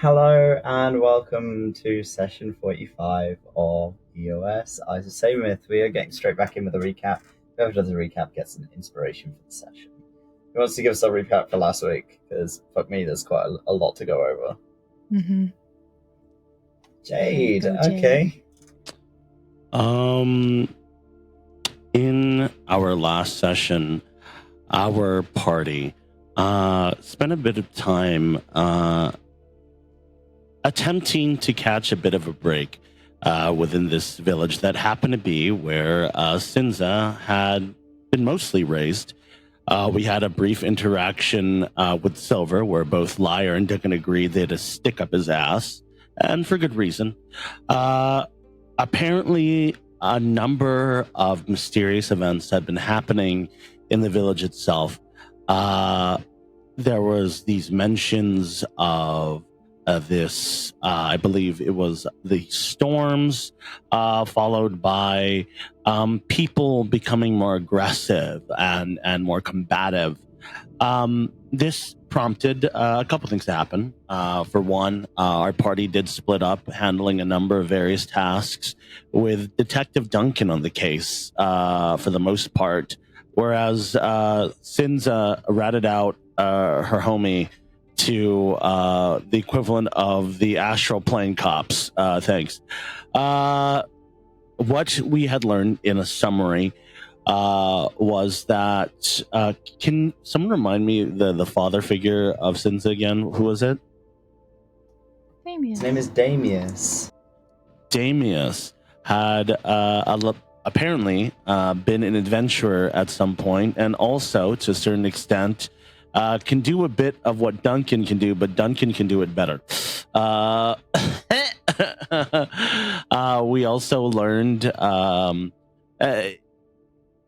Hello and welcome to session 45 of EOS. I'm Saemyth. We are getting straight back in with a recap. Whoever does the recap gets an inspiration for the session. Who wants to give us a recap for last week? Because fuck me, there's quite a lot to go over. Mm-hmm. Jade, Go, Jade. okay. In our last session, our party spent a bit of time attempting to catch a bit of a break within this village that happened to be where Sinza had been mostly raised. We had a brief interaction with Silva where both Lyre and Duncan agreed they had to stick up his ass, and for good reason. Apparently, a number of mysterious events had been happening in the village itself. There was these mentions of this, I believe it was the storms, followed by people becoming more aggressive and more combative. This prompted a couple things to happen. For one, our party did split up, handling a number of various tasks, with Detective Duncan on the case for the most part, whereas Sinza ratted out her homie to the equivalent of the astral plane cops. Thanks. What we had learned in a summary was that can someone remind me the father figure of Sinza again? Who was it? His name is Damius. Damius had apparently been an adventurer at some point, and also to a certain extent can do a bit of what Duncan can do, but Duncan can do it better. We also learned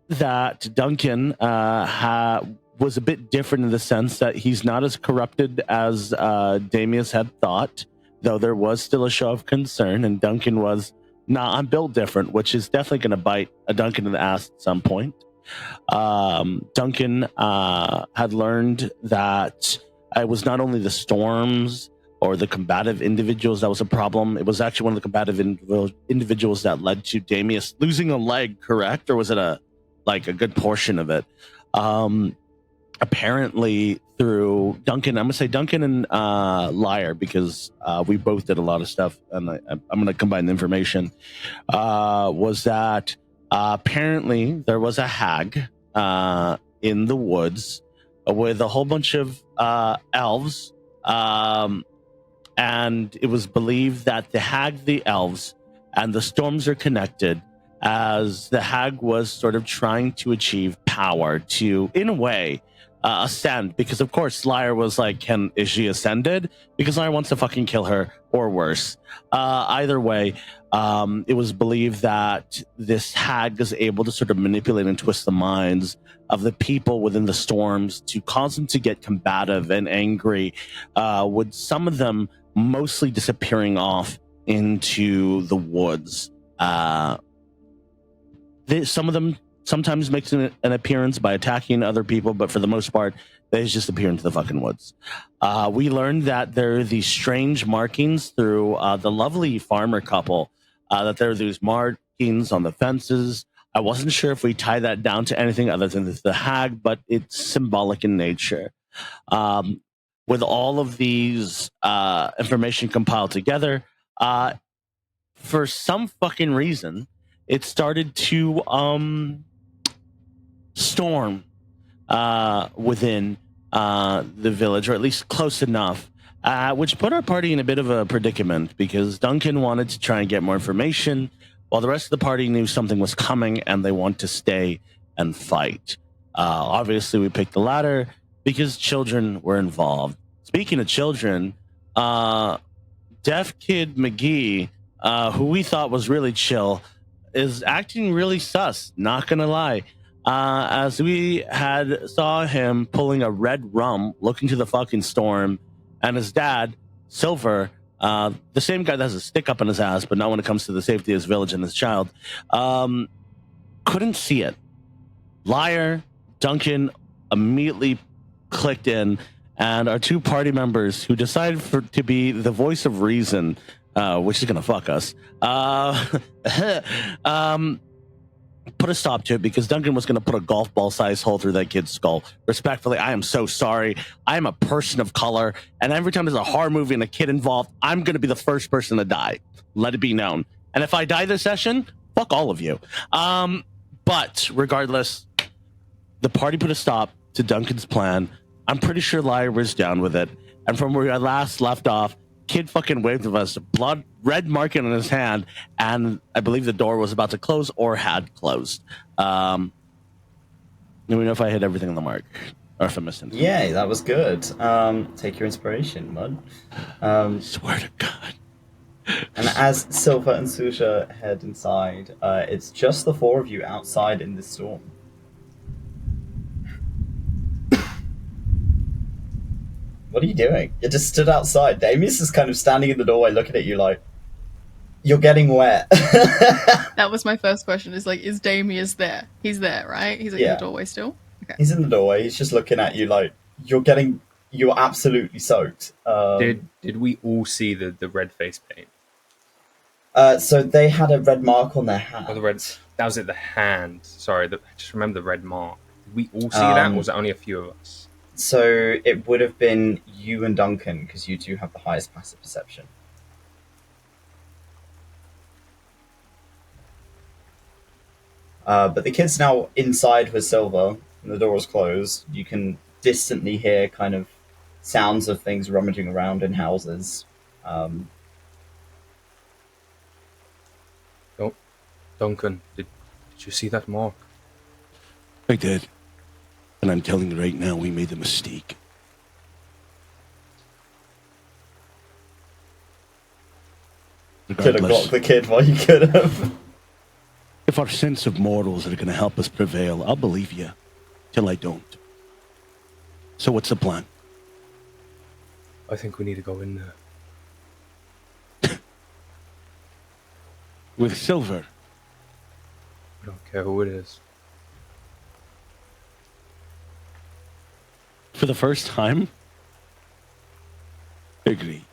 that Duncan was a bit different in the sense that he's not as corrupted as Damius had thought, though there was still a show of concern, and Duncan was, nah, I'm built different, which is definitely going to bite a Duncan in the ass at some point. Duncan had learned that it was not only the storms or the combative individuals that was a problem. It was actually one of the combative individuals that led to Damius losing a leg, correct? Or was it a good portion of it? Apparently through Duncan, I'm going to say Duncan and Lyre, because we both did a lot of stuff, and I'm going to combine the information, was that apparently there was a hag in the woods with a whole bunch of elves, and it was believed that the hag, the elves, and the storms are connected, as the hag was sort of trying to achieve power to, in a way, ascend, because of course Lyre was like, is she ascended? Because Lyre wants to fucking kill her, or worse. Either way, it was believed that this hag is able to sort of manipulate and twist the minds of the people within the storms to cause them to get combative and angry, with some of them mostly disappearing off into the woods. Some of them sometimes makes an appearance by attacking other people, but for the most part, they just appear into the fucking woods. We learned that there are these strange markings through the lovely farmer couple, that there are these markings on the fences. I wasn't sure if we tie that down to anything other than the hag, but it's symbolic in nature. With all of these information compiled together, for some fucking reason, it started to storm within the village, or at least close enough, which put our party in a bit of a predicament, because Duncan wanted to try and get more information, while the rest of the party knew something was coming and they want to stay and fight. Obviously, we picked the latter because children were involved. Speaking of children, Deaf Kid McGee, who we thought was really chill, is acting really sus, not gonna lie. As we had saw him pulling a red rum, looking to the fucking storm, and his dad, Silva, the same guy that has a stick up in his ass, but not when it comes to the safety of his village and his child, couldn't see it. Lyre, Duncan immediately clicked in and our two party members who decided to be the voice of reason, which is going to fuck us, put a stop to it because Duncan was going to put a golf ball size hole through that kid's skull. Respectfully, I am so sorry. I am a person of color, and every time there's a horror movie and a kid involved, I'm going to be the first person to die. Let it be known. And if I die this session, fuck all of you. But regardless, the party put a stop to Duncan's plan. I'm pretty sure Lyre was down with it. And from where I last left off, kid fucking waved at us, red marking on his hand, and I believe the door was about to close or had closed. Let me know if I hit everything on the mark or if I missed anything. Yeah, that was good. Take your inspiration, Mud. Swear to God. And as Silva and Susha head inside, it's just the four of you outside in the storm. What are you doing? You just stood outside. Damius is kind of standing in the doorway looking at you like, you're getting wet. That was my first question, is like, is Damius there? He's there, right? He's like in the doorway still? Okay. He's in the doorway. He's just looking at you like, you're absolutely soaked. Did we all see the red face paint? So they had a red mark on their hand. Oh, that was it, the hand. Sorry, I just remember the red mark. Did we all see that, or was it only a few of us? So it would have been you and Duncan, because you two have the highest passive perception. But the kid's now inside with Silva, and the door is closed. You can distantly hear kind of sounds of things rummaging around in houses. Duncan, did you see that mark? I did. And I'm telling you right now, we made a mistake. Could have got the kid while you could have. If our sense of morals are going to help us prevail, I'll believe you. Till I don't. So what's the plan? I think we need to go in there. With Silver? I don't care who it is. For the first time? Agreed.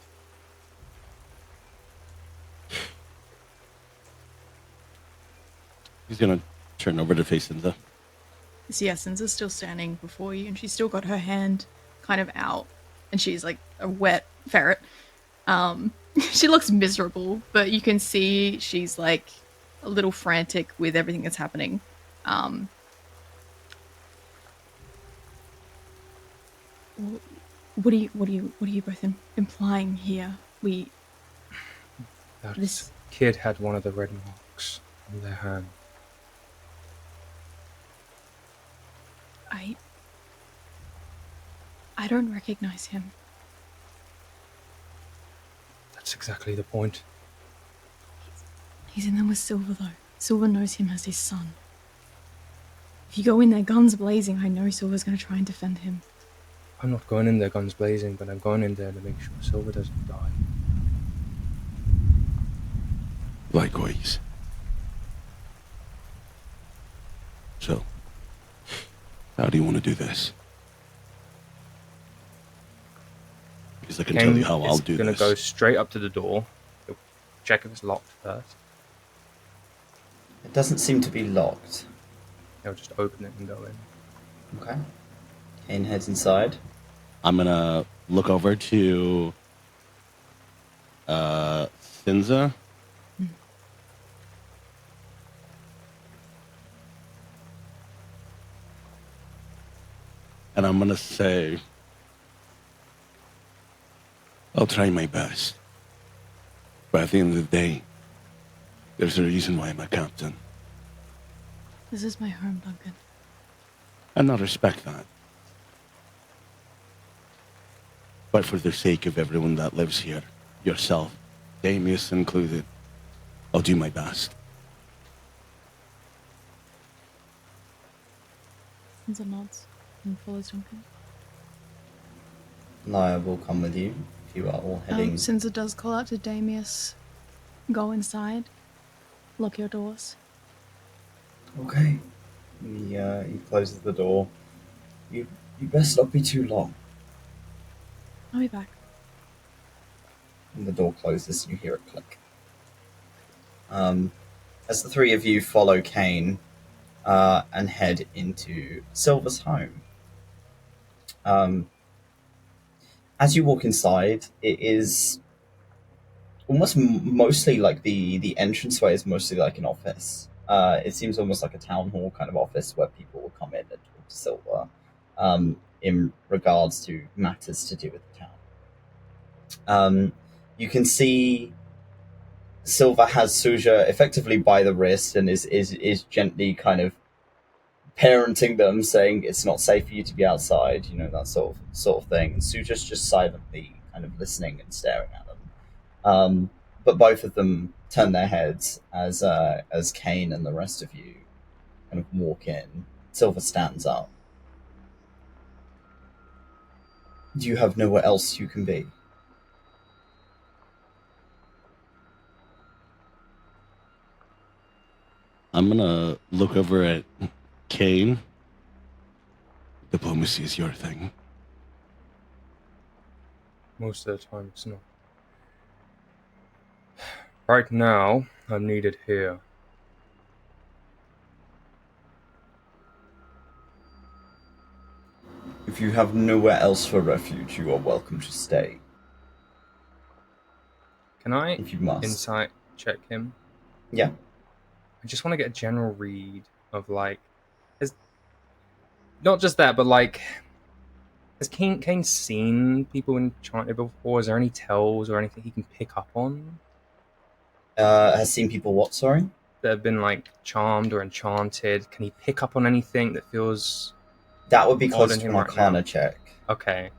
He's gonna turn over to face Sinza. So yeah, Sinza's still standing before you, and she's still got her hand kind of out, and she's like a wet ferret. She looks miserable, but you can see she's like a little frantic with everything that's happening. What are you both implying here? This kid had one of the red marks on their hand. I don't recognize him. That's exactly the point. He's in there with Silva, though. Silva knows him as his son. If you go in there guns blazing, I know Silva's going to try and defend him. I'm not going in there guns blazing, but I'm going in there to make sure Silva doesn't die. Likewise. So, how do you want to do this? Because I can tell you how I'll do this. Going to go straight up to the door. He'll check if it's locked first. It doesn't seem to be locked. He'll just open it and go in. Okay. Cain heads inside. I'm gonna look over to Sinza. And I'm gonna say, I'll try my best. But at the end of the day, there's a reason why I'm a captain. This is my home, Duncan. And I respect that. But for the sake of everyone that lives here, yourself, Damius included, I'll do my best. Sinza nods and follows Duncan. Lyre will come with you if you are all heading. Sinza does call out to Damius. Go inside. Lock your doors. Okay. He closes the door. You best not be too long. I'll be back. And the door closes and you hear it click. As the three of you follow Cain and head into Silva's home. As you walk inside, it is almost mostly like the entranceway is mostly like an office. It seems almost like a town hall kind of office where people will come in and talk to Silva in regards to matters to do with the town. You can see Silva has Suja effectively by the wrist and is gently kind of parenting them, saying it's not safe for you to be outside, that sort of thing. And Suja's just silently kind of listening and staring at them. But both of them turn their heads as Cain and the rest of you kind of walk in. Silva stands up. You have nowhere else you can be. I'm gonna look over at Cain. Diplomacy is your thing. Most of the time, it's not. Right now, I'm needed here. If you have nowhere else for refuge, you are welcome to stay. Can I if you must. insight check him? Yeah. I just want to get a general read of, like, not just that, but, like, has Cain seen people enchanted before? Is there any tells or anything he can pick up on? Has seen people what, sorry? That have been, like, charmed or enchanted. Can he pick up on anything that feels... That would be odd close in to him an right Arcana now? check. Okay.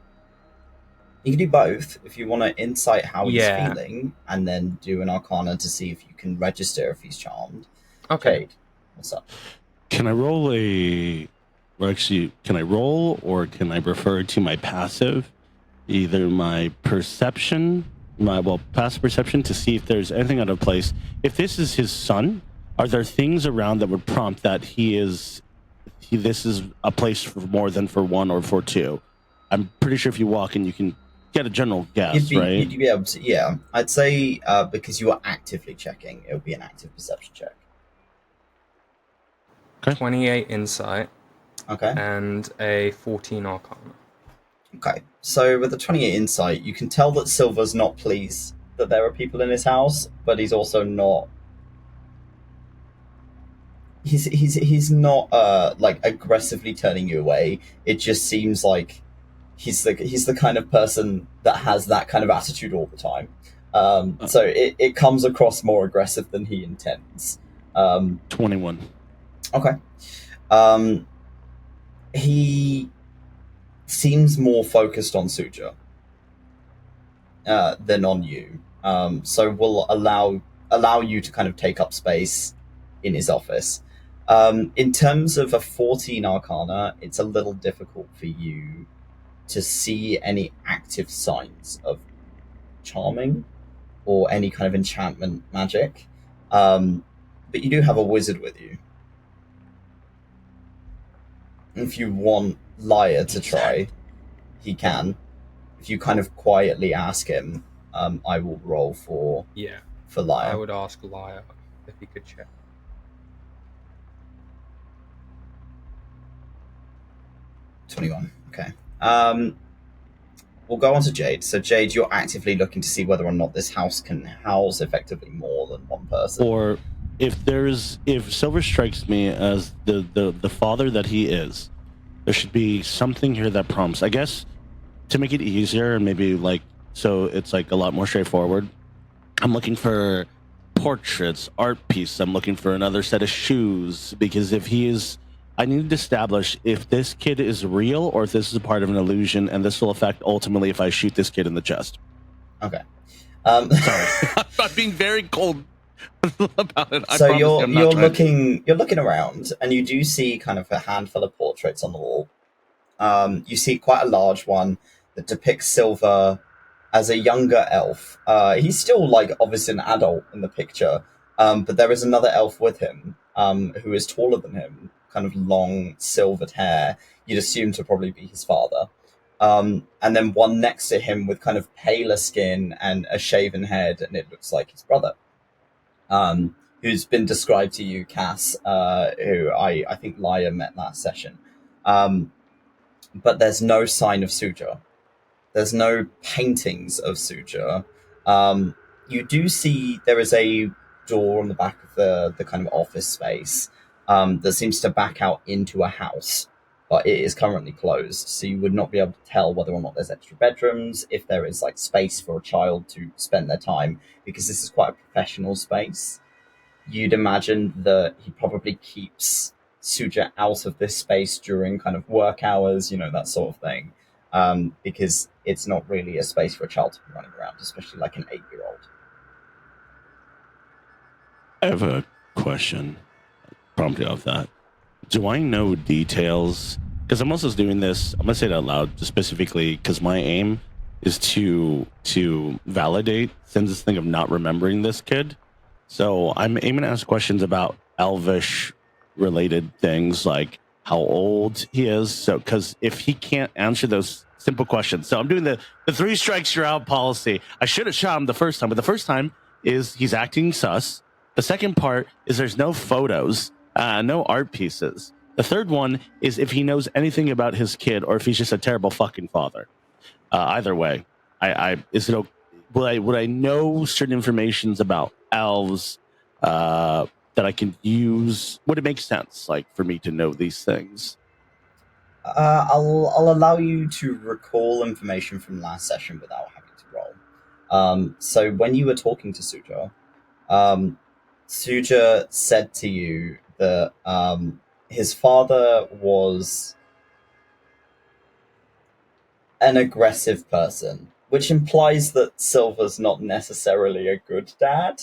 You can do both if you want to insight how he's Yeah. feeling, and then do an Arcana to see if you can register if he's charmed. Okay. Jade, what's up? Can I roll can I roll or can I refer to my passive? Either my perception, passive perception to see if there's anything out of place. If this is his son, are there things around that would prompt that this is a place for more than for one or for two? I'm pretty sure if you walk in, you can get a general guess, right? You'd be able to, yeah. I'd say because you are actively checking, it would be an active perception check. Okay. 28 insight. Okay. And a 14 Arcana. Okay. So with the 28 insight, you can tell that Silva's not pleased that there are people in his house, but he's also not. He's not like aggressively turning you away. It just seems like he's the kind of person that has that kind of attitude all the time. So it comes across more aggressive than he intends. 21. Okay. He seems more focused on Suja than on you. So we'll allow you to kind of take up space in his office. In terms of a 14 Arcana, it's a little difficult for you to see any active signs of charming or any kind of enchantment magic. But you do have a wizard with you. If you want Lyre to try, he can. If you kind of quietly ask him, I will roll for Lyre. I would ask Lyre if he could check. 21. Okay. We'll go on to Jade. So Jade, you're actively looking to see whether or not this house can house effectively more than one person. Or if Silver strikes me as the father that he is, there should be something here that prompts. I guess to make it easier and maybe so it's a lot more straightforward. I'm looking for portraits, art piece. I'm looking for another set of shoes because I need to establish if this kid is real or if this is a part of an illusion, and this will affect ultimately if I shoot this kid in the chest. Okay. Sorry, I'm being very cold about it. So you're looking around, and you do see kind of a handful of portraits on the wall. You see quite a large one that depicts Silva as a younger elf. He's still obviously an adult in the picture, but there is another elf with him who is taller than him, kind of long silvered hair. You'd assume to probably be his father. and then one next to him with kind of paler skin and a shaven head, and it looks like his brother, who's been described to you, Cass, who I think Lyre met last session. But there's no sign of 𝘏𝘪𝘨. There's no paintings of 𝘏𝘪𝘨. You do see there is a door on the back of the kind of office space that seems to back out into a house, but it is currently closed, so you would not be able to tell whether or not there's extra bedrooms, if there is like space for a child to spend their time, because this is quite a professional space. You'd imagine that he probably keeps 𝘏𝘪𝘨 out of this space during kind of work hours, that sort of thing, because it's not really a space for a child to be running around, especially like an 8-year-old. I have a question prompted off that. Do I know details? Because I'm also doing this, I'm going to say it out loud, specifically because my aim is to validate Sinza's thing of not remembering this kid. So I'm aiming to ask questions about elvish related things, like how old he is. So, because if he can't answer those simple questions, so I'm doing the 3 strikes you're out policy. I should have shot him the first time, but the first time is he's acting sus. The second part is there's no photos, no art pieces. The third one is if he knows anything about his kid or if he's just a terrible fucking father. Either way, would I know certain informations about elves that I can use? Would it make sense, like, for me to know these things? I'll allow you to recall information from last session without having to roll. So when you were talking to 𝘏𝘪𝘨, 𝘏𝘪𝘨 said to you that his father was an aggressive person, which implies that Silva's not necessarily a good dad,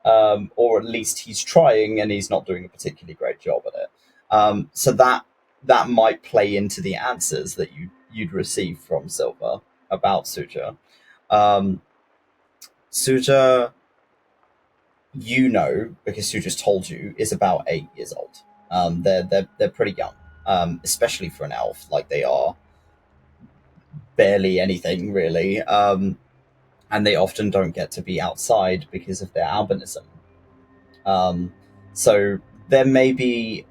or at least he's trying and he's not doing a particularly great job at it. So that might play into the answers that you'd receive from Silva about 𝘏𝘪𝘨. 𝘏𝘪𝘨, because 𝘏𝘪𝘨's told you, is about 8 years old. They're pretty young, especially for an elf. Like, they are barely anything, really, and they often don't get to be outside because of their albinism. So there may be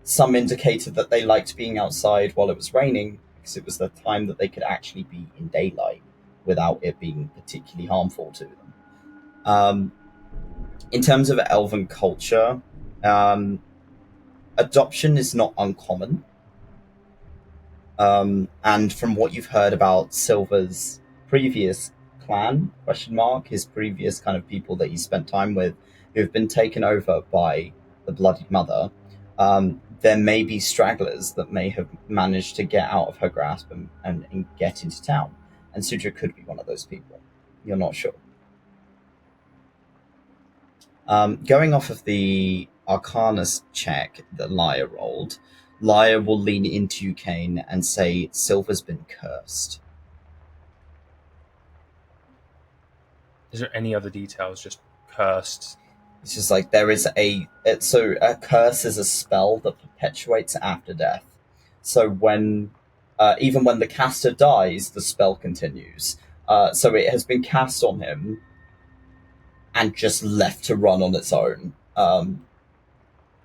some indicator that they liked being outside while it was raining, because it was the time that they could actually be in daylight without it being particularly harmful to them. In terms of elven culture, adoption is not uncommon. And from what you've heard about Silva's previous clan, his previous kind of people that he spent time with, who have been taken over by the Bloodied Mother, there may be stragglers that may have managed to get out of her grasp and get into town. And 𝘏𝘪𝘨 could be one of those people. You're not sure. Going off of the Arcana check that Lyre rolled, Lyre will lean into you, Cain, and say Silva's been cursed. Is there any other details? Just cursed? It's just like there is a curse is a spell that perpetuates after death. So when even when the caster dies, the spell continues. So it has been cast on him and just left to run on its own.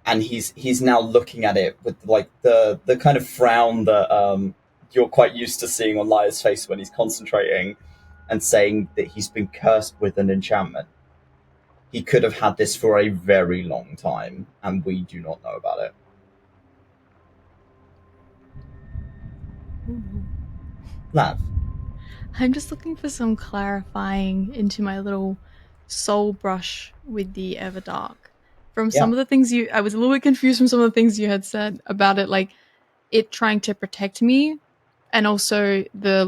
And he's now looking at it with like the kind of frown that you're quite used to seeing on Lyre's face when he's concentrating, and saying that he's been cursed with an enchantment. He could have had this for a very long time, and we do not know about it. Ooh. Lav. I'm just looking for some clarifying into my little soul brush with the Everdark. From some of the things I was a little bit confused from some of the things you had said about it, like it trying to protect me, and also there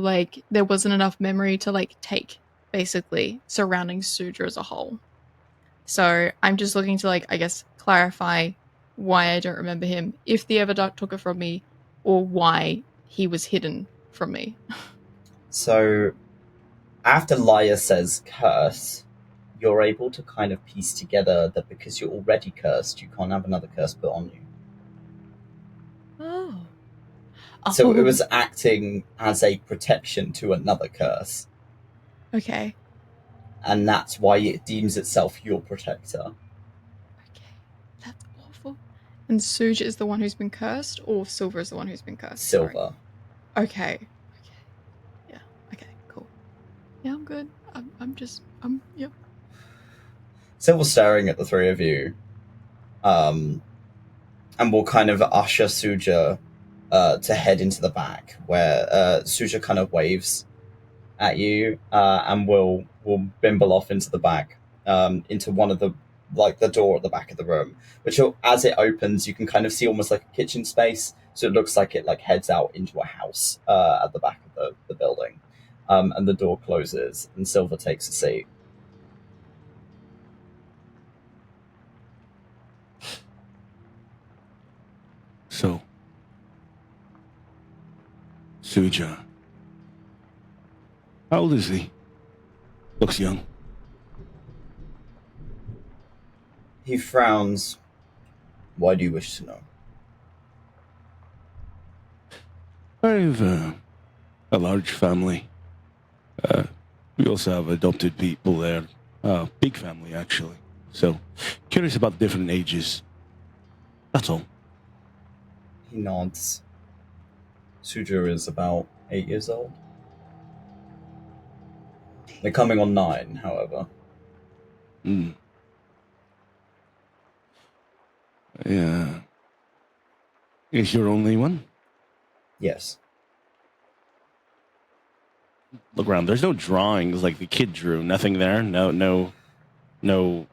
wasn't enough memory to take, basically, surrounding 𝘏𝘪𝘨 as a whole. So I'm just looking to I guess clarify why I don't remember him, if the Everdark took it from me, or why he was hidden from me. So after Lyre says curse, you're able to kind of piece together that because you're already cursed, you can't have another curse put on you. So it Oh. was acting as a protection to another curse, Okay. and that's why it deems itself your protector. Okay. That's awful. And Suja is the one who's been cursed, or Silva is the one who's been cursed? Sorry. Silva. Okay. Yeah. Okay. Cool. Yeah, I'm good. Yeah. Silva's staring at the three of you, and will kind of usher Suja to head into the back, where Suja kind of waves at you, and will bimble off into the back, into one of the door at the back of the room, which as it opens, you can kind of see almost like a kitchen space. So it looks like it heads out into a house at the back of the building, and the door closes, and Silva takes a seat. So, Suja. How old is he? Looks young. He frowns. Why do you wish to know? I've a large family. We also have adopted people there. Big family, actually. So, curious about different ages. That's all. He nods. Suja is about 8 years old. They're coming on 9, however. Yeah. Is your only one? Yes. Look around. There's no drawings like the kid drew. Nothing there. No. You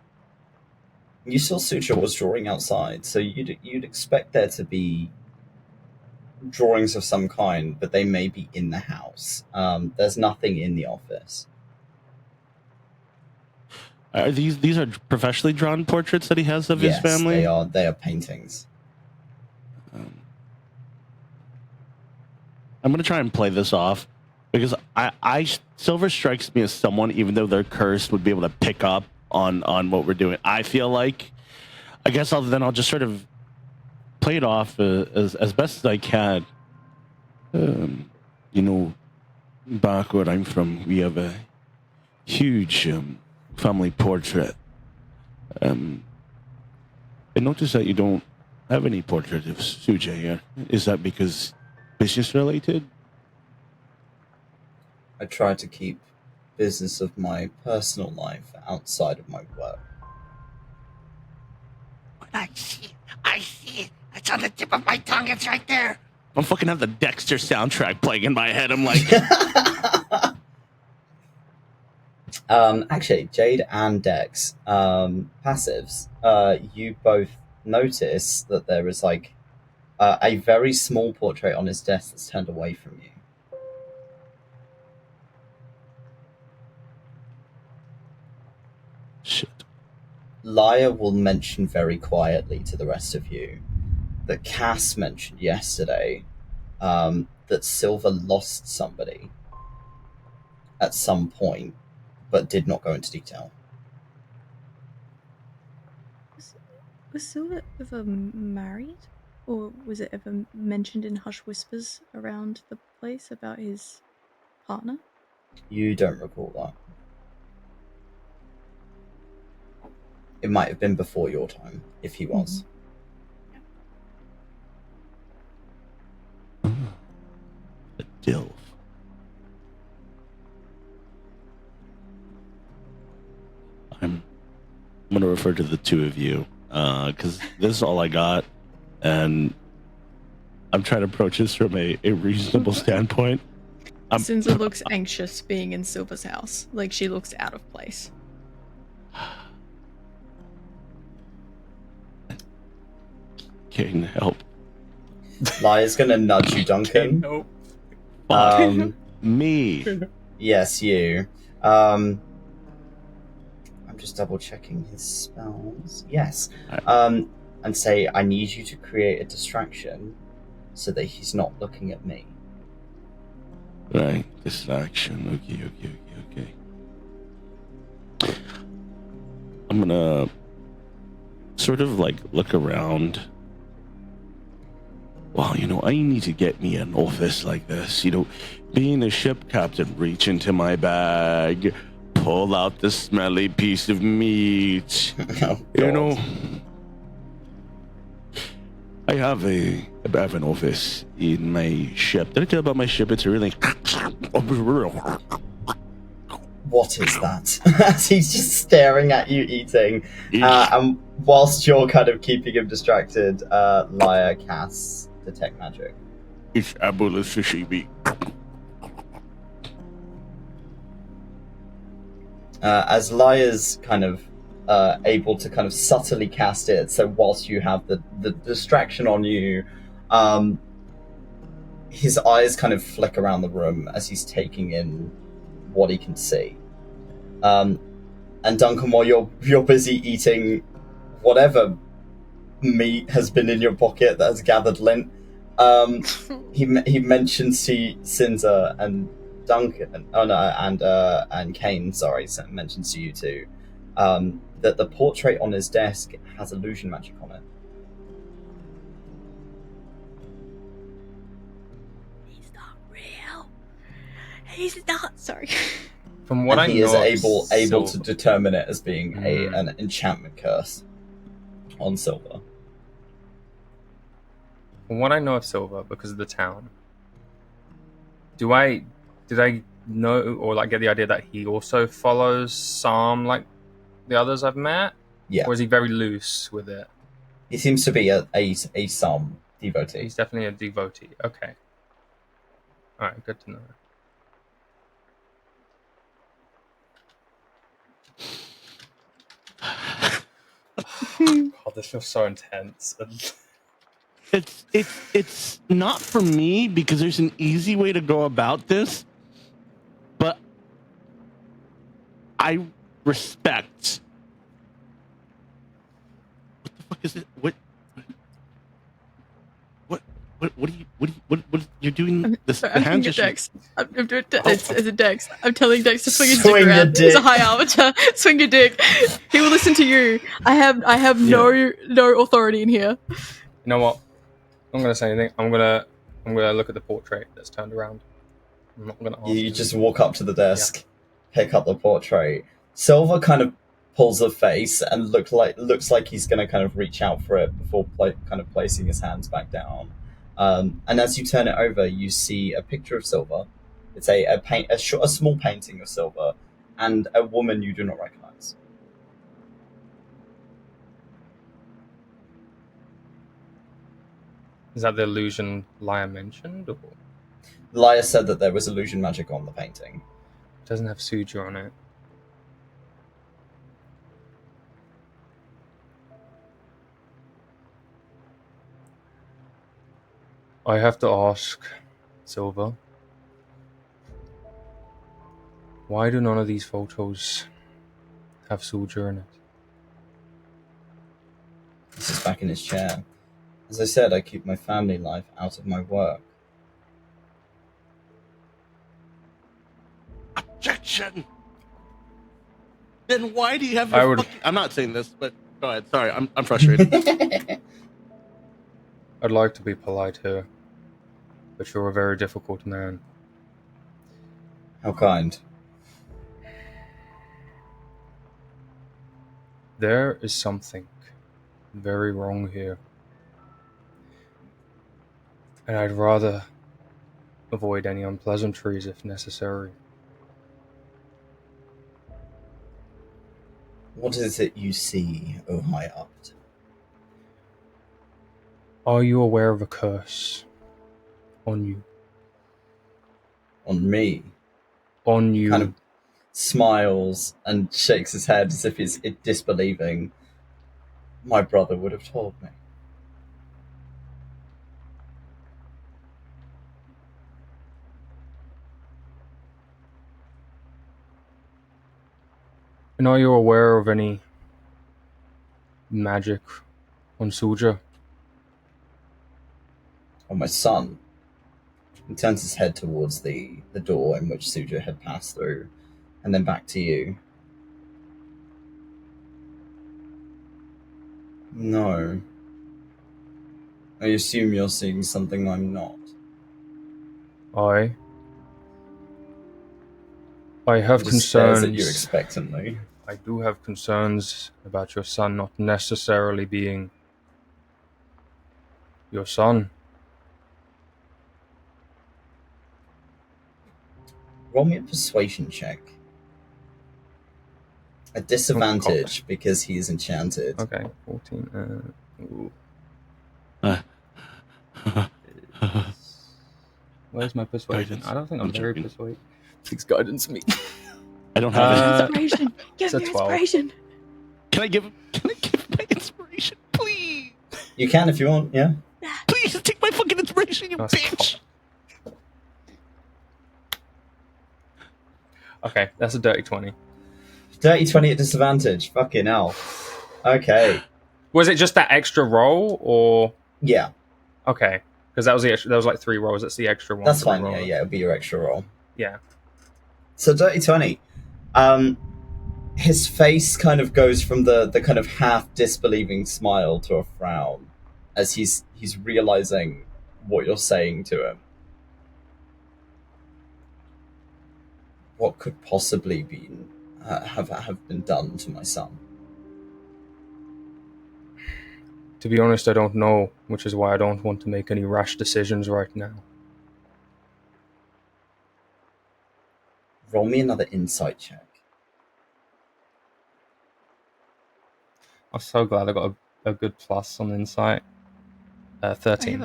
saw Suja was drawing outside, so you'd expect there to be drawings of some kind, but they may be in the house. There's nothing in the office. Are these are professionally drawn portraits that he has of his family? Yes, they are paintings. I'm going to try and play this off because Silver strikes me as someone, even though they're cursed, would be able to pick up on what we're doing. I feel like, I guess I'll just sort of play it off as best as I can. Back where I'm from, we have a huge family portrait. I noticed that you don't have any portrait of Suja here. Is that because business related? I try to keep business of my personal life outside of my work. I see it. It's on the tip of my tongue. It's right there. I'm fucking have the Dexter soundtrack playing in my head. I'm like... Actually, Jade and Dex, passives, you both notice that there is a very small portrait on his desk that's turned away from you. Shit. Lyre will mention very quietly to the rest of you that Cass mentioned yesterday that Silva lost somebody at some point, but did not go into detail. Was Silva ever married? Or was it ever mentioned in hush whispers around the place about his partner? You don't recall that. It might have been before your time, if he was. The Dilf. I'm going to refer to the two of you because this is all I got, and I'm trying to approach this from a reasonable standpoint. Sinza looks anxious being in Silva's house. Like, she looks out of place. Cain, help. Lyre's gonna nudge you, Duncan. Nope. Me. Yes, you. I'm just double checking his spells. Yes. And say, I need you to create a distraction so that he's not looking at me. Right, distraction. Okay. I'm gonna sort of look around Well, I need to get me an office like this. Being a ship captain, reach into my bag, pull out the smelly piece of meat. Oh, God. I have an office in my ship. Did I tell you about my ship? It's really... What is that? As he's just staring at you eating, and whilst you're kind of keeping him distracted, Lyre casts Detect Magic. It's Abula Sashimi. As Lyre's kind of able to kind of subtly cast it, so whilst you have the distraction on you, his eyes kind of flick around the room as he's taking in what he can see. And Duncan, while you're busy eating whatever meat has been in your pocket that has gathered lint, he mentions to Sinza and Duncan, and Cain, sorry, mentions to you too, that the portrait on his desk has illusion magic on it. He's not real. He's not. Sorry. From what I know, he is able Silva. to determine it as being an enchantment curse on Silva. From what I know of Silva, because of the town, did I know or like get the idea that he also follows Psalm like the others I've met? Yeah. Or is he very loose with it? He seems to be a Psalm devotee. He's definitely a devotee. Okay. All right, good to know. God, this feels so intense. It's not for me because there's an easy way to go about this, but I respect. What the fuck is it? What are you doing? I'm hand doing gesture. Dex. I'm doing it's a Dex. I'm telling Dex to swing his Swing dick your around. dick. It's a high arbiter. Swing your dick. He will listen to you. I have no authority in here. You know what? I'm not gonna say anything. I'm gonna look at the portrait that's turned around. I'm not gonna ask. You just walk up to the desk, pick up the portrait. Silva kind of pulls a face and looks like he's going to kind of reach out for it before kind of placing his hands back down. And as you turn it over, you see a picture of Silva. It's a small painting of Silva and a woman you do not recognize. Is that the illusion Lyre mentioned? Or Lyre said that there was illusion magic on the painting. it doesn't have 𝘏𝘫𝘬𝘮 on it. I have to ask, Silva, why do none of these photos have 𝘏𝘫𝘬𝘮 in it? This is back in his chair. As I said, I keep my family life out of my work. Objection! Then why do you have I'm not saying this, but go ahead. Sorry, I'm frustrated. I'd like to be polite here, but you're a very difficult man. How kind. There is something very wrong here. And I'd rather avoid any unpleasantries if necessary. What is it you see, O High Abt? Are you aware of a curse on you? On me? On you. Kind of smiles and shakes his head as if he's disbelieving. My brother would have told me. And are you aware of any magic on 𝘏𝘏𝘏? On my son. He turns his head towards the door in which 𝘏𝘏𝘏 had passed through, and then back to you. No. I assume you're seeing something I'm not. I have Just stares at you concerns. expectantly. I do have concerns about your son not necessarily being your son. Roll me a persuasion check. A disadvantage because he is enchanted. Okay, 14. Ooh. Where's my persuasion? I don't think I'm very persuasive. Please guidance me. I don't have it. Inspiration. Give me 12. inspiration. Can I give my inspiration, please? You can if you want, yeah. Please take my fucking inspiration, you That's bitch. Okay, that's a dirty 20. Dirty 20 at disadvantage. Fucking hell. Okay. Was it just that extra roll, or Yeah, okay? Because that was the extra. That was like 3 rolls. That's the extra one. that's to fine. re-roll. Yeah, it'll be your extra roll. Yeah. So dirty 20. His face kind of goes from the kind of half disbelieving smile to a frown as he's realizing what you're saying to him. What could possibly be have been done to my son? To be honest, I don't know, which is why I don't want to make any rash decisions right now. Roll me another insight check. I'm so glad I got a good plus on insight. 13.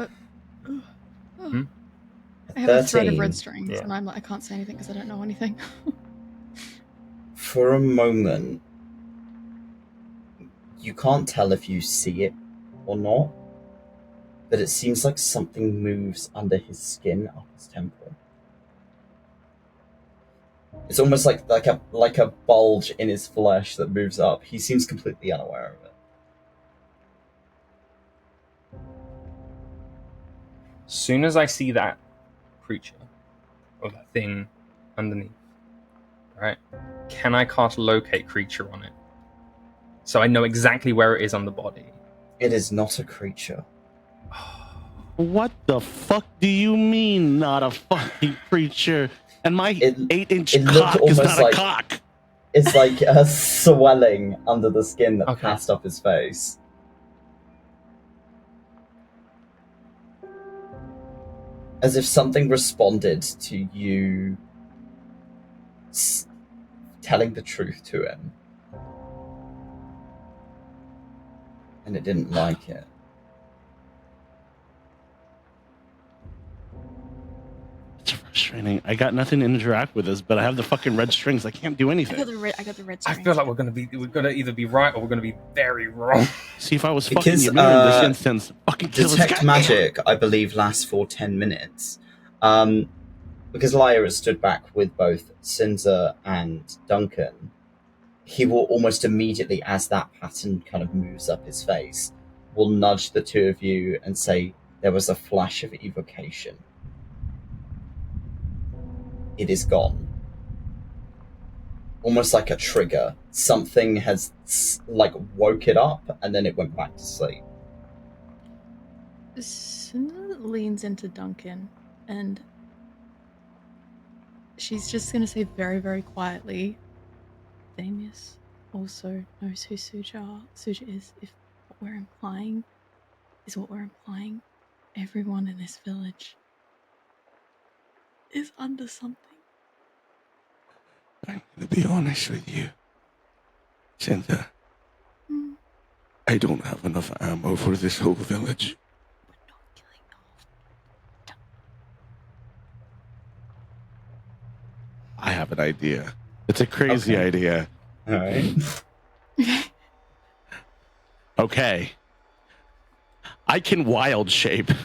I have a thread of 13. red strings, Yeah. and I'm like, I can't say anything because I don't know anything. For a moment, you can't tell if you see it or not, but it seems like something moves under his skin up his temple. It's almost like a bulge in his flesh that moves up. He seems completely unaware of it. Soon as I see that creature or that thing underneath, right? Can I cast locate creature on it? So I know exactly where it is on the body. It is not a creature. What the fuck do you mean, not a fucking creature? And my 8-inch it looked cock is almost not like- a cock. It's like a swelling under the skin that Okay. passed up his face. As if something responded to you telling the truth to him. And it didn't like it. It's frustrating. I got nothing to interact with this, but I have the fucking red strings. I can't do I anything. got the red I strings. feel like we're gonna either be right or we're gonna be very wrong. See, if I was Because, fucking you in this instance, fucking kill this Detect guy. magic, I believe, lasts for 10 minutes. Because Lyre has stood back with both Sinza and Duncan, he will almost immediately, as that pattern kind of moves up his face, will nudge the two of you and say, there was a flash of evocation. It is gone. Almost like a trigger. Something has, woke it up, and then it went back to sleep. Cinda leans into Duncan, and she's just going to say very, very quietly, Saemyth also knows who 𝘏𝘪 is. If what we're implying is what we're implying, everyone in this village is under something. I'm gonna be honest with you, Sinza. Mm. I don't have enough ammo for this whole village. We're not killing the whole. I have an idea. It's a crazy Okay. idea. Alright. Okay. I can wild shape. I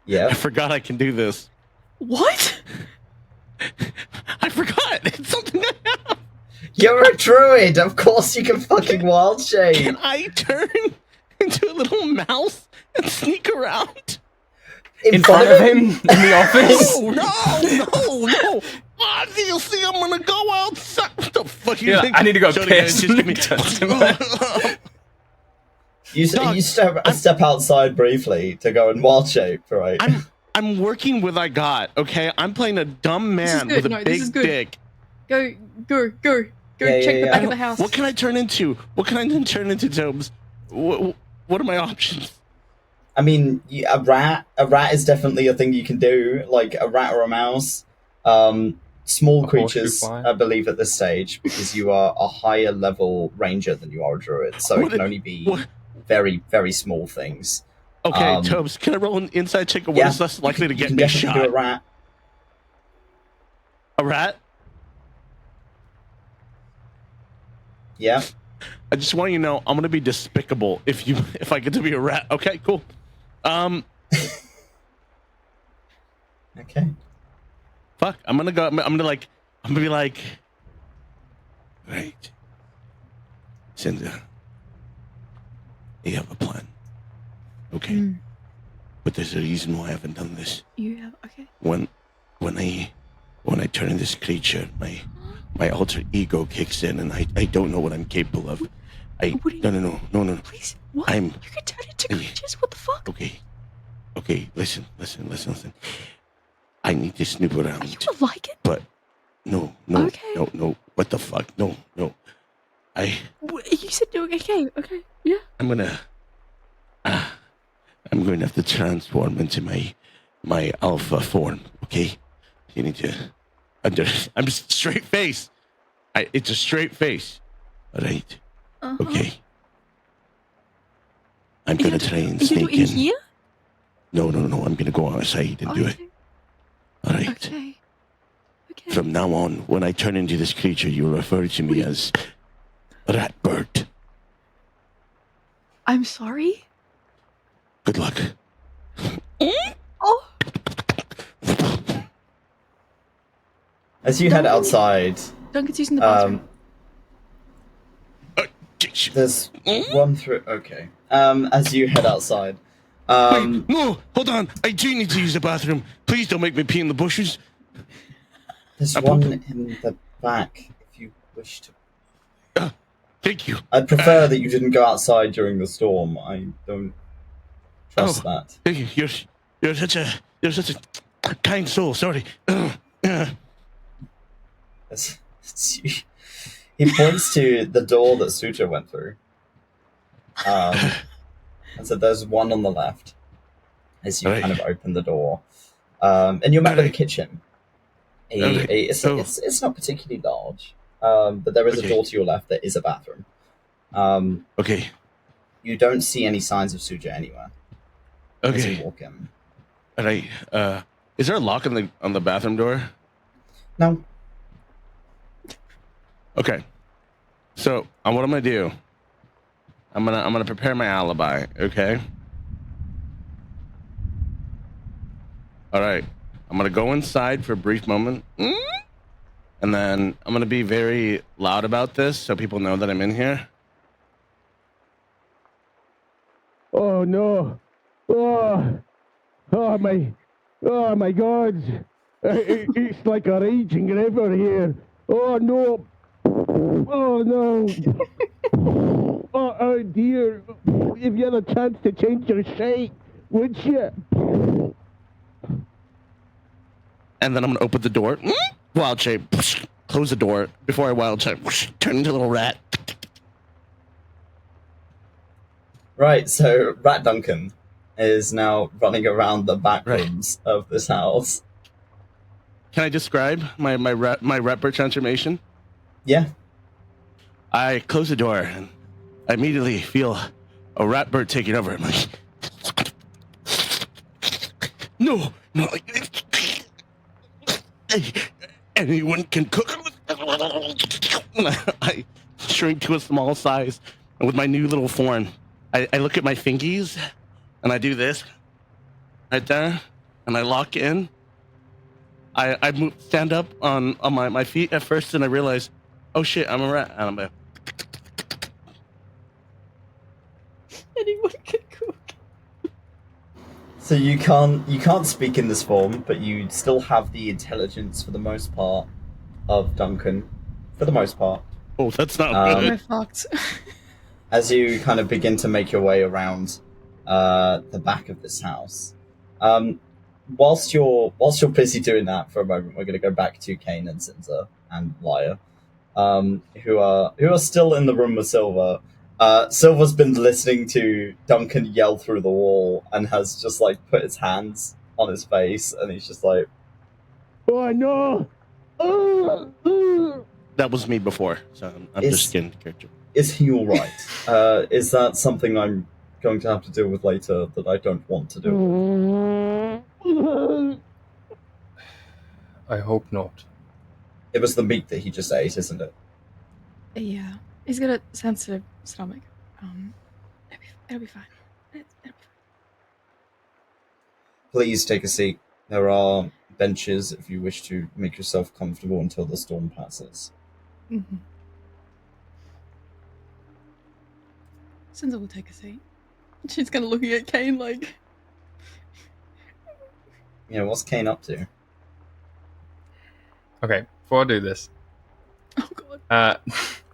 Yeah. forgot I can do this. What? I forgot. It's something I have. You're a druid! Of course you can fucking wild shape! Can I turn into a little mouse and sneak around? In front of him in the office. Oh, no. Obviously, I'm gonna go outside. What the fuck you Yeah, think? I need to go Show the guy, piss. just give me- Turns him around. Dog, you step outside briefly to go in wild shape, right? I'm working with I got, okay? I'm playing a dumb man with a big dick. Go Yeah, check yeah, the yeah. back of the house. What can I turn into? What can I turn into, Tobes? What are my options? I mean, a rat is definitely a thing you can do, like a rat or a mouse. Small creatures, I believe, at this stage, because you are a higher level ranger than you are a druid, so it can only be very, very small things. Okay, Tobes, can I roll an inside check? What is less likely to get me shot? Do a rat. A rat? Yeah. I just want you to know I'm gonna be despicable if I get to be a rat. Okay, cool. Okay. Fuck. I'm gonna be like, right, Sinza, you have a plan, okay? But there's a reason why I haven't done this. You have When I turn into this creature, my alter ego kicks in, and I don't know what I'm capable of. No. Please, what? You can turn into creatures. What the fuck? Okay. Listen. I need to snoop around. Are you gonna like it? But no. What the fuck? No. You said okay. Yeah. I'm going to have to transform into my alpha form. Okay. You need to I'm just straight face. It's a straight face. All right. Okay. I'm gonna try and sneak in. Here? No. I'm gonna go outside and do it. All right. Okay. From now on, when I turn into this creature, you'll refer to me as Ratbird. I'm sorry. Good luck. Oh. As you head outside, Duncan's using the bathroom. There's one through. Okay. As you head outside. Wait, no, hold on. I do need to use the bathroom. Please don't make me pee in the bushes. There's one in the back, if you wish to. Thank you. I'd prefer that you didn't go outside during the storm. I don't trust that. Thank you. You're such a kind soul. Sorry. He points to the door that Suja went through. And so there's one on the left as you kind of open the door. And you're met with a kitchen. It's not particularly large, but there is a door to your left that is a bathroom. Okay. You don't see any signs of Suja anywhere. As you walk in. All right. Is there a lock on the bathroom door? No. Okay. So what I'm gonna do? I'm gonna prepare my alibi. Okay. All right. I'm gonna go inside for a brief moment, and then I'm gonna be very loud about this so people know that I'm in here. Oh no! Oh my God! It's like a raging river here. Oh no! Oh no! Oh dear! If you had a chance to change your shape, would you? And then I'm gonna open the door. Wild shape. Close the door before I wild shape. Turn into a little rat. Right, so Rat Duncan is now running around the back rooms of this house. Can I describe my Ratbird transformation? Yeah. I close the door and I immediately feel a Ratbird taking over. I'm like, no. Anyone can cook. I shrink to a small size, and with my new little form, I look at my fingies, and I do this right there, and I lock in. I stand up on my feet at first, and I realize, oh shit, I'm a rat, and I'm like, anyone can cook. So you can't speak in this form, but you still have the intelligence for the most part of Duncan. For the most part. Oh, that's not good. We're fucked. as you kind of begin to make your way around the back of this house, whilst you're busy doing that for a moment, we're going to go back to Cain and Sinza and Lyre, who are still in the room with Silva. Silva's been listening to Duncan yell through the wall and has just like put his hands on his face, and he's just like, "Oh no!" That was me before, so I'm just getting character. Is he all right? Is that something I'm going to have to deal with later that I don't want to deal with? I hope not. It was the meat that he just ate, isn't it? Yeah, he's got a sensitive stomach. It'll be fine. It'll be fine. Please take a seat. There are benches if you wish to make yourself comfortable until the storm passes. Mm-hmm. Sinza will take a seat. She's kind of looking at Cain like... Yeah, what's Cain up to? Okay, before I do this... Oh god. I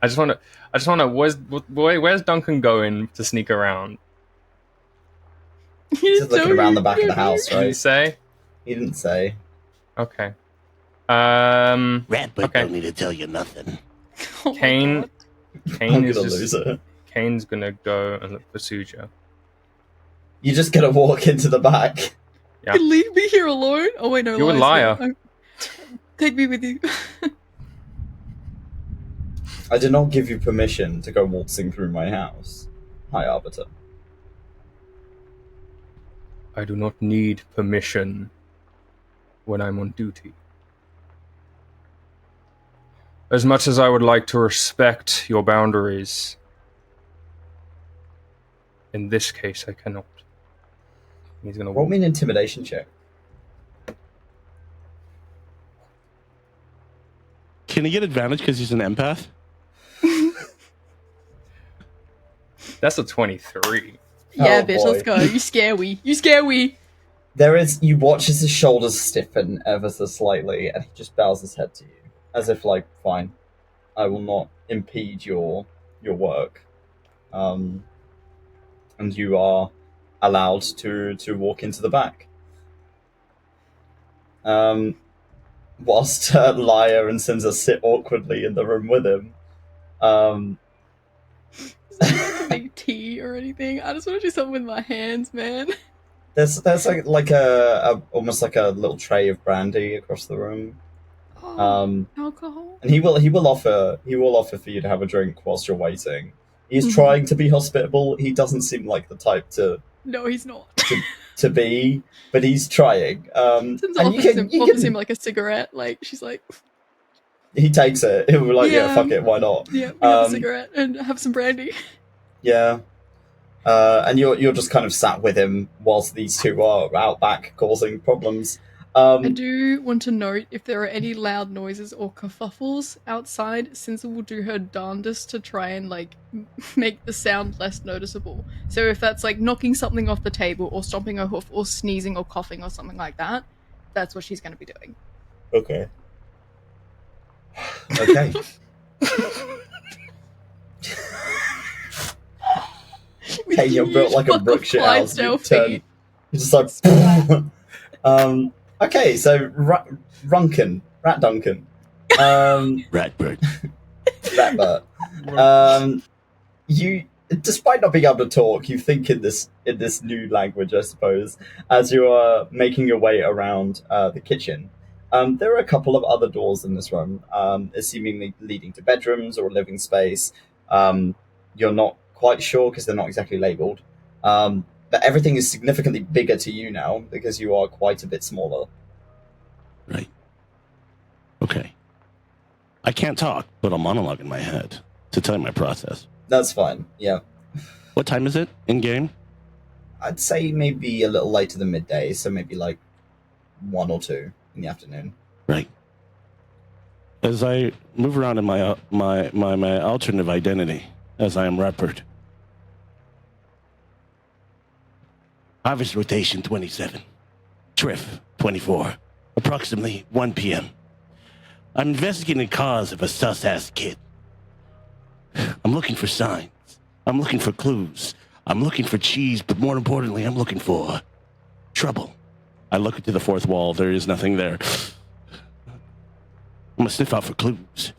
just want to... Where's Duncan going to sneak around? He's looking around the back of the house, right? Did he say? He didn't say. Okay. Ratbird don't need to tell you nothing. Oh Cain I'm is gonna just... lose it. Cain's gonna go and look for Suja. You're just gonna walk into the back. Yeah. You leave me here alone? Oh wait, no. You're a liar. Take me with you. I did not give you permission to go waltzing through my house. Hi, Arbiter. I do not need permission when I'm on duty. As much as I would like to respect your boundaries, in this case, I cannot. He's gonna Roll me an intimidation check. Can he get advantage because he's an empath? That's a 23. Yeah, Oh, bitch, boy. let's go. You scare we. You scare we. You watch as his shoulders stiffen ever so slightly, and he just bows his head to you, as if like, fine, I will not impede your work. And you are allowed to walk into the back. Whilst Lyre and Sinza sit awkwardly in the room with him. Make tea or anything. I just want to do something with my hands, man. There's like a almost like a little tray of brandy across the room. Alcohol. And he will offer for you to have a drink whilst you're waiting. He's trying to be hospitable. He doesn't seem like the type to No, he's not. to be, but he's trying. Since offers him like a cigarette, like she's like, he takes it. He'll be like, yeah, fuck it, why not? yeah, we have a cigarette and have some brandy. Yeah. And you're just kind of sat with him whilst these two are out back causing problems. I do want to note if there are any loud noises or kerfuffles outside, Sinza will do her darndest to try and like make the sound less noticeable. So if that's like knocking something off the table or stomping a hoof or sneezing or coughing or something like that, that's what she's going to be doing. Okay. Okay. Hey, you're built like a brick shit house. You're just like... Okay, so Rat Duncan. Ratbird. Ratbird. You, despite not being able to talk, you think in this new language, I suppose, as you are making your way around the kitchen. There are a couple of other doors in this room, seemingly leading to bedrooms or a living space. You're not quite sure because they're not exactly labelled. But everything is significantly bigger to you now because you are quite a bit smaller. Right. Okay. I can't talk, but I'll monologue in my head to tell you my process. That's fine, yeah. What time is it in game? I'd say maybe a little later than midday, so maybe like 1 or 2 in the afternoon. Right. As I move around in my alternative identity, as I am Ratbird. Harvest rotation 27. Triff 24. Approximately 1 p.m. I'm investigating the cause of a sus-ass kid. I'm looking for signs, I'm looking for clues. I'm looking for cheese, but more importantly, I'm looking for trouble. I look into the fourth wall. There is nothing there. I'm gonna sniff out for clues.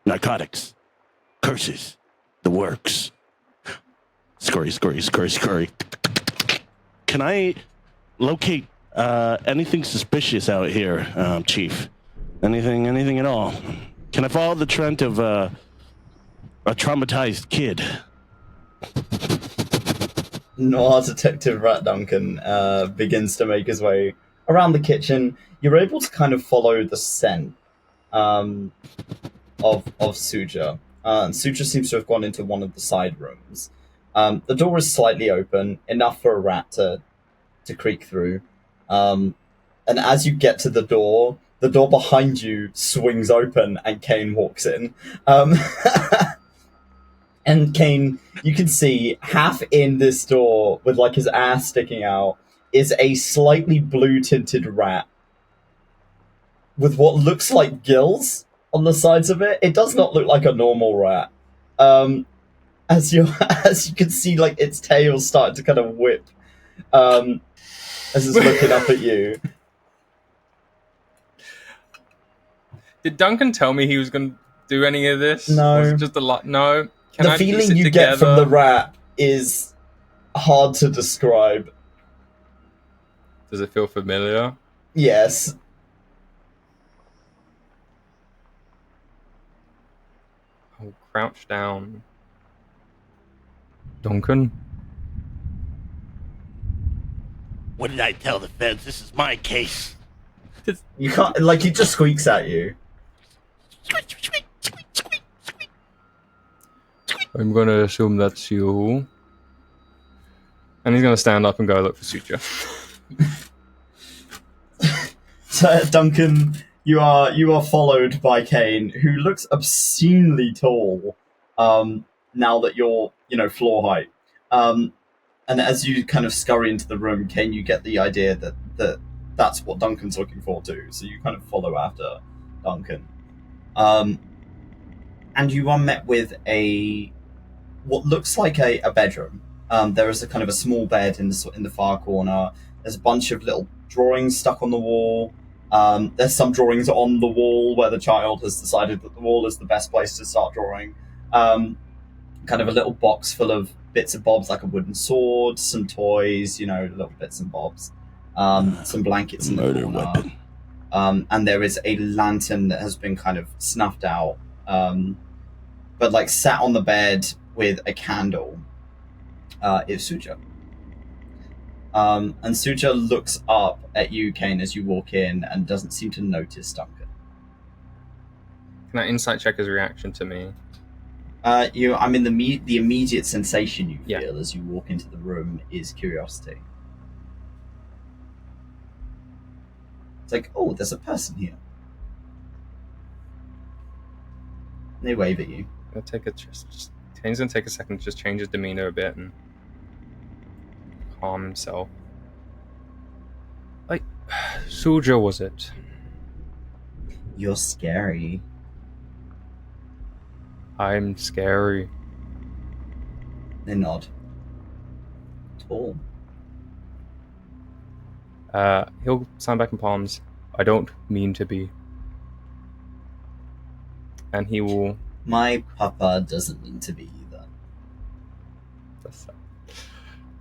Narcotics. Curses. The works. Scurry, scurry, scurry, scurry. Can I locate anything suspicious out here, Chief? Anything at all? Can I follow the trend of a traumatized kid? Noir Detective Rat Duncan begins to make his way around the kitchen. You're able to kind of follow the scent of Suja. Suja seems to have gone into one of the side rooms. The door is slightly open, enough for a rat to creak through. And as you get to the door behind you swings open and Cain walks in. And Cain, you can see half in this door with like his ass sticking out is a slightly blue-tinted rat with what looks like gills on the sides of it. It does not look like a normal rat. As you can see, like its tail starting to kind of whip as it's looking up at you. Did Duncan tell me he was going to do any of this? No. Or was it just a lot? No. Can The I piece feeling it you together? get from the rat is hard to describe. Does it feel familiar? Yes. I'll crouch down. Duncan? What did I tell the feds? This is my case. You can't, like, he just squeaks at you. I'm going to assume that's you. And he's going to stand up and go look for Suja. So, Duncan, you are followed by Cain, who looks obscenely tall, now that you're, floor height. And as you kind of scurry into the room, Cain, you get the idea that that's what Duncan's looking for too. So you kind of follow after Duncan. And you are met with what looks like a bedroom. There is a kind of a small bed in the far corner. There's a bunch of little drawings stuck on the wall. There's some drawings on the wall where the child has decided that the wall is the best place to start drawing. Kind of a little box full of bits and bobs, like a wooden sword, some toys, little bits and bobs. Some blankets in the Murder corner. weapon. And there is a lantern that has been kind of snuffed out, but like sat on the bed with a candle is Suja. And Suja looks up at you, Cain, as you walk in and doesn't seem to notice Duncan. Can I insight check his reaction to me? I mean, the immediate sensation you Yeah. feel as you walk into the room is curiosity. It's like, oh, there's a person here. They wave at you. I'll take Cain's going to take a second to just change his demeanor a bit and calm himself. Like, Suja, was it? You're scary. I'm scary. They nod. Tall. He'll stand back in palms. I don't mean to be. And he will... My papa doesn't mean to be either.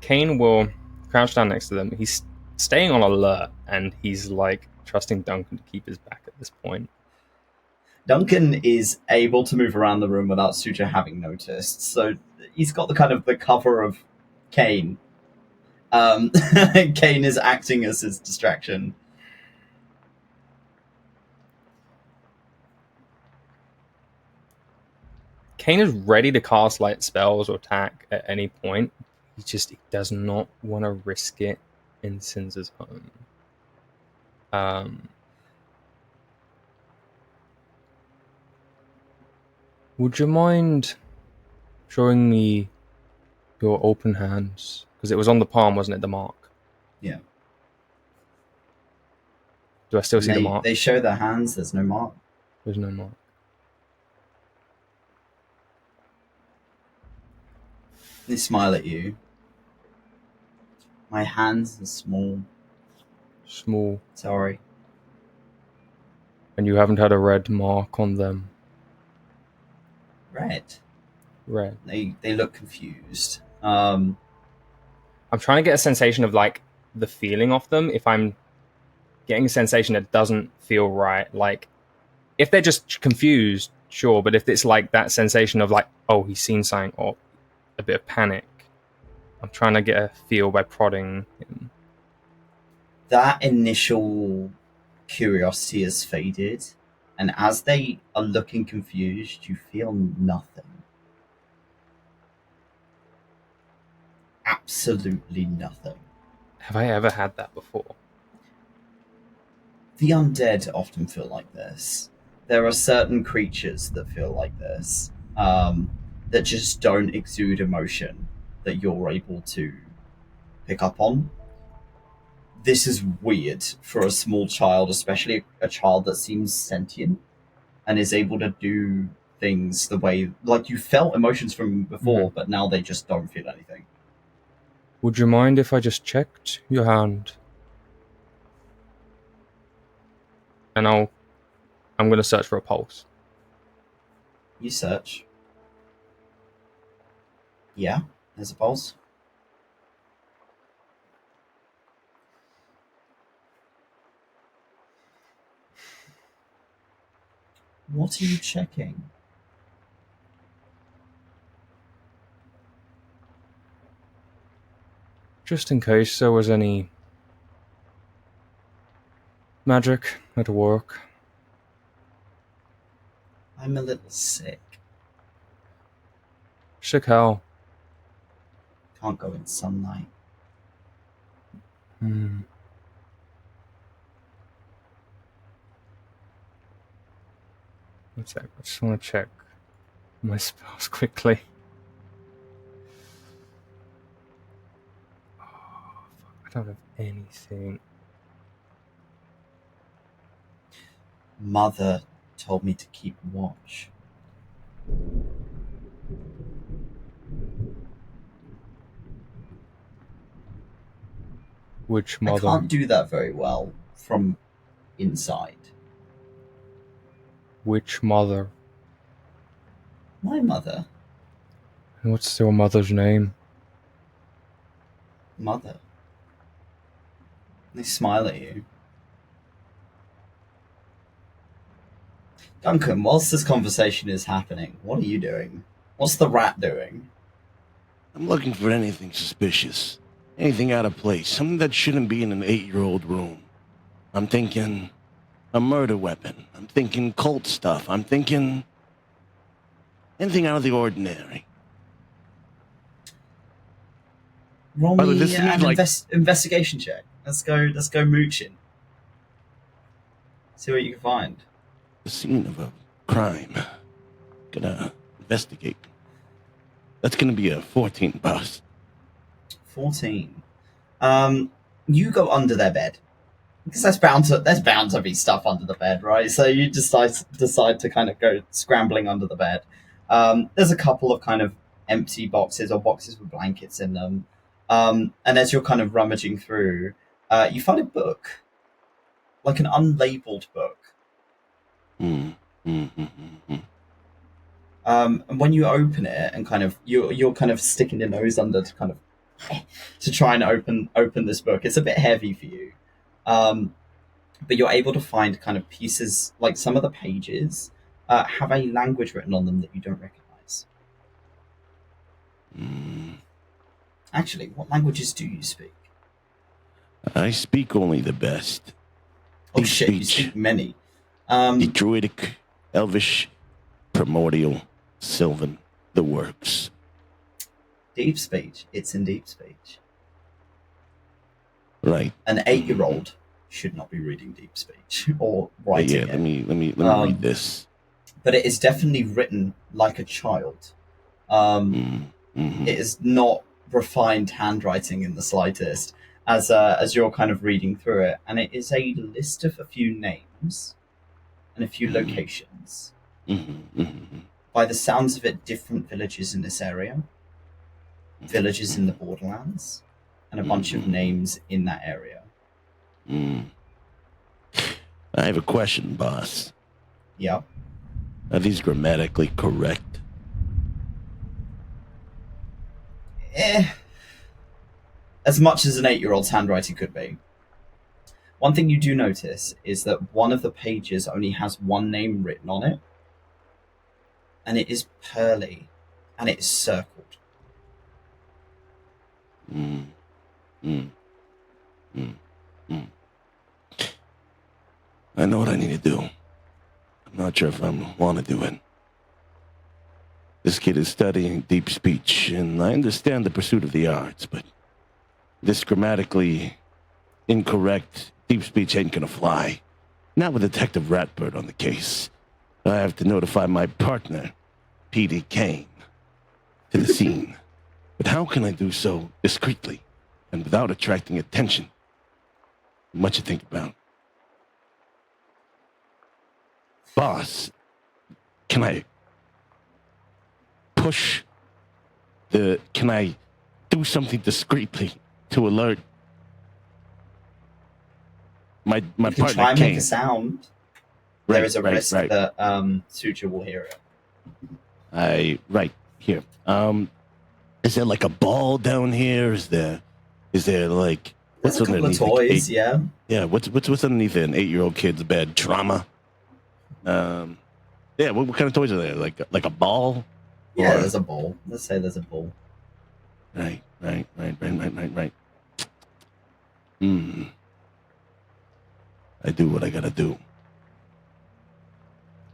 Cain will crouch down next to them. He's staying on alert, and he's like trusting Duncan to keep his back at this point. Duncan is able to move around the room without Suja having noticed, so he's got the cover of Cain. Cain is acting as his distraction. Cain is ready to cast light spells or attack at any point. He does not want to risk it in Sinza's home. Would you mind showing me your open hands? Because it was on the palm, wasn't it, the mark? Yeah. Do I still see the mark? They show their hands, there's no mark. There's no mark. They smile at you. My hands are small. Small. Sorry. And you haven't had a red mark on them. Red. Red. They look confused. I'm trying to get a sensation of like the feeling of them. If I'm getting a sensation that doesn't feel right, like if they're just confused, sure, but if it's like that sensation of like, oh, he's seen something, or a bit of panic, I'm trying to get a feel by prodding him. That initial curiosity has faded, and as they are looking confused, you feel nothing. Absolutely nothing. Have I ever had that before? The undead often feel like this. There are certain creatures that feel like this, that just don't exude emotion that you're able to pick up on. This is weird for a small child, especially a child that seems sentient and is able to do things the way, like you felt emotions from before, but now they just don't feel anything. Would you mind if I just checked your hand? And I'm going to search for a pulse. You search. Yeah, there's a pulse. What are you checking? Just in case there was any magic at work. I'm a little sick. Sick how? Can't go in sunlight. One sec, I just want to check my spells quickly. Oh, fuck, I don't have anything. Mother told me to keep watch. Which mother? I can't do that very well from inside. Which mother? My mother. And what's your mother's name? Mother. They smile at you. Duncan, whilst this conversation is happening, what are you doing? What's the rat doing? I'm looking for anything suspicious. Anything out of place. Something that shouldn't be in an 8-year-old room. I'm thinking a murder weapon. I'm thinking cult stuff. I'm thinking anything out of the ordinary. Roll By the way, me this an seems like- investigation check. Let's go mooching. See what you can find. The scene of a crime. Gonna investigate. That's gonna be a 14, boss. 14. You go under their bed. Because there's bound to be stuff under the bed, right? So you decide to kind of go scrambling under the bed. There's a couple of kind of empty boxes or boxes with blankets in them. And as you're kind of rummaging through, you find a book. Like an unlabeled book. And when you open it and kind of you're kind of sticking your nose under to kind of to try and open this book, it's a bit heavy for you, but you're able to find kind of pieces, like some of the pages have a language written on them that you don't recognize. Actually, what languages do you speak? I speak only the best. Oh shit, you speak many. The Druidic, Elvish, Primordial, Sylvan, the works. Deep speech. It's in deep speech. Right. An 8-year-old should not be reading deep speech or writing it. Let me read this. But it is definitely written like a child. It is not refined handwriting in the slightest, as you're kind of reading through it, and it is a list of a few names and a few locations. By the sounds of it, different villages in this area. villages in the Borderlands and a bunch of names in that area. I have a question, boss. Yeah. Are these grammatically correct? As much as an 8-year-old's handwriting could be. One thing you do notice is that one of the pages only has one name written on it, and it is Pearly, and it is circled. I know what I need to do. I'm not sure if I want to do it. This kid is studying deep speech, and I understand the pursuit of the arts, but this grammatically incorrect deep speech ain't gonna fly. Not with Detective Ratbird on the case. I have to notify my partner, P.D. Cain, to the scene. But how can I do so discreetly and without attracting attention? Much to think about. Boss, can I do something discreetly to alert my You can partner, try and Cain? make a sound. Right, There is a risk right. that Suja will hear it. Right here. Is there like a ball down here? Is there like There's a couple of toys, yeah. Yeah, what's underneath an 8-year-old kid's bed? Trauma. Yeah, what kind of toys are there? Like a ball? Yeah, Or- there's a ball. Let's say there's a ball. Right. I do what I gotta do.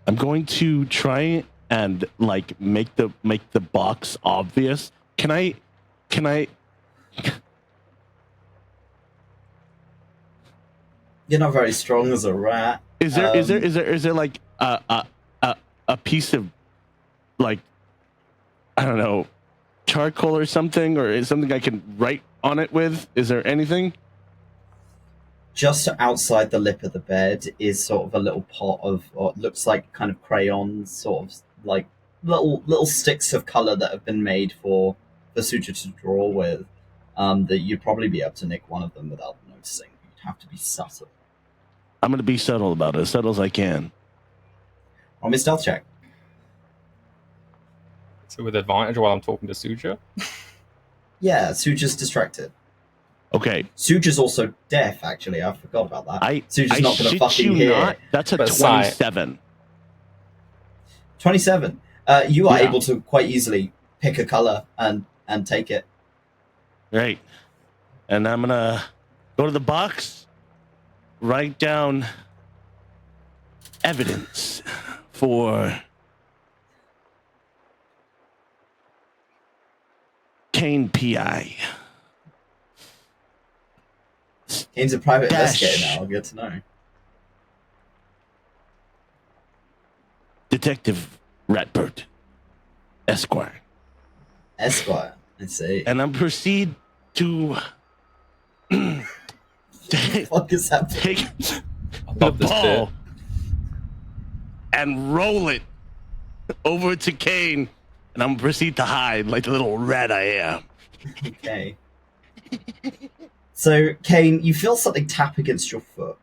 I'm going to try and like make the box obvious. Can I? You're not very strong as a rat. Is there like a piece of like, I don't know, charcoal or something, or is something I can write on it with? Is there anything? Just outside the lip of the bed is sort of a little pot of, or it looks like kind of crayons, sort of like little sticks of color that have been made for Suja to draw with. That you'd probably be able to nick one of them without noticing. You'd have to be subtle. I'm gonna be subtle about it, as subtle as I can. On my stealth check. So with advantage while I'm talking to Suja? Yeah, Suja's distracted. Okay. Suja's also deaf, actually. I forgot about that. Suja's I not going to shit fucking you hear. not. That's a But 27. 27. You are Yeah. able to quite easily pick a color and take it. Right. And I'm gonna go to the box, write down evidence for Cain P.I. Cain's a private Dash. investigator now. Good to know. Detective Ratbird, Esquire. Esquire. I see. And I'm proceed to What is that? take I the love this ball bit. and roll it over to Cain, and I'm gonna proceed to hide like the little rat I am. Okay. So, Cain, you feel something tap against your foot.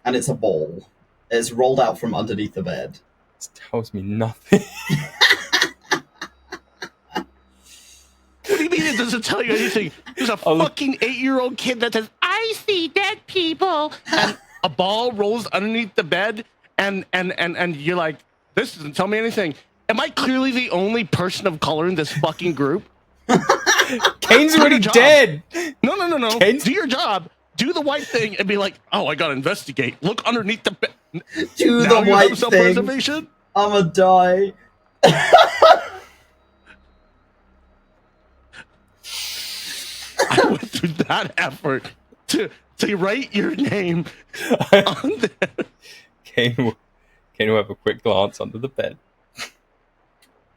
And it's a ball. It's rolled out from underneath the bed. This tells me nothing. What do you mean it doesn't tell you anything? There's a fucking 8-year-old kid that says, "I see dead people," and a ball rolls underneath the bed, and you're like, this doesn't tell me anything. Am I clearly the only person of color in this fucking group? Cain's already Good job. dead! No. Cain's- Do your job. Do the white thing and be like, oh, I gotta investigate. Look underneath the bed. Do Now the you white have thing. self-preservation? I'ma die. I went through that effort to write your name on there. Cain will have a quick glance under the bed.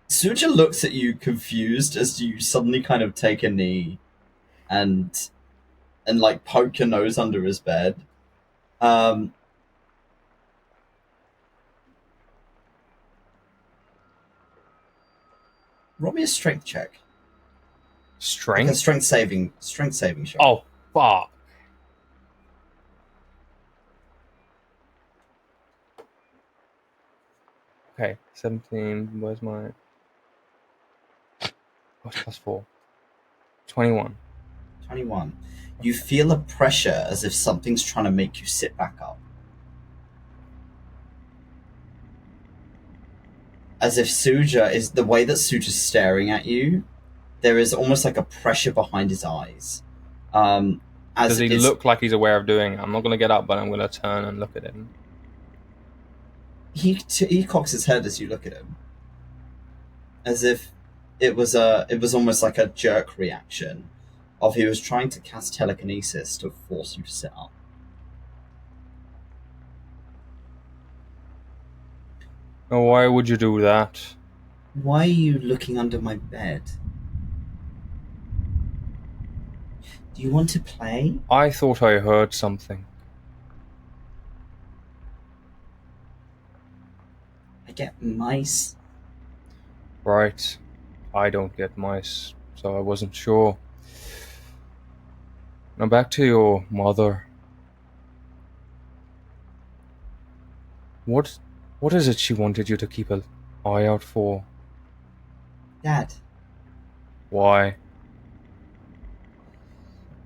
Suja looks at you confused as you suddenly kind of take a knee and like poke your nose under his bed. Roll me a strength check. Strength? Like a strength saving check. Oh, fuck. Okay, 17. Where's my... What's +4? 21. 21. You feel a pressure as if something's trying to make you sit back up. As if Suja is... The way that Suja's staring at you, there is almost like a pressure behind his eyes. Does he look like he's aware of doing it? I'm not going to get up, but I'm going to turn and look at him. He cocks his head as you look at him. As if it was almost like a jerk reaction of he was trying to cast telekinesis to force you to sit up. Oh, why would you do that? Why are you looking under my bed? Do you want to play? I thought I heard something. I get mice. Right. I don't get mice, so I wasn't sure. Now back to your mother. What is it she wanted you to keep an eye out for? Dad. Why?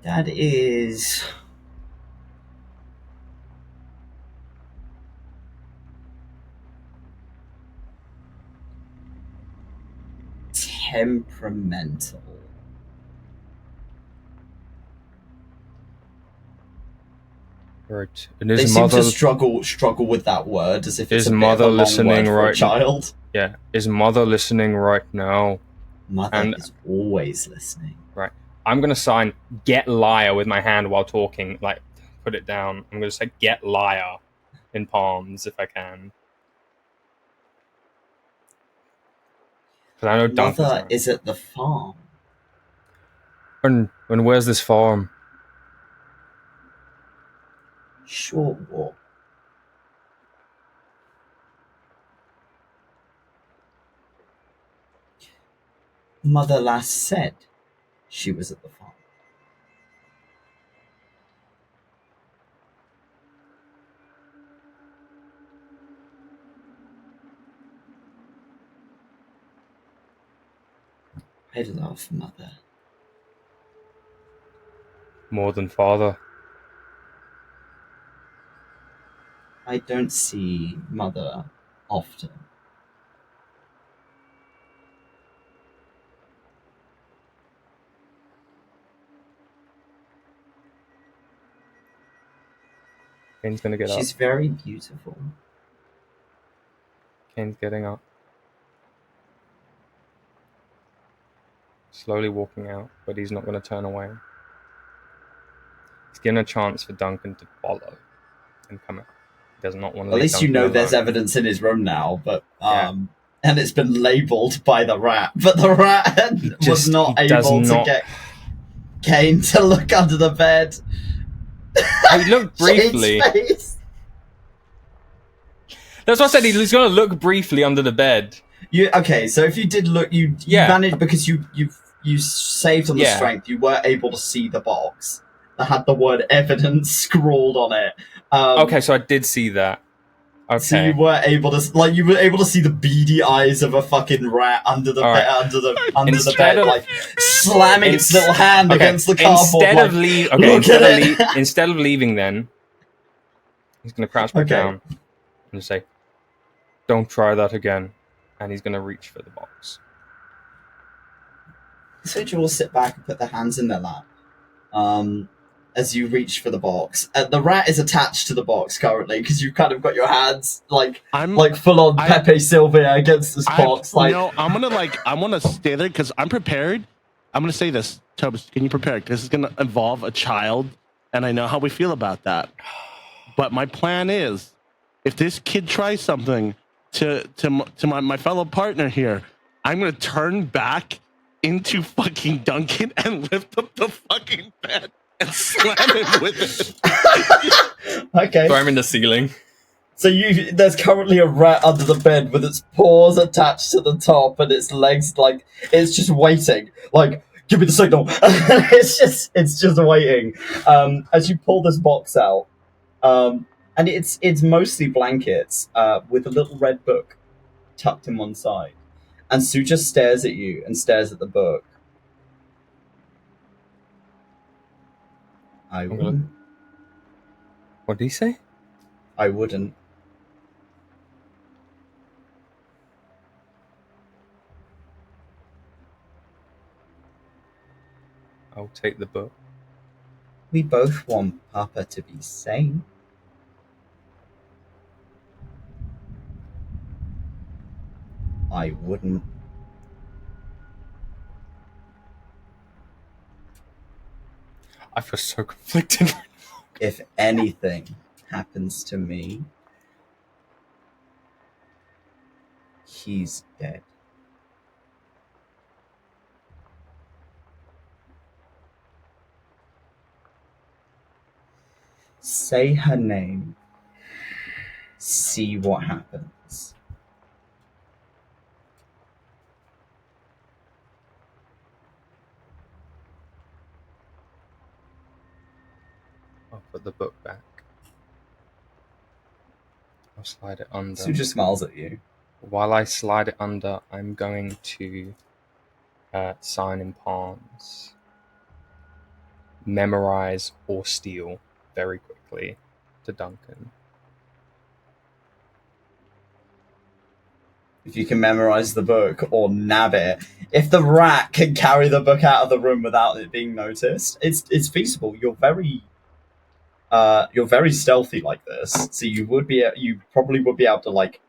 Dad is... temperamental. Right. And They is seem mother to struggle with that word as if it's Is a bit mother of a long listening word for a right- child. Yeah. Is mother listening right now? Mother is always listening. Right. I'm gonna sign "Get Lyre" with my hand while talking. Like, put it down. I'm gonna say "Get Lyre" in palms if I can. Because I know Duncan's Mother around. is at the farm. And where's this farm? Short walk. Mother last said she was at the farm. I love Mother. More than father. I don't see Mother often. Cain's gonna get up. She's very beautiful. Cain's getting up. Slowly walking out, but he's not going to turn away. He's given a chance for Duncan to follow and come out. He does not want to At least you Duncan know alone. there's evidence in his room now, but Yeah. and it's been labelled by the rat. But the rat was not able to get Cain to look under the bed. He looked briefly. Shane's face. That's what I said. He's going to look briefly under the bed. Okay, so if you did look, you managed because you saved on the strength. You were able to see the box that had the word evidence scrawled on it. Okay, so I did see that. Okay. So you were able to see the beady eyes of a fucking rat under the bed, under the bed, like slamming its little hand against the cardboard. Instead of leaving, then he's gonna crouch back down and say, "Don't try that again," and he's gonna reach for the box. So you will sit back and put their hands in their lap. As you reach for the box, the rat is attached to the box currently because you've kind of got your hands like full on Pepe Silva against this box. Like, I want to stay there because I'm prepared. I'm gonna say this, Tobis. Can you prepare? This is gonna involve a child, and I know how we feel about that. But my plan is, if this kid tries something to my fellow partner here, I'm gonna turn back into fucking Duncan and lift up the fucking bed and slam him with it. Okay. Throw him in the ceiling. So there's currently a rat under the bed with its paws attached to the top and its legs like it's just waiting. Like, give me the signal. it's just waiting. As you pull this box out, and it's mostly blankets with a little red book tucked in one side. And Sue just stares at you and stares at the book. I wouldn't. What did he say? I wouldn't. I'll take the book. We both want Papa to be sane. I wouldn't. I feel so conflicted. If anything happens to me, he's dead. Say her name. See what happens. I'll put the book back. I'll slide it under. Sue just smiles at you. While I slide it under, I'm going to sign in palms. Memorize or steal very quickly to Duncan. If you can memorize the book or nab it. If the rat can carry the book out of the room without it being noticed, it's feasible. You're very stealthy like this, so you probably would be able to like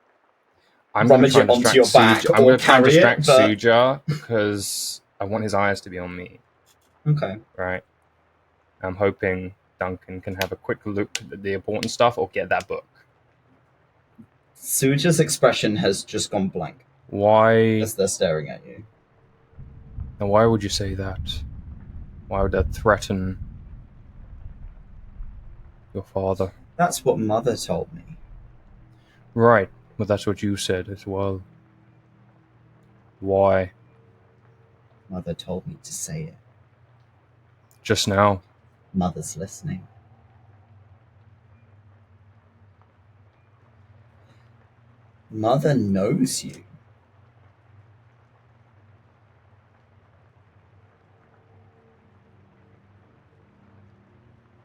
rummage it onto your back I'm or going to try and carry distract it. But... Suja because I want his eyes to be on me. Okay. Right. I'm hoping Duncan can have a quick look at the important stuff or get that book. Suja's expression has just gone blank. Why? As they're staring at you. And why would you say that? Why would that threaten your father? That's what Mother told me. Right, but that's what you said as well. Why? Mother told me to say it. Just now. Mother's listening. Mother knows you.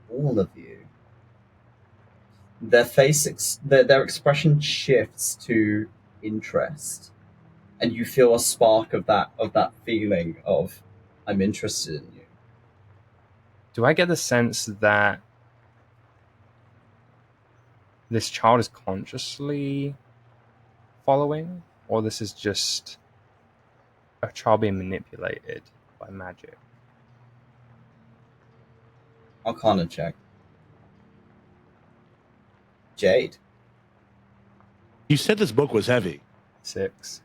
All of you. Their their expression shifts to interest, and you feel a spark of that feeling of I'm interested in you. Do I get the sense that this child is consciously following, or this is just a child being manipulated by magic? Arcana check. Jade. You said this book was heavy. 6.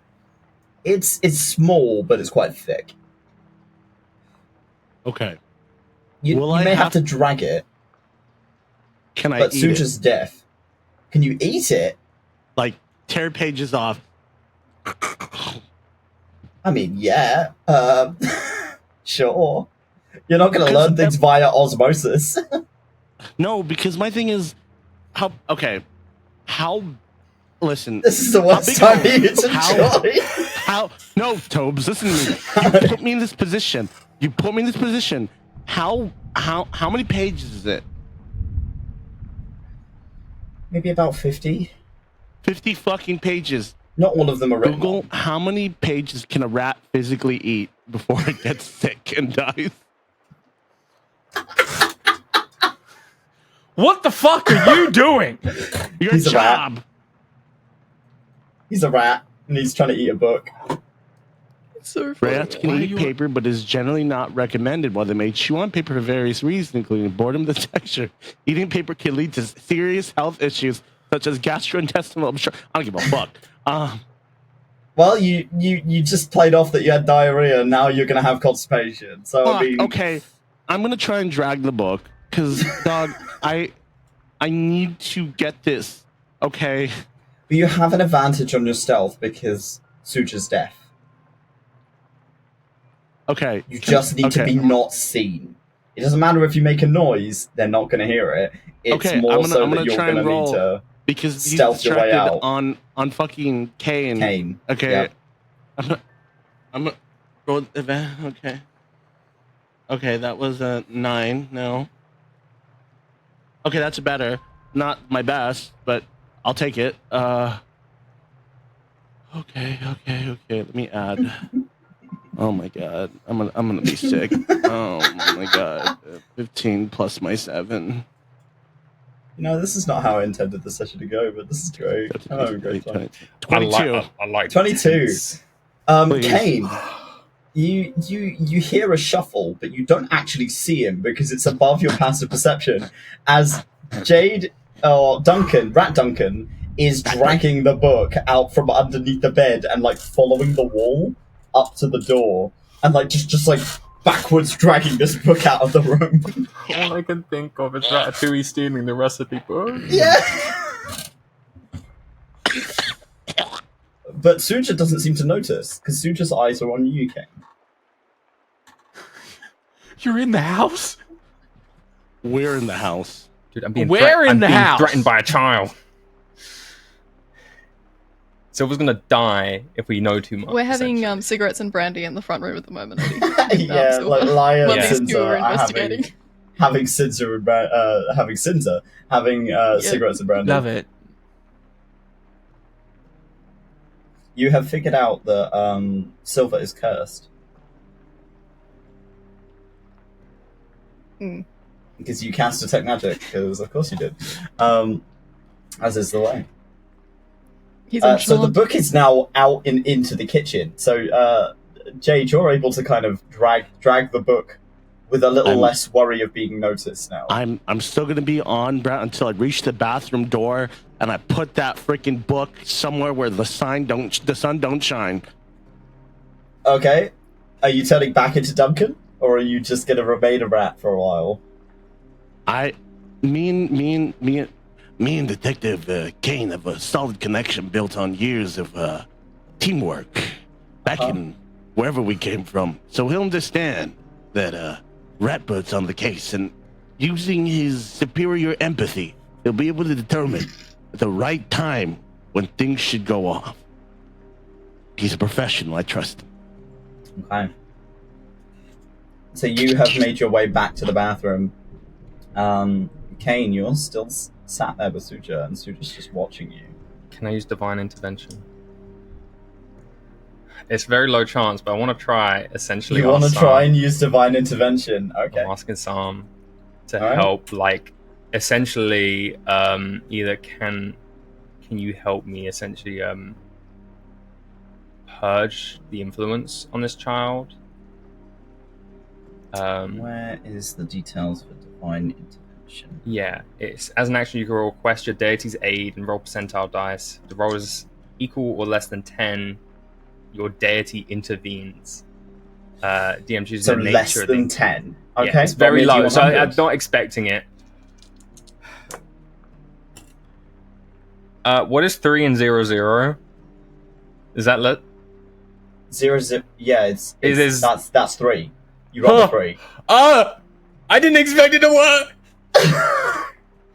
It's small, but it's quite thick. Okay. You may have to drag it. Can I But eat Suja's it? deaf. Can you eat it? Like, tear pages off. I mean, yeah. Sure. You're not going to Because learn things via osmosis. No, because my thing is, listen. This is the worst time for you to join. No, Tobes, listen to me. You put me in this position. How many pages is it? Maybe about 50. 50 fucking pages. Not all of them are written. Google, how many pages can a rat physically eat before it gets sick and dies? What the fuck are you doing? Your He's a job. rat. He's a rat, and he's trying to eat a book. So funny. Rats can eat paper, but is generally not recommended. While they may chew on paper for various reasons, including boredom, the texture, eating paper can lead to serious health issues such as gastrointestinal obstruction. I don't give a fuck. Well, you just played off that you had diarrhea, and now you're going to have constipation. So I mean, okay, I'm gonna try and drag the book because, dog, I need to get this Okay. But you have an advantage on your stealth because Suja's deaf. Okay. You just need to be not seen. It doesn't matter if you make a noise; they're not going to hear it. It's more I'm so gonna that you're try going and to need roll to because he's stealth your way distracted out. on fucking Cain. Cain. Okay. Yep. I'm gonna roll event. Okay. Okay, that was a 9. No. Okay, that's better. Not my best, but I'll take it. Okay. Let me add. Oh my god, I'm gonna be sick. Oh my god, 15 plus my 7. You know, this is not how I intended the session to go, but this is great. I'm having a great time. 22. I like 22. Please. Cain, you hear a shuffle, but you don't actually see him because it's above your passive perception. As Jade or Duncan, Rat Duncan, is dragging the book out from underneath the bed and like following the wall up to the door and like just like backwards dragging this book out of the room. All I can think of is Ratatouille stealing the recipe book. Yeah. But Suja doesn't seem to notice because Suja's eyes are on you, Cain. You're in the house? We're in the house. Dude, I'm being house? threatened by a child. Silver's gonna die if we know too much. We're having cigarettes and brandy in the front room at the moment. Yeah, like Lyre and these two are Sinza investigating. having Sinza having cigarettes and brandy. Love it. You have figured out that Silva is cursed. Because you cast detect magic, because of course you did. As is the way. So the book is now out into the kitchen. So Jade, you're able to kind of drag the book with a little less worry of being noticed now. I'm still gonna be on until I reach the bathroom door and I put that freaking book somewhere where the sun don't shine. Okay. Are you turning back into Duncan? Or are you just gonna remain a rat for a while? Me and Detective Cain have a solid connection built on years of teamwork back in wherever we came from. So he'll understand that Ratbird's on the case, and using his superior empathy, he'll be able to determine at the right time when things should go off. He's a professional. I trust him. Okay. So you have made your way back to the bathroom. Cain, you're still sat there with Suja, and Suja's just watching you. Can I use Divine Intervention? It's very low chance, but I want to try, essentially. You want to try and use Divine Intervention? Okay. I'm asking Sam to help, like, essentially, either can you help me, essentially, purge the influence on this child? Where is the details for Divine Intervention? Yeah, it's as an action you can request your deity's aid and roll percentile dice. The roll is equal or less than 10. Your deity intervenes. DM chooses so the nature less of than 10. Okay, yeah, it's very low, so I'm not expecting it. What is 3 and 0, 0? Is that lit? 0, 0. Yeah, that's 3. You roll a 3. I didn't expect it to work.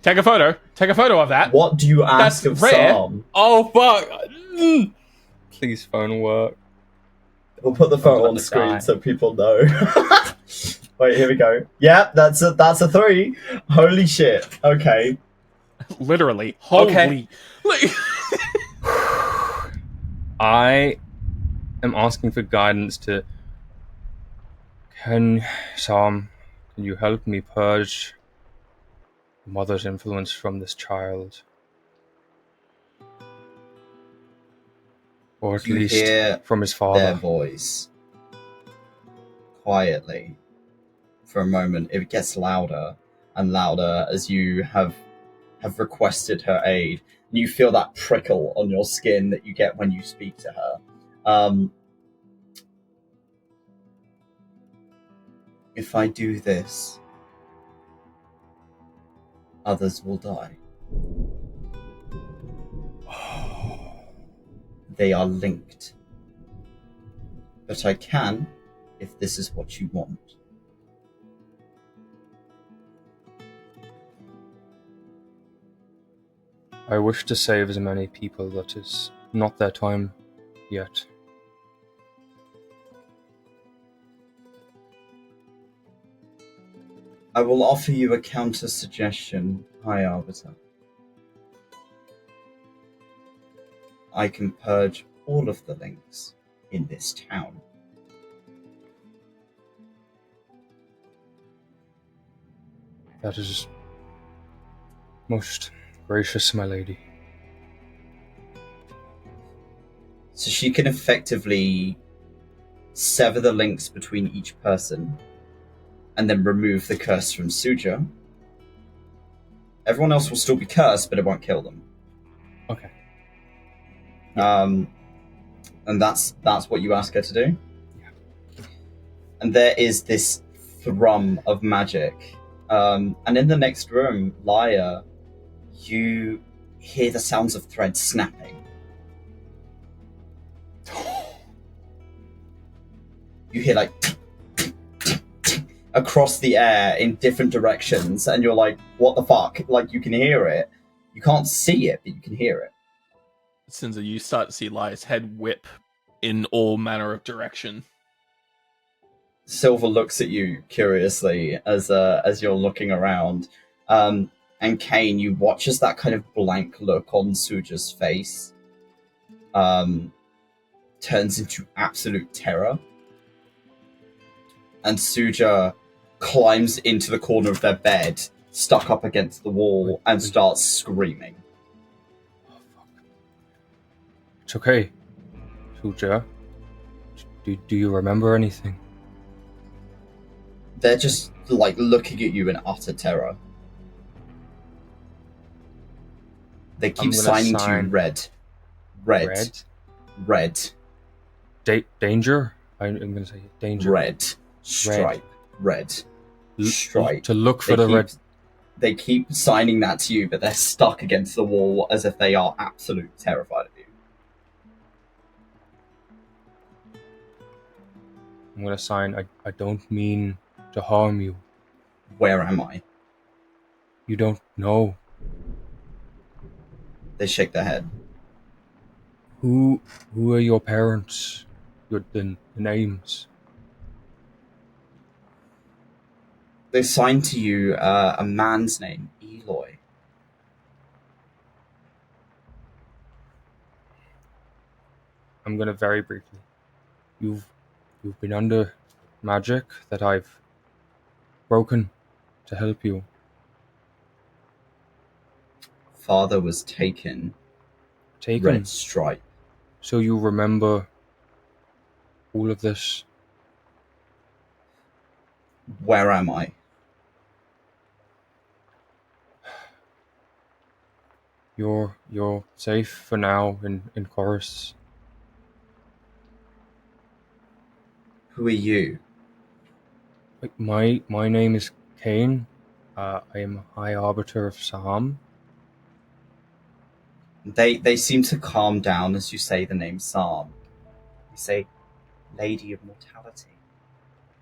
Take a photo. Take a photo of that. What do you ask That's of rare. Sam? Oh fuck! Please, phone work. We'll put the photo on the screen so people know. Wait, here we go. Yeah, that's a 3. Holy shit. Okay. Literally. Holy. Okay. I am asking for guidance to. Sam, can you help me purge mother's influence from this child? Or at You least hear from his their father. voice quietly for a moment. It gets louder and louder as you have requested her aid. And you feel that prickle on your skin that you get when you speak to her. If I do this, others will die. they are linked. But I can, if this is what you want. I wish to save as many people, that is not their time yet. I will offer you a counter-suggestion, High Arbiter. I can purge all of the links in this town. That is most gracious, my lady. So she can effectively sever the links between each person and then remove the curse from Suja. Everyone else will still be cursed, but it won't kill them. Okay. And that's what you ask her to do? Yeah. And there is this thrum of magic. And in the next room, Lyre, you hear the sounds of threads snapping. You hear like across the air in different directions, and you're like, what the fuck? Like, you can hear it. You can't see it, but you can hear it. Sinza, you start to see Lyre's head whip in all manner of direction. Silva looks at you curiously as you're looking around. And Cain, you watch as that kind of blank look on Suja's face turns into absolute terror. And Suja climbs into the corner of their bed, stuck up against the wall, and starts screaming. It's okay, Suja. Do you remember anything? They're just, like, looking at you in utter terror. They keep signing to you red. Danger? I'm going to say danger. Red. Stripe. Red. Stripe. To look for the red. They keep signing that to you, but they're stuck against the wall as if they are absolutely terrified of you. I'm going to sign, I don't mean to harm you. Where am I? You don't know. They shake their head. Who are your parents? The names? They sign to you a man's name, Eloy. I'm going to very briefly. You've been under magic that I've broken to help you. Father was taken. Red stripe. So you remember all of this? Where am I? You're safe for now in Corris. Who are you? My name is Cain. I am High Arbiter of Saam. They seem to calm down as you say the name Saam. You say, Lady of Mortality.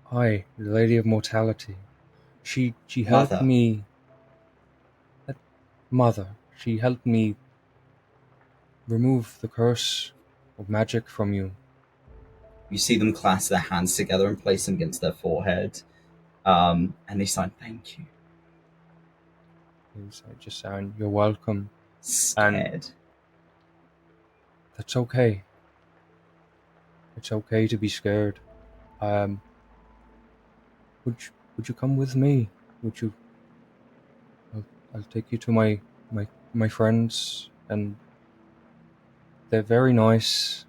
Hi, the Lady of Mortality. She helped me. Mother. She helped me remove the curse of magic from you. You see them clasp their hands together and place them against their forehead. And they sign, thank you. I just sound, you're welcome. Scared. And that's okay. It's okay to be scared. Would you come with me? Would you? I'll take you to my friends, and they're very nice.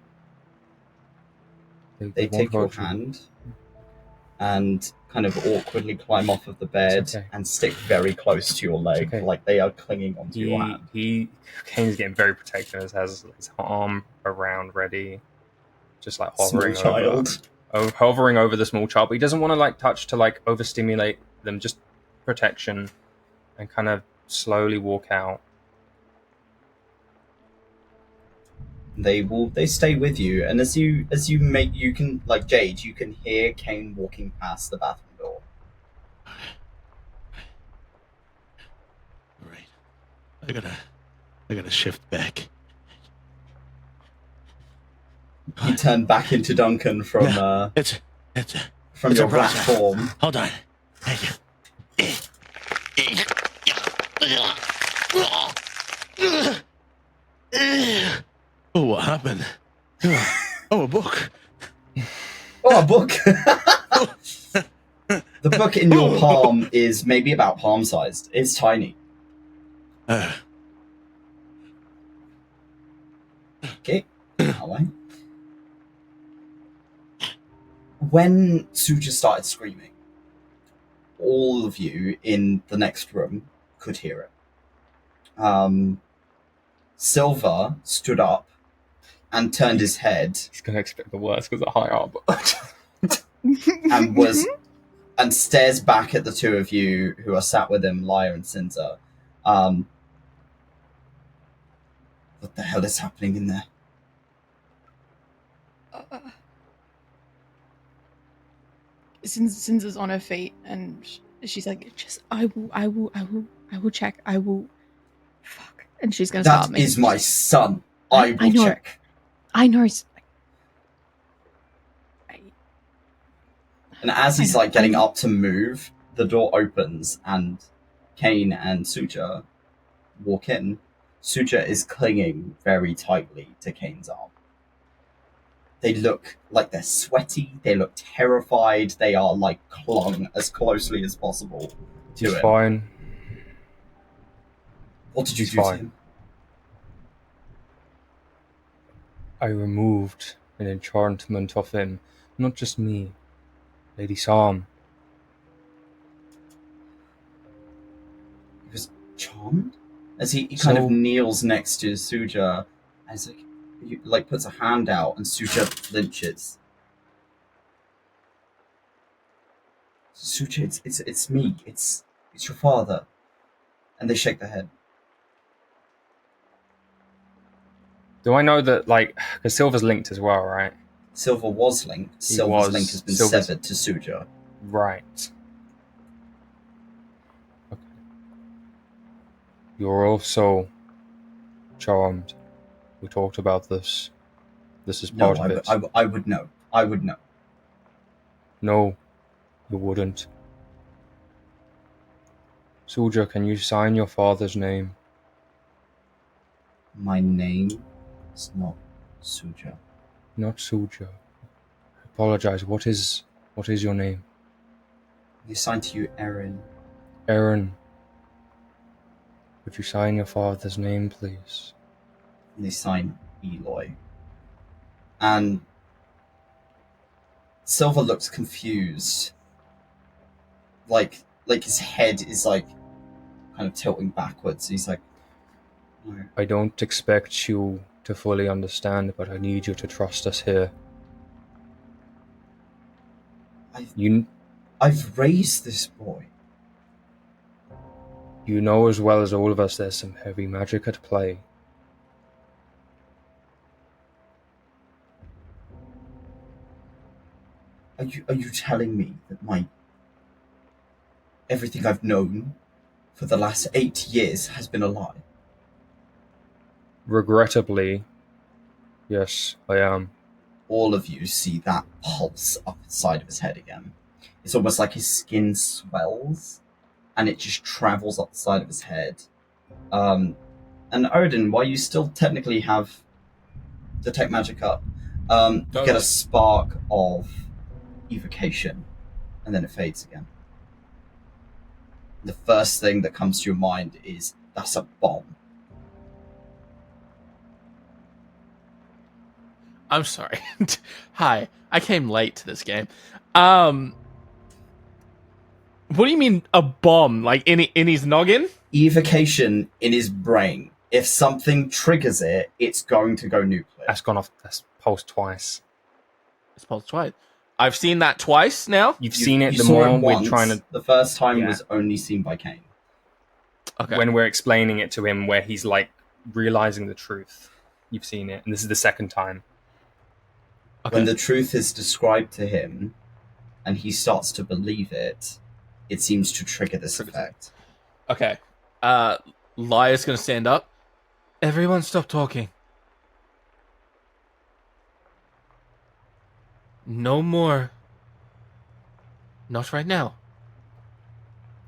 They take your hand and kind of awkwardly climb off of the bed and stick very close to your leg, like they are clinging onto your hand. Cain's getting very protective and has his arm around ready, just like hovering over the small child. But he doesn't want to like touch to like overstimulate them, just protection, and kind of slowly walk out. They stay with you, and as you make, you can, like Jade, you can hear Cain walking past the bathroom door. All right. I gotta shift back. You turn back into Duncan from It's your a rat process. form. Hold on. Thank you. Oh, what happened? Oh, a book. Oh, a book! The book in your palm is maybe about palm-sized. It's tiny. Okay, away. When Suja started screaming, all of you in the next room could hear it. Silva stood up and turned his head. He's going to expect the worst because of high art. And stares back at the two of you who are sat with him, Lyre and Sinza. What the hell is happening in there? Sinza's on her feet and she's like, I will check. I will. Fuck. And she's gonna start. That is my son. I will check. I know. And as he's getting up to move, the door opens and Cain and Suja walk in. Suja is clinging very tightly to Cain's arm. They look like they're sweaty, they look terrified, they are clung as closely as possible to He's him. fine. What did you do to him? I removed an enchantment of him. Not just me. Lady Psalm. He was charmed? As he kind of kneels next to Suja, as he puts a hand out and Suja flinches. Suja, it's me. It's your father. And they shake their head. Do I know that, because Silva's linked as well, right? Silva was linked. Silva's link has been severed to Suja. Right. Okay. You're also charmed. We talked about this. This is part of it. I would know. I would know. No, you wouldn't. Suja, can you sign your father's name? My name is not Suja. Not Suja. I apologize. What is your name? They sign to you, Aaron. Aaron. Would you sign your father's name, please? And they sign Eloy. And Silva looks confused. Like his head is kind of tilting backwards. He's like, no. I don't expect you to fully understand, but I need you to trust us here. I've raised this boy. You know as well as all of us there's some heavy magic at play. Are you telling me that everything I've known for the last 8 years has been a lie? Regrettably, yes, I am. All of you see that pulse up the side of his head again. It's almost like his skin swells, and it just travels up the side of his head. And Odin, while you still technically have Detect Magic up, you get a spark of evocation, and then it fades again. The first thing that comes to your mind is, that's a bomb. I'm sorry. Hi, I came late to this game. What do you mean a bomb? Like in his noggin? Evocation in his brain. If something triggers it, it's going to go nuclear. That's gone off. That's pulsed twice. It's pulsed twice. I've seen that twice now. You've seen it you the saw more it we're once. trying to. The first time was only seen by Cain. Okay. When we're explaining it to him, where he's realizing the truth. you've seen it, and this is the second time. Okay. When the truth is described to him, and he starts to believe it, it seems to trigger this effect. Okay. Lyre's gonna stand up. Everyone stop talking. No more. Not right now.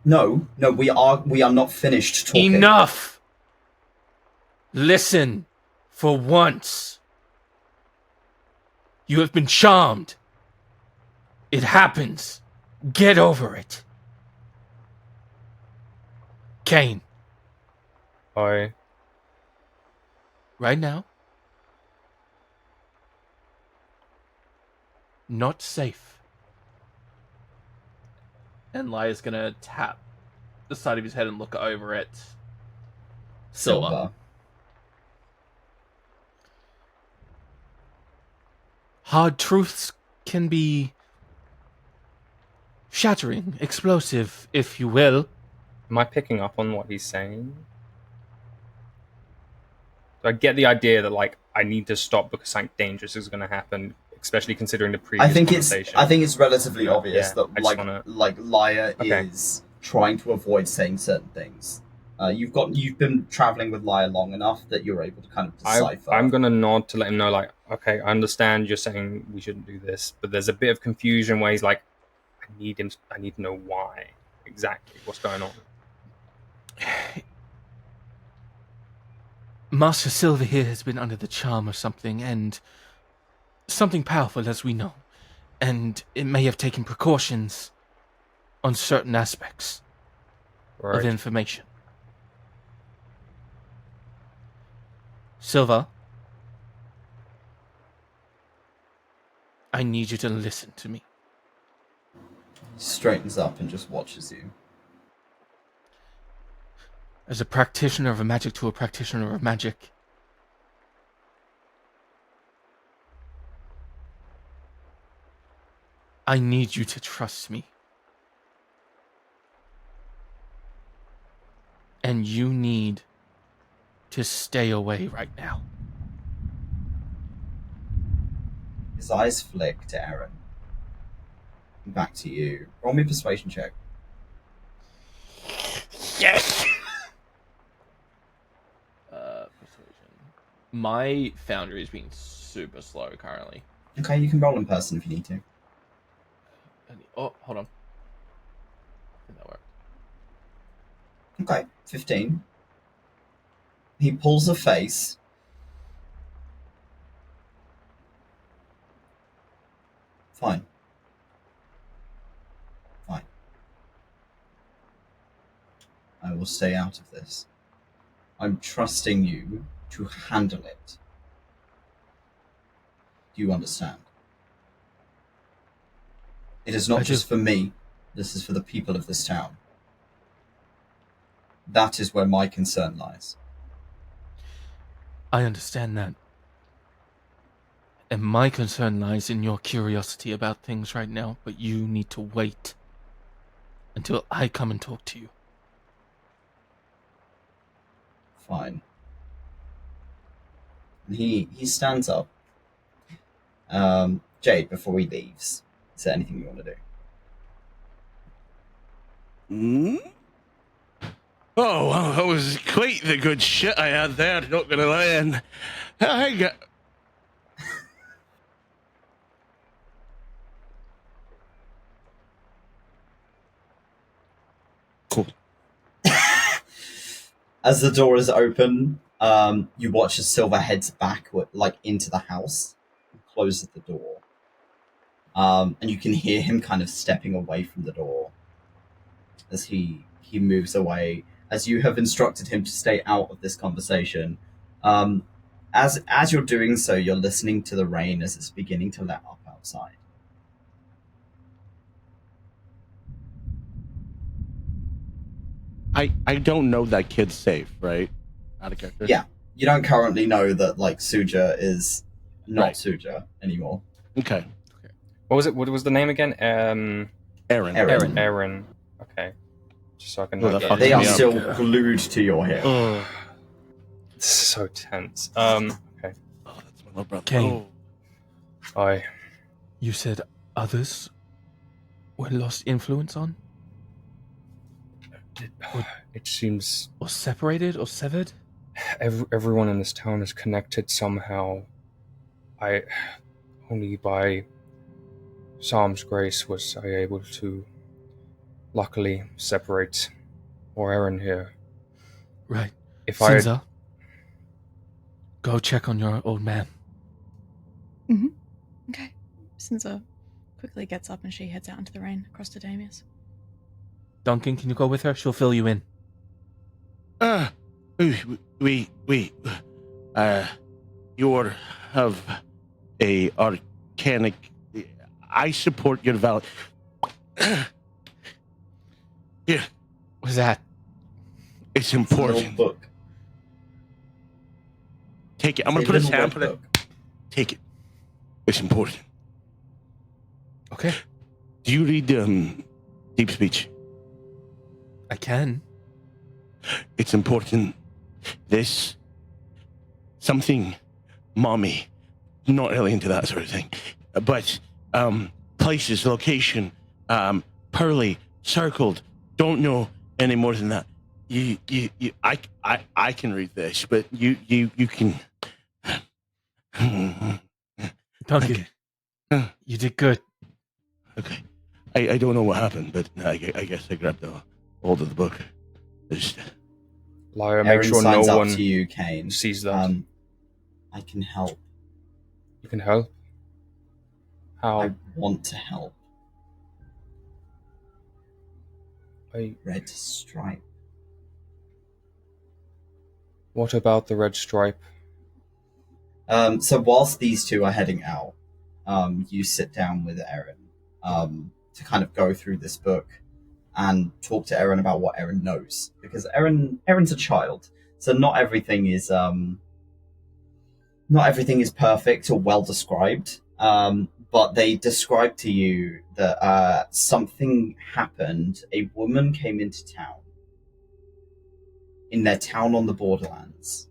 No, we are not finished talking. Enough! Listen, for once. You have been charmed. It happens. Get over it. Cain, I right now. Not safe. And Lyre's gonna tap the side of his head and look over at Silva. Hard truths can be shattering, explosive, if you will. Am I picking up on what he's saying? So I get the idea that like I need to stop because something dangerous is going to happen, especially considering the previous conversation. I think it's relatively obvious Yeah, that Lyre is trying to avoid saying certain things. You've been traveling with Lyre long enough that you're able to kind of decipher. I'm gonna nod to let him know, like, okay, I understand you're saying we shouldn't do this, but there's a bit of confusion where he's like, I need to know why exactly what's going on. Master Silva here has been under the charm of something, and something powerful, as we know, and it may have taken precautions on certain aspects of information. Silva, I need you to listen to me. He straightens up and just watches you. As a practitioner of magic to a practitioner of magic, I need you to trust me. And you need to stay away right now. His eyes flick to Aaron. Back to you. Roll me a persuasion check. Yes! Persuasion. My foundry is being super slow currently. Okay, you can roll in person if you need to. Oh, hold on. I think that worked. Okay, 15. He pulls a face. Fine. I will stay out of this. I'm trusting you to handle it. Do you understand? It is not just for me. This is for the people of this town. That is where my concern lies. I understand that. And my concern lies in your curiosity about things right now, but you need to wait until I come and talk to you. Fine. And he stands up. Jade, before he leaves, is there anything you want to do? Oh, wow, that was quite the good shit I had there, not gonna lie. And I got... Cool. As the door is open, you watch as Silva heads back, into the house, and closes the door. And you can hear him kind of stepping away from the door as he moves away, as you have instructed him to stay out of this conversation. As you're doing so, you're listening to the rain as it's beginning to let up outside. I don't know that kid's safe, right? Out of character. Yeah, you don't currently know that 𝘏𝘪𝘨 is not Right. 𝘏𝘪𝘨 anymore. Okay. What was it? What was the name again? Aaron. Aaron. Okay. Just so I can Well, know that that. fucks They are me up. still glued to your hip. This is so tense. Okay. Hello, brother. Cain. I You said others were lost influence on? it seems Or separated or severed? everyone in this town is connected somehow. Only by Psalm's grace was I able to luckily separate Aaron here. Right. If I Sinza, go check on your old man. Okay. Sinza quickly gets up and she heads out into the rain across to Damius. Duncan, can you go with her? She'll fill you in. We, you're of a arcanic. I support your value. Yeah, What's that? it's It's an important. old book. Take it. I'm It's gonna put a little red stamp on it. book. Take it. It's important. Okay, Do you read deep speech? I can. It's important. This something, mommy, not really into that sort of thing, but places, location, pearly, circled. Don't know any more than that. I can read this, but you can. Duncan, you did good. Okay. I don't know what happened, but I guess I grabbed a hold of the book. Just, Lyre, make Aaron sure no signs up one to you, Cain. sees that. I can help. You can help. How? I want to help. I- Red stripe. What about the red stripe? So whilst these two are heading out, you sit down with Aaron to kind of go through this book and talk to Aaron about what Aaron knows, because Aaron's a child, so not everything is perfect or well described. But they described to you that something happened. A woman came into town, in their town on the borderlands,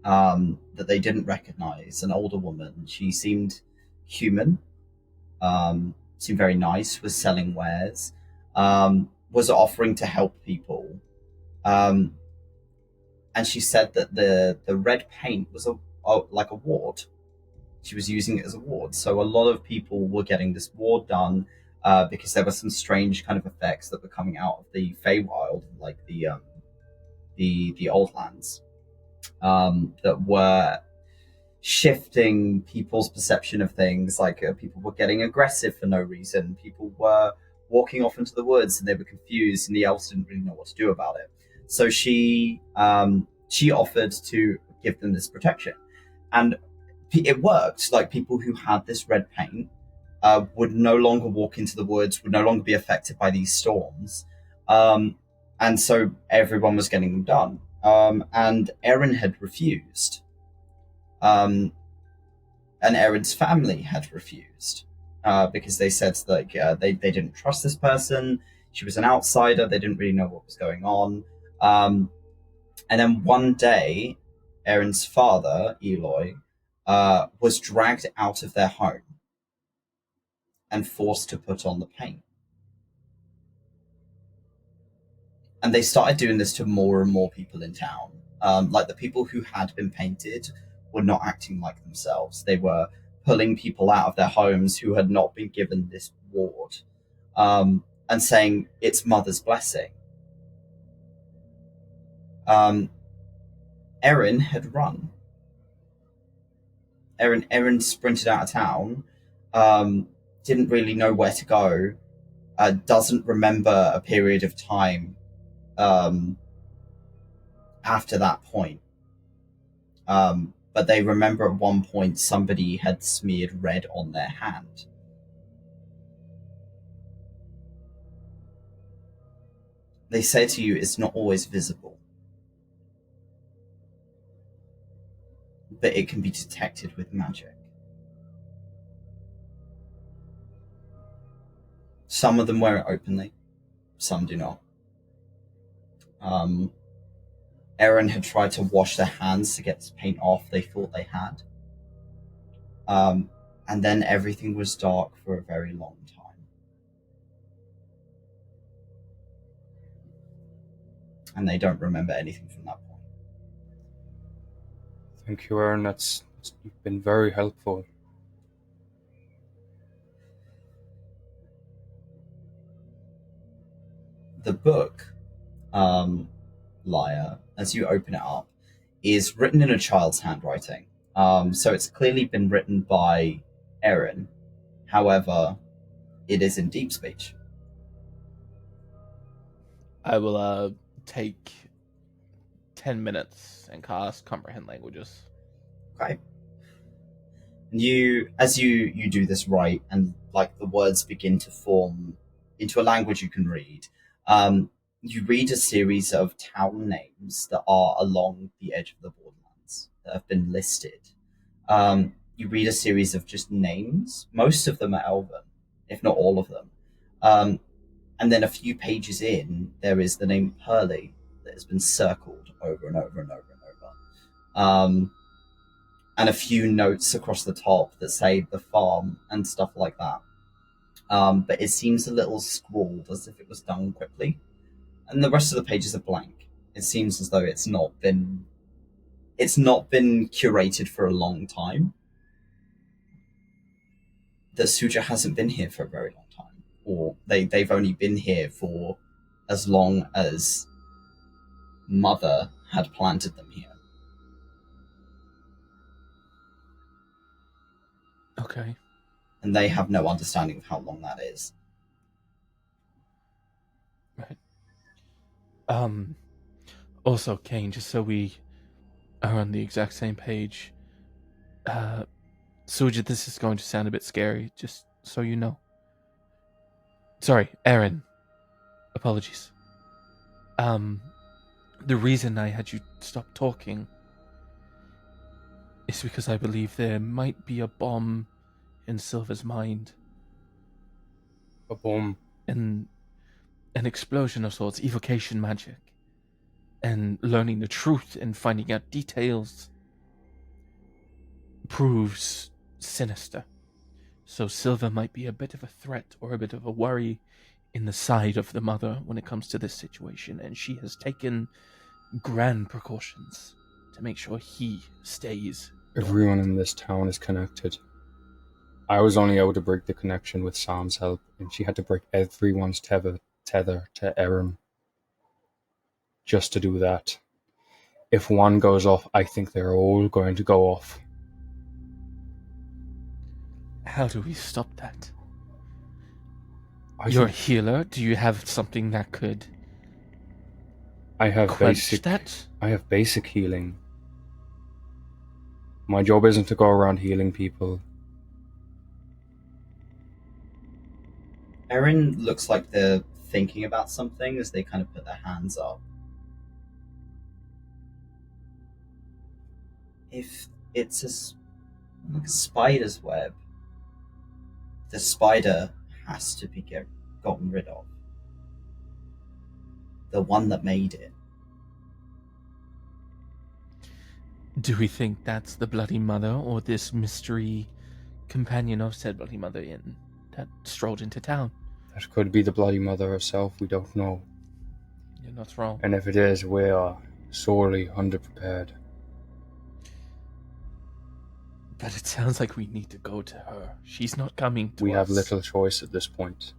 that they didn't recognize. An older woman. She seemed human, seemed very nice, was selling wares, was offering to help people. And she said that the red paint was like a ward. She was using it as a ward. So a lot of people were getting this ward done because there were some strange kind of effects that were coming out of the Feywild, like the old lands, that were shifting people's perception of things. Like people were getting aggressive for no reason. People were walking off into the woods and they were confused, and the elves didn't really know what to do about it. So she offered to give them this protection, and it worked. Like people who had this red paint would no longer walk into the woods, would no longer be affected by these storms, and so everyone was getting them done. And Aaron had refused, and Aaron's family had refused because they said like they didn't trust this person. She was an outsider. They didn't really know what was going on. And then one day, Aaron's father, Eloy, was dragged out of their home and forced to put on the paint. And they started doing this to more and more people in town. Like the people who had been painted were not acting like themselves. They were pulling people out of their homes who had not been given this ward, and saying it's mother's blessing. Aaron had run. Aaron sprinted out of town, didn't really know where to go, doesn't remember a period of time after that point. But they remember at one point somebody had smeared red on their hand. They say to you it's not always visible, but it can be detected with magic. Some of them wear it openly, some do not. Aaron had tried to wash their hands to get this paint off. They thought they had. And then everything was dark for a very long time. And they don't remember anything from that point. Thank you, Aaron. You've been very helpful. The book, Lyre, as you open it up, is written in a child's handwriting. So it's clearly been written by Aaron. However, it is in deep speech. I will take 10 minutes and cast Comprehend Languages. Okay. And as you do this right, and like the words begin to form into a language you can read, you read a series of town names that are along the edge of the borderlands that have been listed. You read a series of just names. Most of them are Elven, if not all of them. And then a few pages in, there is the name Pearly that has been circled over and over and over and over. And a few notes across the top that say the farm and stuff like that. But it seems a little scrawled, as if it was done quickly. And the rest of the pages are blank. It seems as though it's not been curated for a long time. The Suja hasn't been here for a very long time, or they've only been here for as long as Mother had planted them here. Okay. And they have no understanding of how long that is. Right. Also, Cain, just so we are on the exact same page, Suja, this is going to sound a bit scary, just so you know. Sorry, Aaron. Apologies. The reason I had you stop talking is because I believe there might be a bomb in Silva's mind. A bomb? An explosion of sorts, evocation magic. And learning the truth and finding out details proves sinister. So Silva might be a bit of a threat or a bit of a worry in the side of the mother when it comes to this situation, and she has taken grand precautions to make sure he stays. Everyone in this town is connected. I was only able to break the connection with Sam's help, and she had to break everyone's tether to Aaron. Just to do that. If one goes off, I think they're all going to go off. How do we stop that? You're a healer. Do you have something that could I have quench that? I have basic healing. My job isn't to go around healing people. Aaron looks like they're thinking about something as they kind of put their hands up. If it's like a spider's web, the spider has to be gotten rid of. The one that made it. Do we think that's the Bloody Mother or this mystery companion of said Bloody Mother that strolled into town? That could be the Bloody Mother herself, we don't know. You're not wrong. And if it is, we are sorely underprepared. But it sounds like we need to go to her. She's not coming to us. We have little choice at this point.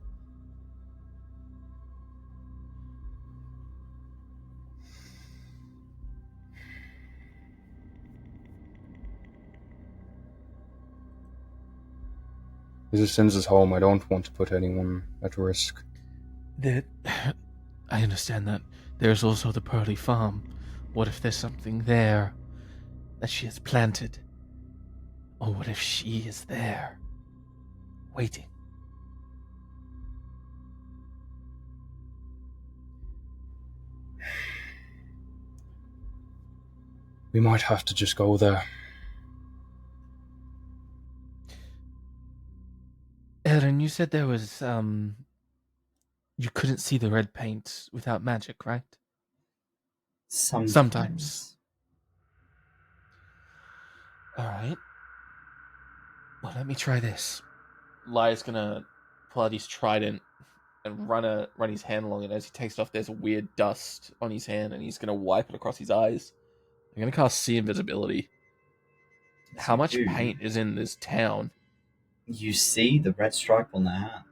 This is Sinza's home. I don't want to put anyone at risk. I understand that. There's also the Pearly Farm. What if there's something there that she has planted? Or what if she is there, waiting? We might have to just go there. Aaron, you said there was, you couldn't see the red paint without magic, right? Sometimes. Alright. Well, let me try this. Lyre's gonna pull out his trident and run his hand along it. As he takes it off, there's a weird dust on his hand, and he's gonna wipe it across his eyes. I'm gonna cast See Invisibility. How much paint is in this town? You see the red stripe on their hand.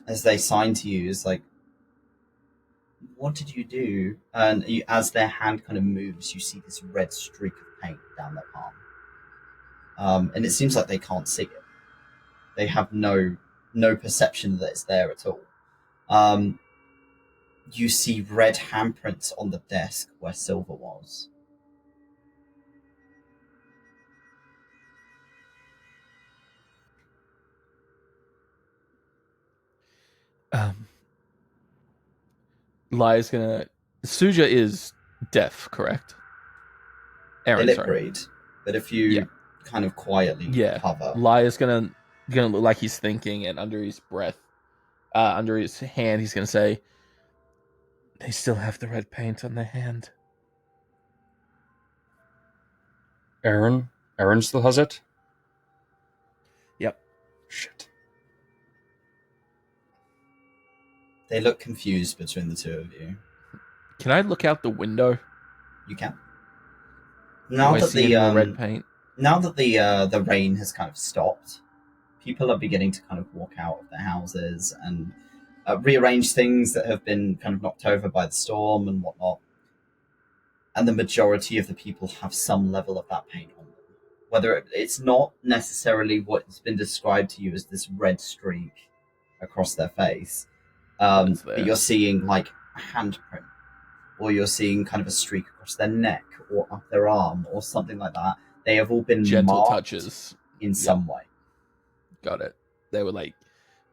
As they sign to you, it's like, what did you do? And as their hand kind of moves, you see this red streak of paint down their palm. And it seems like they can't see it. They have no perception that it's there at all. You see red handprints on the desk where Silva was. Lyre's gonna... 𝘧𝘠𝘭𝘮 is deaf, correct? They lip read, but if you kind of quietly hover... Lyre's gonna look like he's thinking, and under his breath, under his hand, he's gonna say, "They still have the red paint on their hand." Aaron still has it? Yep. Shit. They look confused between the two of you. Can I look out the window? You can. Now that the red paint. Now that the rain has kind of stopped, people are beginning to kind of walk out of their houses and rearrange things that have been kind of knocked over by the storm and whatnot. And the majority of the people have some level of that paint on them. Whether it's not necessarily what's been described to you as this red streak across their face, but you're seeing like a handprint, or you're seeing kind of a streak across their neck or up their arm or something like that. They have all been gentle marked touches in some way. Got it. They were like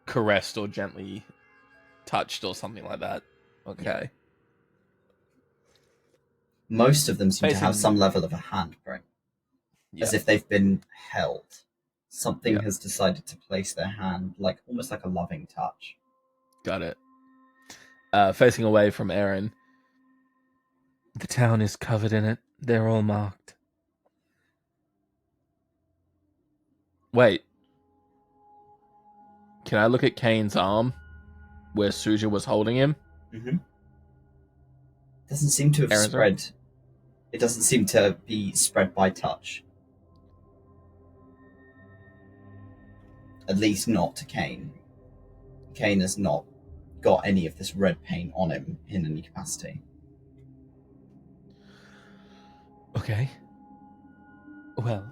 caressed or gently touched or something like that. Okay. Most of them seem to have some level of a handprint, as if they've been held. Something has decided to place their hand, like almost like a loving touch. Got it. Facing away from Aaron. The town is covered in it. They're all marked. Wait. Can I look at Cain's arm where 𝘧𝘠𝘭𝘮 was holding him? Mm-hmm. Doesn't seem to have Aaron's spread. arm? It doesn't seem to be spread by touch. At least not to Cain. Cain has not got any of this red paint on him in any capacity. Okay. Well,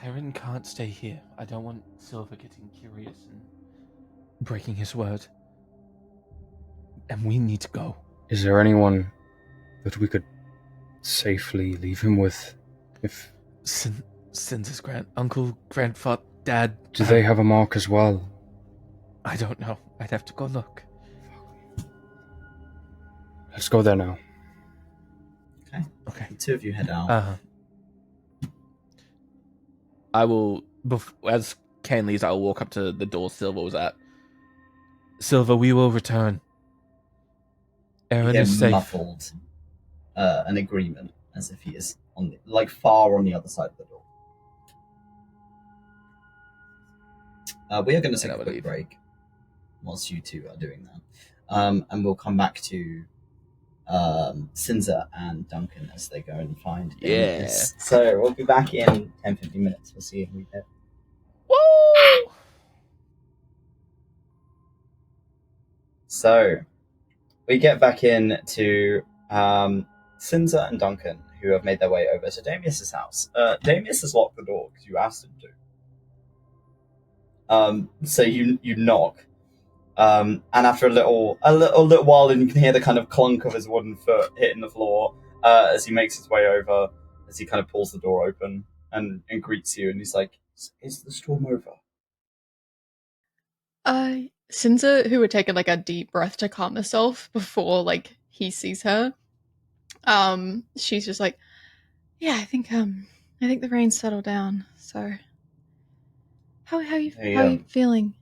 Aaron can't stay here. I don't want Silva getting curious and breaking his word. And we need to go. Is there anyone that we could safely leave him with? If Sinza's uncle, grandfather, dad. Do they have a mark as well? I don't know. I'd have to go look. Let's go there now. Okay. The two of you head out. I will, as Cain leaves, I'll walk up to the door Silva was at. Silva, we will return. Aaron is safe. Muffled an agreement, as if he is on far on the other side of the door. We are going to take a quick break whilst you two are doing that, and we'll come back to Sinza and Duncan as they go and find Amos. So we'll be back in 10-15 minutes. We'll see if we get. Woo! So we get back in to Sinza and Duncan, who have made their way over to Damius's house. Damius has locked the door because you asked him to. So you knock. And after a little while, and you can hear the kind of clunk of his wooden foot hitting the floor as he makes his way over, as he kind of pulls the door open and greets you, and he's like, "Is the storm over?" Sinza, who had taken a deep breath to calm herself before he sees her, she's just like, "Yeah, I think the rain's settled down. So, how are you feeling?"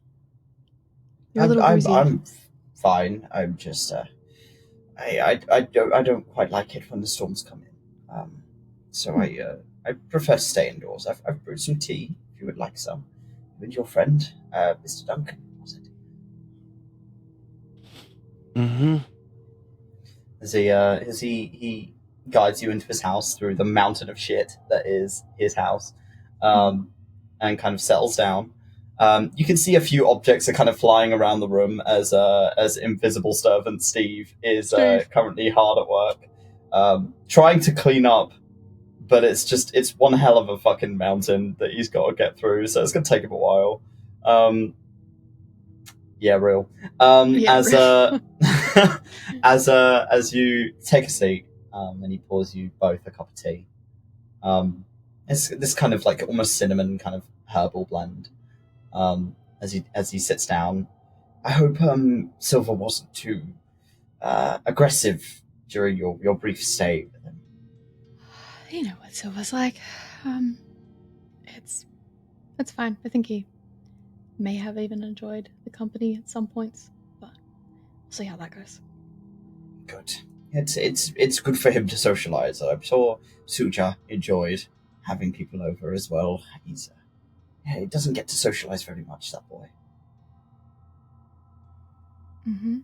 I'm fine. I'm just I don't quite like it when the storms come in. So I prefer to stay indoors. I've brewed some tea, if you would like some. You and your friend, Mr. Duncan, was it? Mm-hmm. As he guides you into his house through the mountain of shit that is his house, and kind of settles down. You can see a few objects are kind of flying around the room as invisible servant Steve is currently hard at work, trying to clean up, but it's one hell of a fucking mountain that he's got to get through, so it's gonna take him a while. Yeah, real. As you take a seat, and he pours you both a cup of tea. It's this kind of like almost cinnamon kind of herbal blend. As he sits down, I hope Silva wasn't too aggressive during your brief stay with him. You know what Silva's like. It's fine. I think he may have even enjoyed the company at some points, but we'll see how that goes. Good. It's good for him to socialize. I'm sure Suja enjoyed having people over as well. He doesn't get to socialize very much, that boy. Mm-hmm.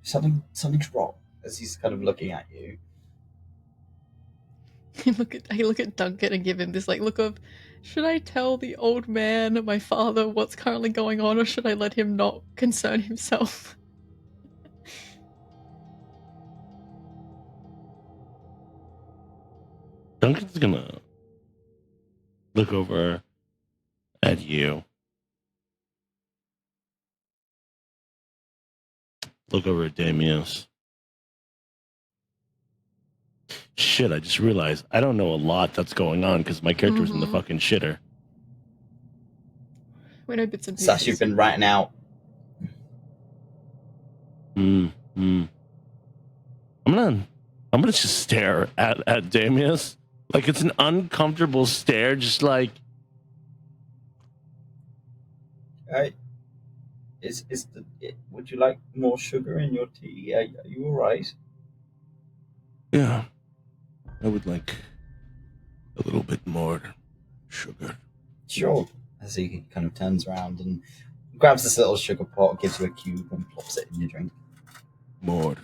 Something's wrong as he's kind of looking at you. I look at Duncan and give him this like look of, should I tell the old man, my father, what's currently going on, or should I let him not concern himself? Duncan's gonna look over at you. Look over at Damius. Shit, I just realized I don't know a lot that's going on because my character's in the fucking shitter. We know bits and pieces. Sash, you've been writing out. I'm gonna just stare at Damius. Like it's an uncomfortable stare, just like would you like more sugar in your tea? Are you alright? yeah. I would like a little bit more sugar. Sure. As he kind of turns around and grabs this little sugar pot, gives you a cube, and plops it in your drink. More.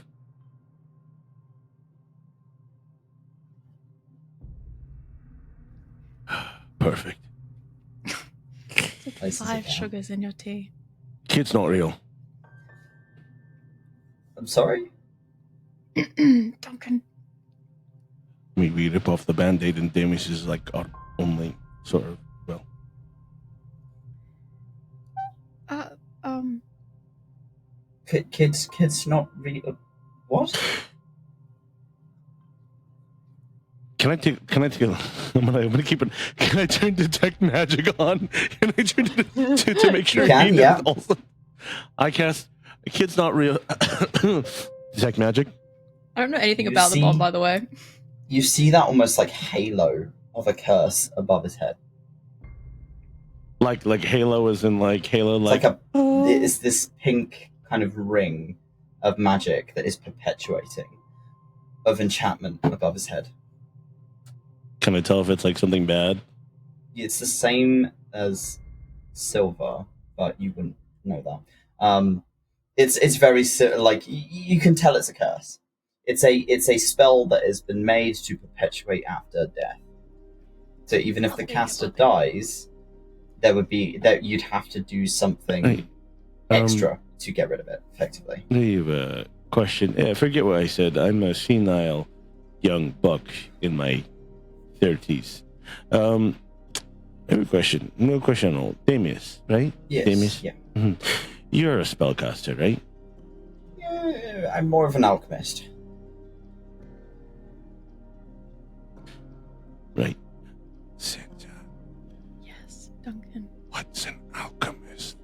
Perfect. 5 sugars in your tea. Kid's not real. I'm sorry? Duncan. We rip off the band-aid and Damius is like our only sort of, well. Kids not real. What? Can I take I'm gonna keep it. Can I turn detect magic on? Can I turn to make sure can, he yeah. also I cast a kid's not real. Detect magic? I don't know anything about the bomb, by the way. You see that almost like halo of a curse above his head. Like Halo is in like Halo It's it's this pink kind of ring of magic that is perpetuating of enchantment above his head. Can I tell if it's like something bad? It's the same as Silva, but you wouldn't know that. It's very like you can tell it's a curse. It's a spell that has been made to perpetuate after death. So even if the caster dies, you'd have to do something extra to get rid of it, effectively. I have a question. I forget what I said. I'm a senile young buck in my 30s. I have a question. No question at all. Damius, right? Yes. Damius? Yeah. Mm-hmm. You're a spellcaster, right? Yeah, I'm more of an alchemist. Right. Sinza. Yes, Duncan. What's an alchemist?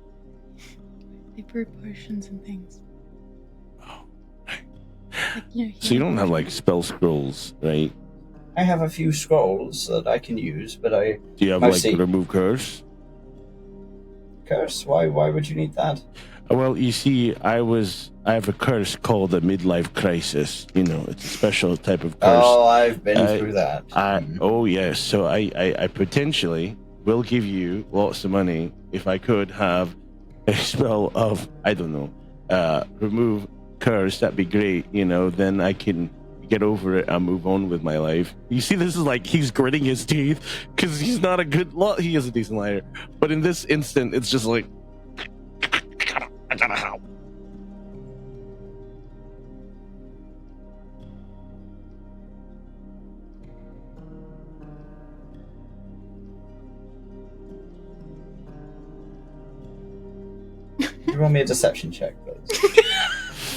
They brew potions and things. Oh, right. Like, So you don't have like spell scrolls, right? I have a few scrolls that I can use, but I... Do you have mostly... like remove curse? Curse? Why would you need that? Well, you see, I have a curse called a midlife crisis. You know, it's a special type of curse. Oh, I've been through that. Oh, yes. So I potentially will give you lots of money if I could have a spell of, I don't know, remove curse. That'd be great. You know, then I can get over it and move on with my life. You see, this is like he's gritting his teeth because he's not a good he is a decent liar. But in this instant, it's just like, I gotta help. You roll me a deception check, please.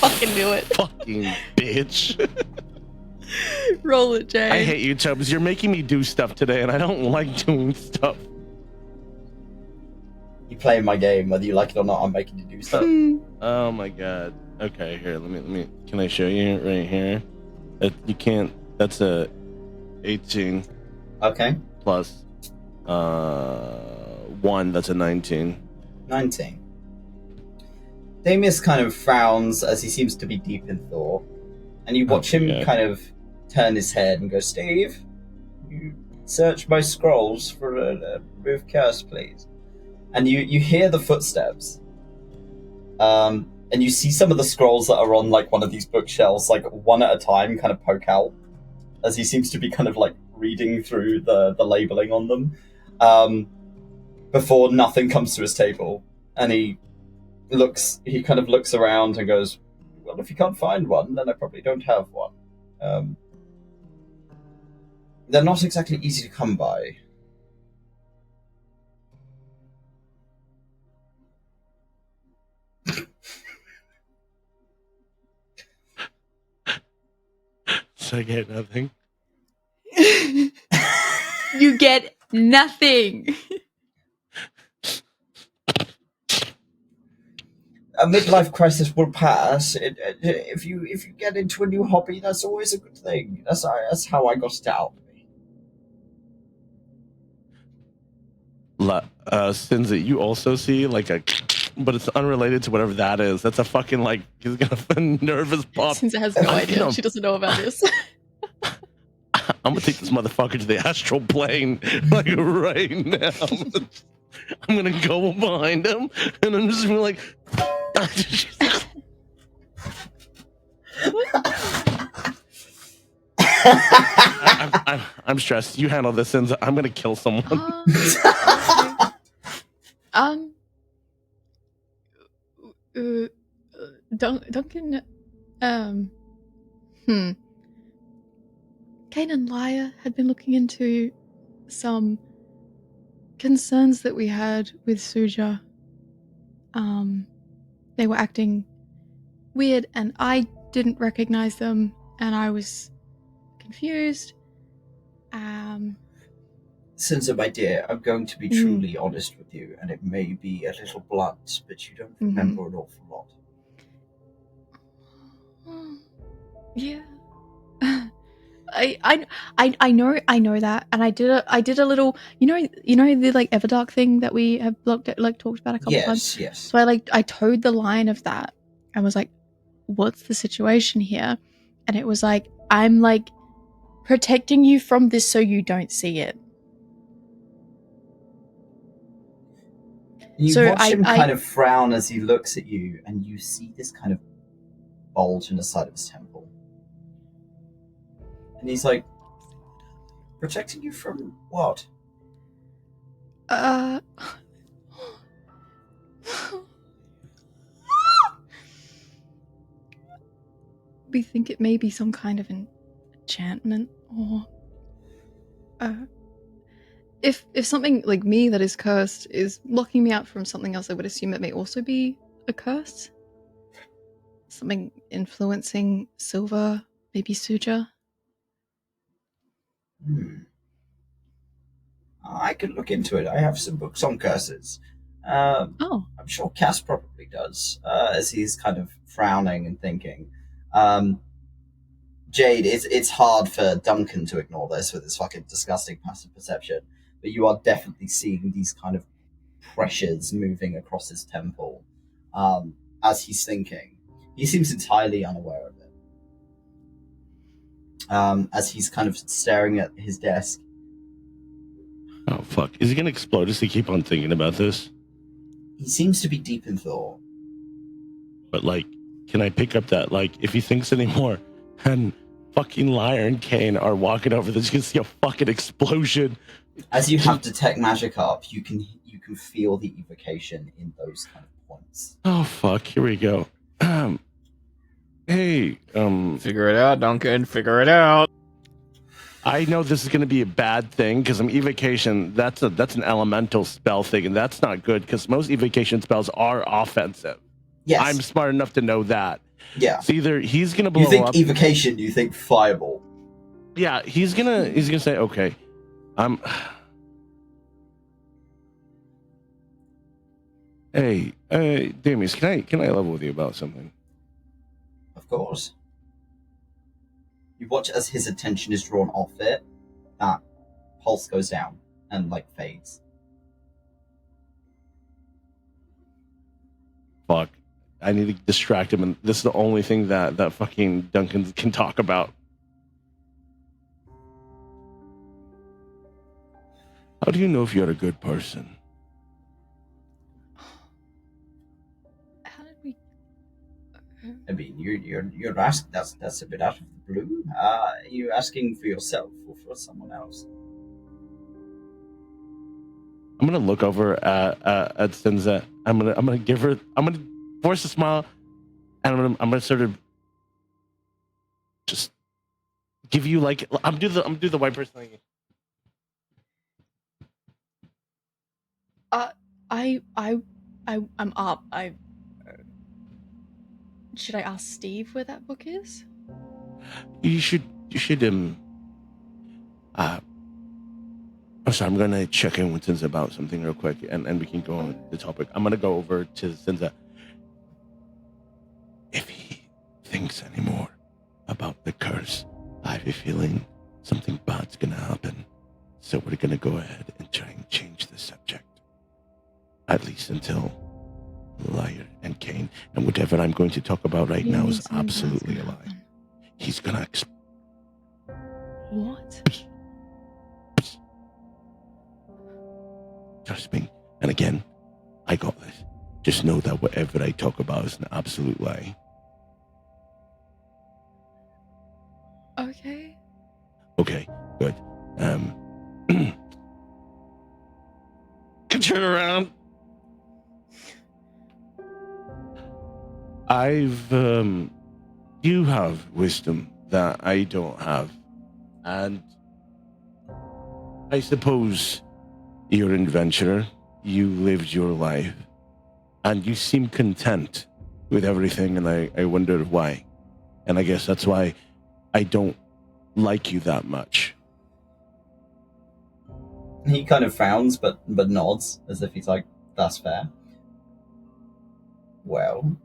Fucking do it. Fucking bitch. Roll it, Jay. I hate you, Tubbs. You're making me do stuff today, and I don't like doing stuff. You play my game, whether you like it or not. I'm making you do stuff. Oh my god. Okay, here. Let me. Can I show you right here? You can't. That's a 18 Okay. plus 1. That's a 19. 19. Saemyth kind of frowns as he seems to be deep in thought, and you watch him kind of turn his head and go, "Steve, you search my scrolls for a remove curse, please." And you hear the footsteps, and you see some of the scrolls that are on like one of these bookshelves, like one at a time, kind of poke out as he seems to be kind of like reading through the labeling on them, before nothing comes to his table, and he kind of looks around and goes, "Well, if you can't find one, then I probably don't have one. They're not exactly easy to come by." So I get nothing. You get nothing. A midlife crisis will pass. If you get into a new hobby, that's always a good thing. That's how I got it out. Sinza, you also see like a, but it's unrelated to whatever that is. That's a fucking like he's gonna nervous pop. Sinza has no idea. She doesn't know about this. I'm gonna take this motherfucker to the astral plane like right now. I'm gonna go behind him and I'm just gonna be like. I'm stressed. You handle this, Sinza. I'm gonna kill someone. Duncan. Cain and Lyre had been looking into some concerns that we had with Suja. They were acting weird, and I didn't recognize them, and I was confused. Sinza, my dear, I'm going to be truly honest with you, and it may be a little blunt, but you don't remember an awful lot. Yeah. I know that, and I did a little, you know the like Everdark thing that we have talked about a couple times. Yes. So I towed the line of that and was like, what's the situation here? And it was like, I'm like protecting you from this so you don't see it. You watch him kind of frown as he looks at you, and you see this kind of bulge in the side of his temple. And he's like, protecting you from what? We think it may be some kind of an enchantment, or if something like me that is cursed is locking me out from something else, I would assume it may also be a curse. Something influencing Silva, maybe Suja. I could look into it. I have some books on curses. I'm sure Cass probably does, as he's kind of frowning and thinking. Jade, it's hard for Duncan to ignore this with his fucking disgusting passive perception, but you are definitely seeing these kind of pressures moving across his temple. as he's thinking. He seems entirely unaware of it. As he's kind of staring at his desk. Oh, fuck. Is he going to explode? Does he keep on thinking about this? He seems to be deep in thought. But, like, can I pick up that, like, if he thinks anymore and fucking Lyre and Cain are walking over, there's going to see a fucking explosion. As you have Detect Magic up, you can feel the evocation in those kind of points. Oh, fuck. Here we go. Hey, Figure it out, Duncan. Figure it out. I know this is going to be a bad thing because evocation, that's an elemental spell thing, and that's not good because most evocation spells are offensive. Yes. I'm smart enough to know that. Yeah. It's either he's going to blow You think up. evocation, you think fireball. Yeah, he's gonna say, okay, Hey, Damius, can I level with you about something? Of course. You watch as his attention is drawn off it, that pulse goes down and, like, fades. Fuck. I need to distract him, and this is the only thing that fucking Duncan can talk about. How do you know if you're a good person? How did we? I mean, you're asking. That's a bit out of the blue. Are you asking for yourself or for someone else? I'm gonna look over at Sinza. I'm gonna give her. I'm gonna force a smile, and I'm gonna sort of just give you, like, I'm do the white person thing. I'm up. Should I ask Steve where that book is? You should I'm sorry, I'm gonna check in with Sinza about something real quick, and we can go on the topic. I'm gonna go over to Sinza. If he thinks anymore about the curse, I have a feeling something bad's gonna happen. So we're gonna go ahead and try and change the subject. At least until Lyre and Cain, and whatever I'm going to talk about right now is absolutely a lie. He's gonna What? Trust me. And again, I got this. Just know that whatever I talk about is an absolute lie. Okay. Okay, good. Can turn around. You have wisdom that I don't have. And I suppose you're an adventurer. You lived your life. And you seem content with everything, and I wonder why. And I guess that's why I don't like you that much. He kind of frowns, but nods, as if he's like, that's fair. Well,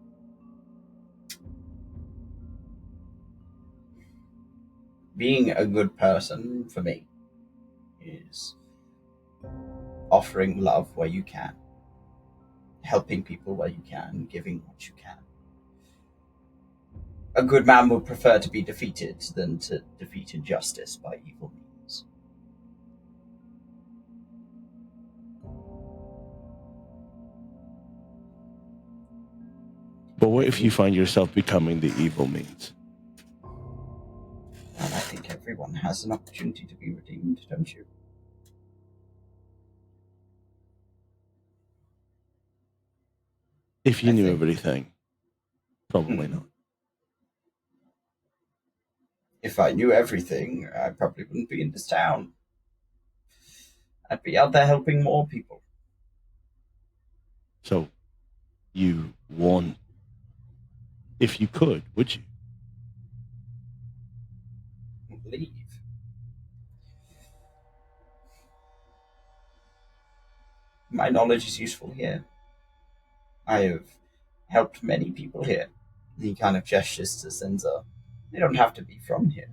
being a good person, for me, is offering love where you can, helping people where you can, giving what you can. A good man would prefer to be defeated than to defeat injustice by evil means. But what if you find yourself becoming the evil means? And I think everyone has an opportunity to be redeemed, don't you? If you knew everything, probably not. If I knew everything, I probably wouldn't be in this town. I'd be out there helping more people. So, you want, if you could, would you? Leave. My knowledge is useful here. I have helped many people here. He kind of gestures to Sinza. They don't have to be from here,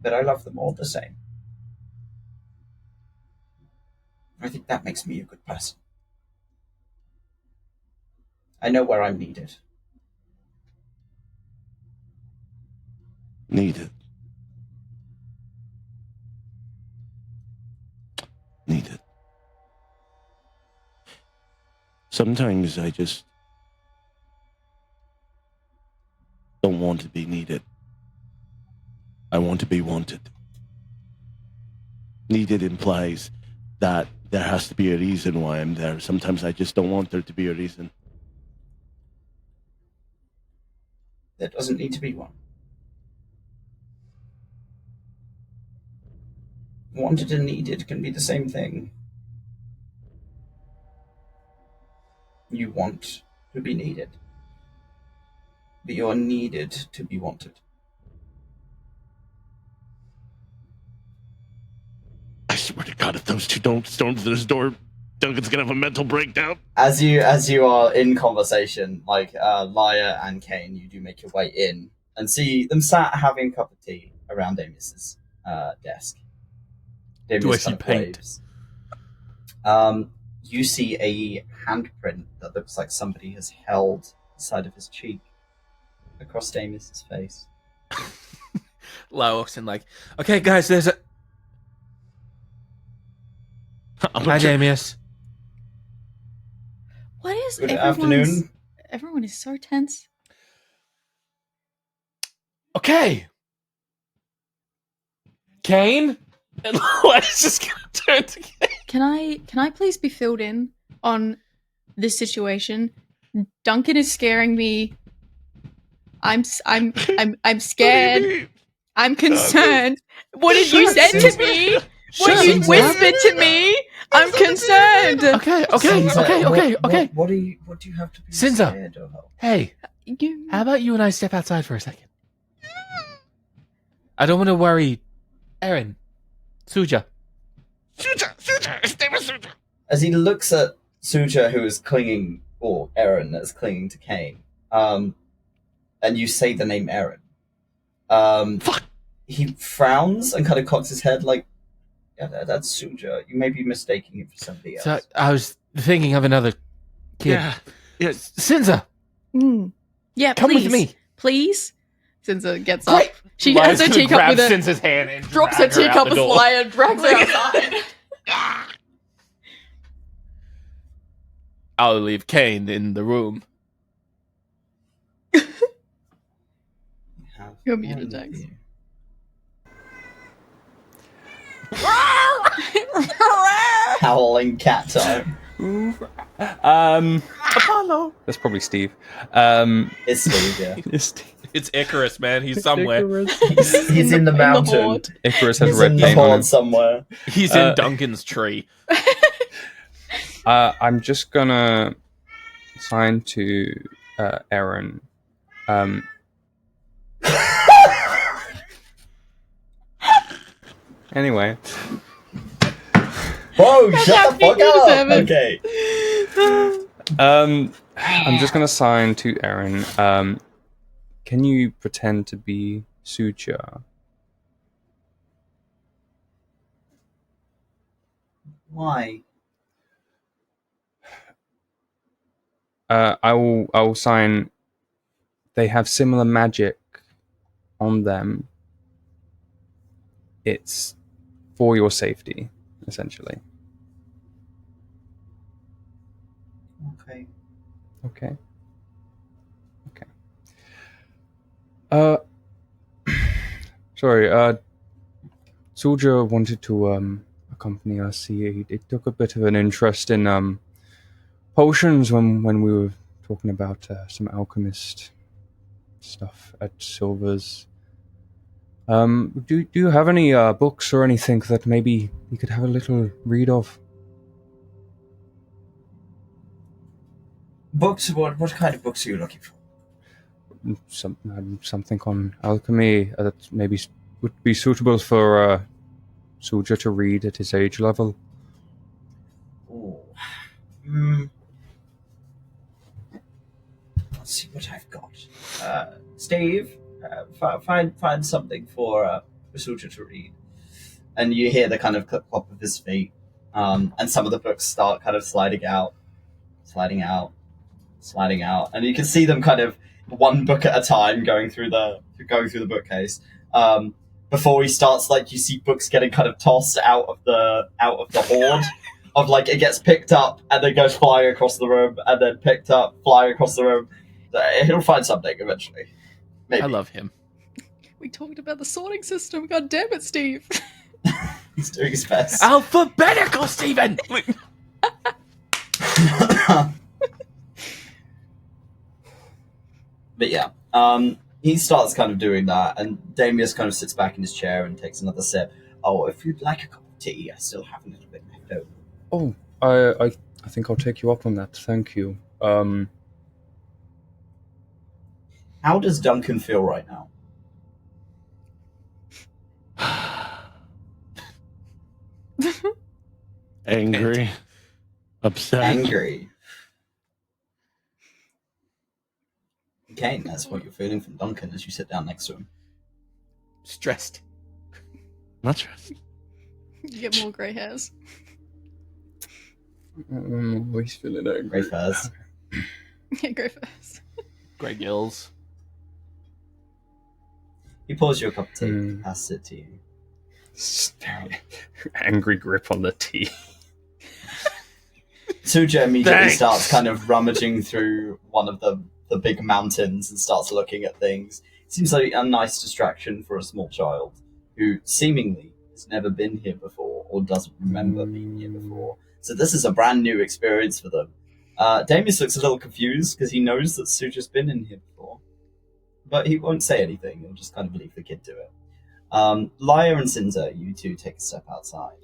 but I love them all the same. I think that makes me a good person. I know where I'm needed. Needed. Sometimes I just don't want to be needed. I want to be wanted. Needed implies that there has to be a reason why I'm there. Sometimes I just don't want there to be a reason. There doesn't need to be one. Wanted and needed can be the same thing. You want to be needed, but you are needed to be wanted. I swear to God, if those two don't storm to this door, Duncan's gonna have a mental breakdown. As you are in conversation, like Lyre and Cain, you do make your way in and see them sat having a cup of tea around Amos's desk. Do I see paint? You see a handprint that looks like somebody has held the side of his cheek across Amos's face. Lyre walks in like, okay, guys, there's a... Hi, Amos. What is Good afternoon. Everyone is so tense. Okay. Cain? And Lyre's just gonna turn to Cain. Can I please be filled in on this situation? Duncan is scaring me. I'm scared. I'm concerned. What did you say to me? What you whispered to me? I'm concerned. Okay. What do you have to be Sinza. scared of? Hey, how about you and I step outside for a second? I don't want to worry Erin. Suja. As he looks at Suja, who is clinging, or Erin that's clinging to Cain, and you say the name Erin, he frowns and kind of cocks his head like, yeah, that's Suja. You may be mistaking him for somebody else. So I was thinking of another kid. Yeah. Sinza. Yeah, Come please. with me. Please. Sinza gets up. Great. She Lyre's has her gonna teacup grab with her. Sinza's hand and Drops her drag her out teacup the as door. Lyre and drags her outside. I'll leave Cain in the room. You're muted, Jax. Howling cat time. Apollo. That's probably Steve. It's Steve, yeah. It's Steve. It's Icarus, man. He's somewhere. He's in the mountain. horde. Icarus has He's red in the paint on him. horde somewhere. He's in Duncan's tree. I'm just gonna sign to Erin. Anyway. Whoa, shut the fuck up! Okay. I'm just gonna sign to Erin. Can you pretend to be Suja? Why? I will sign. They have similar magic on them. It's for your safety, essentially. Okay. Okay. Sorry, Soldier wanted to accompany us. He took a bit of an interest in potions when we were talking about some alchemist stuff at Silva's. Do you have any books or anything that maybe you could have a little read of? Books? What kind of books are you looking for? Something on alchemy that maybe would be suitable for Soldier to read at his age level. Ooh. Let's see what I've got. Steve, find something for Soldier to read. And you hear the kind of clip-clop of his feet, and some of the books start kind of sliding out. sliding out, and you can see them kind of one book at a time going through the bookcase. Before he starts, like, you see books getting kind of tossed out of the hoard. Of like, it gets picked up and then goes flying across the room, and then picked up, flying across the room. He'll find something eventually. Maybe. I love him. We talked about the sorting system. God damn it, Steve. He's doing his best. Alphabetical, Stephen! But yeah, he starts kind of doing that, and Damius kind of sits back in his chair and takes another sip. Oh, if you'd like a cup of tea, I still have a little bit left over. Oh, I think I'll take you up on that. Thank you. How does Duncan feel right now? Angry. Upset. Angry. Cain, that's what you're feeling from Duncan as you sit down next to him. Stressed. Not stressed. You get more grey hairs. I'm always feeling angry. Grey furs. Yeah, grey hairs. Grey gills. He pours you a cup of tea, passes it to you. Angry grip on the tea. Suja immediately Thanks. starts kind of rummaging through one of the big mountains and starts looking at things. Seems like a nice distraction for a small child who seemingly has never been here before or doesn't remember being here before. So this is a brand new experience for them. Damius looks a little confused because he knows that Suja's been in here before. But he won't say anything, he'll just kind of leave the kid to it. Lyre and Sinza, you two take a step outside.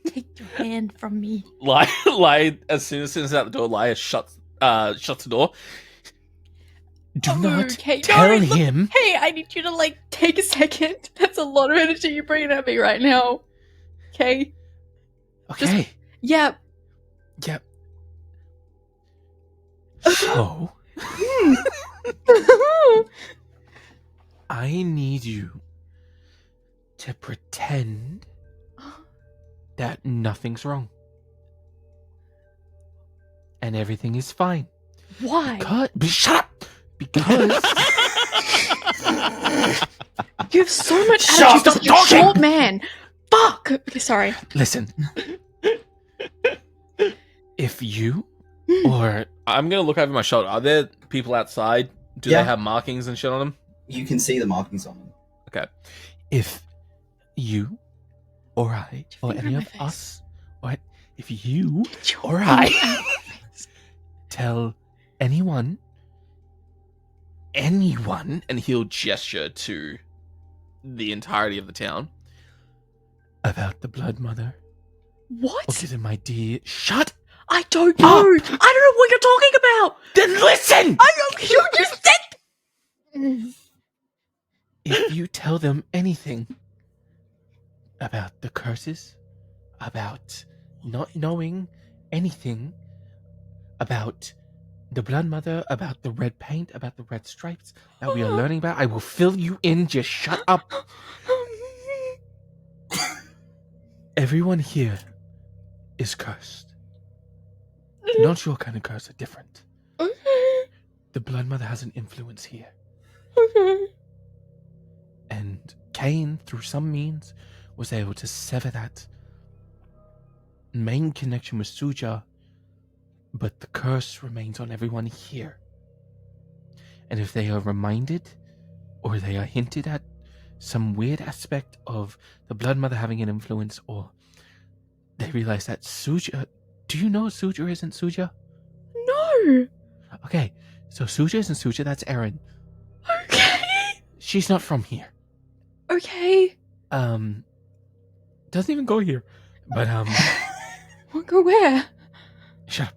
Take your hand from me. Lyre, as soon as it's out the door, Lyre shuts the door. Do not Okay, tell no, look, him. Hey, I need you to, like, take a second. That's a lot of energy you're bringing at me right now. Okay? Okay. Yeah. Yep. So, I need you to pretend that nothing's wrong. And everything is fine. Why? Shut up! Because You have so much Shut attitude up, for such a talking! short man. Fuck! Okay, sorry. listen. If you or I'm gonna look over my shoulder. Are there people outside? Do Yeah. they have markings and shit on them? You can see the markings on them. Okay. If you or I or finger any in of my face. us or if you or I tell anyone, and he'll gesture to the entirety of the town about the Blood Mother or What? getting my dear. Shut. I don't know. I don't know what you're talking about. Then listen. You just said. If you tell them anything about the curses, about not knowing anything about the Blood Mother, about the red paint, about the red stripes that we are learning about, I will fill you in. Just shut up. Everyone here is cursed. Not your kind of curse, are different. Okay. The Blood Mother has an influence here. Okay. And Cain, through some means, was able to sever that main connection with Suja, but the curse remains on everyone here. And if they are reminded, or they are hinted at, some weird aspect of the Blood Mother having an influence, or they realize that Suja... Do you know Suja isn't Suja? No. Okay, so Suja isn't Suja, that's Erin. Okay. She's not from here. Okay. Doesn't even go here. But, We'll go where? shut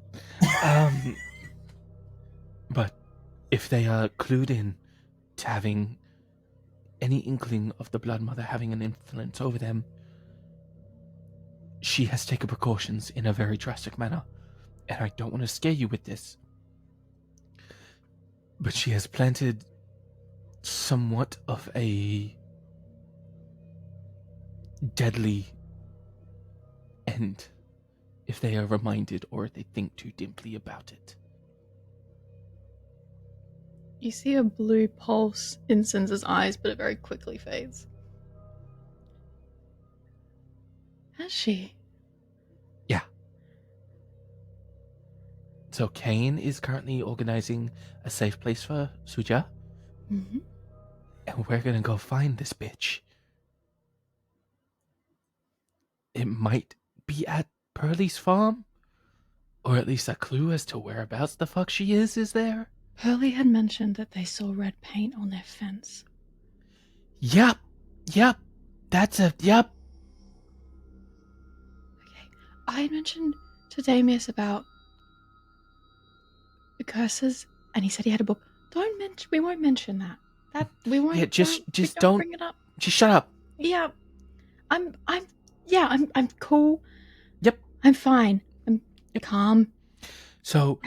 up. But if they are clued in to having any inkling of the Blood Mother having an influence over them, she has taken precautions in a very drastic manner. And I don't want to scare you with this, but she has planted somewhat of a deadly end if they are reminded or they think too deeply about it. You see a blue pulse in Sinza's eyes, but it very quickly fades. Has she? Yeah. So Cain is currently organizing a safe place for Suja. Mm-hmm. And we're gonna go find this bitch. It might be at Pearlie's farm. Or at least a clue as to whereabouts the fuck she is there. Pearlie had mentioned that they saw red paint on their fence. Yep. That's a yep. Okay. I had mentioned to Damius about the curses, and he said he had a book. We won't mention that. We won't. Yeah, just don't bring it up. Just shut up. Yeah. I'm cool. Yep. I'm fine. I'm calm. So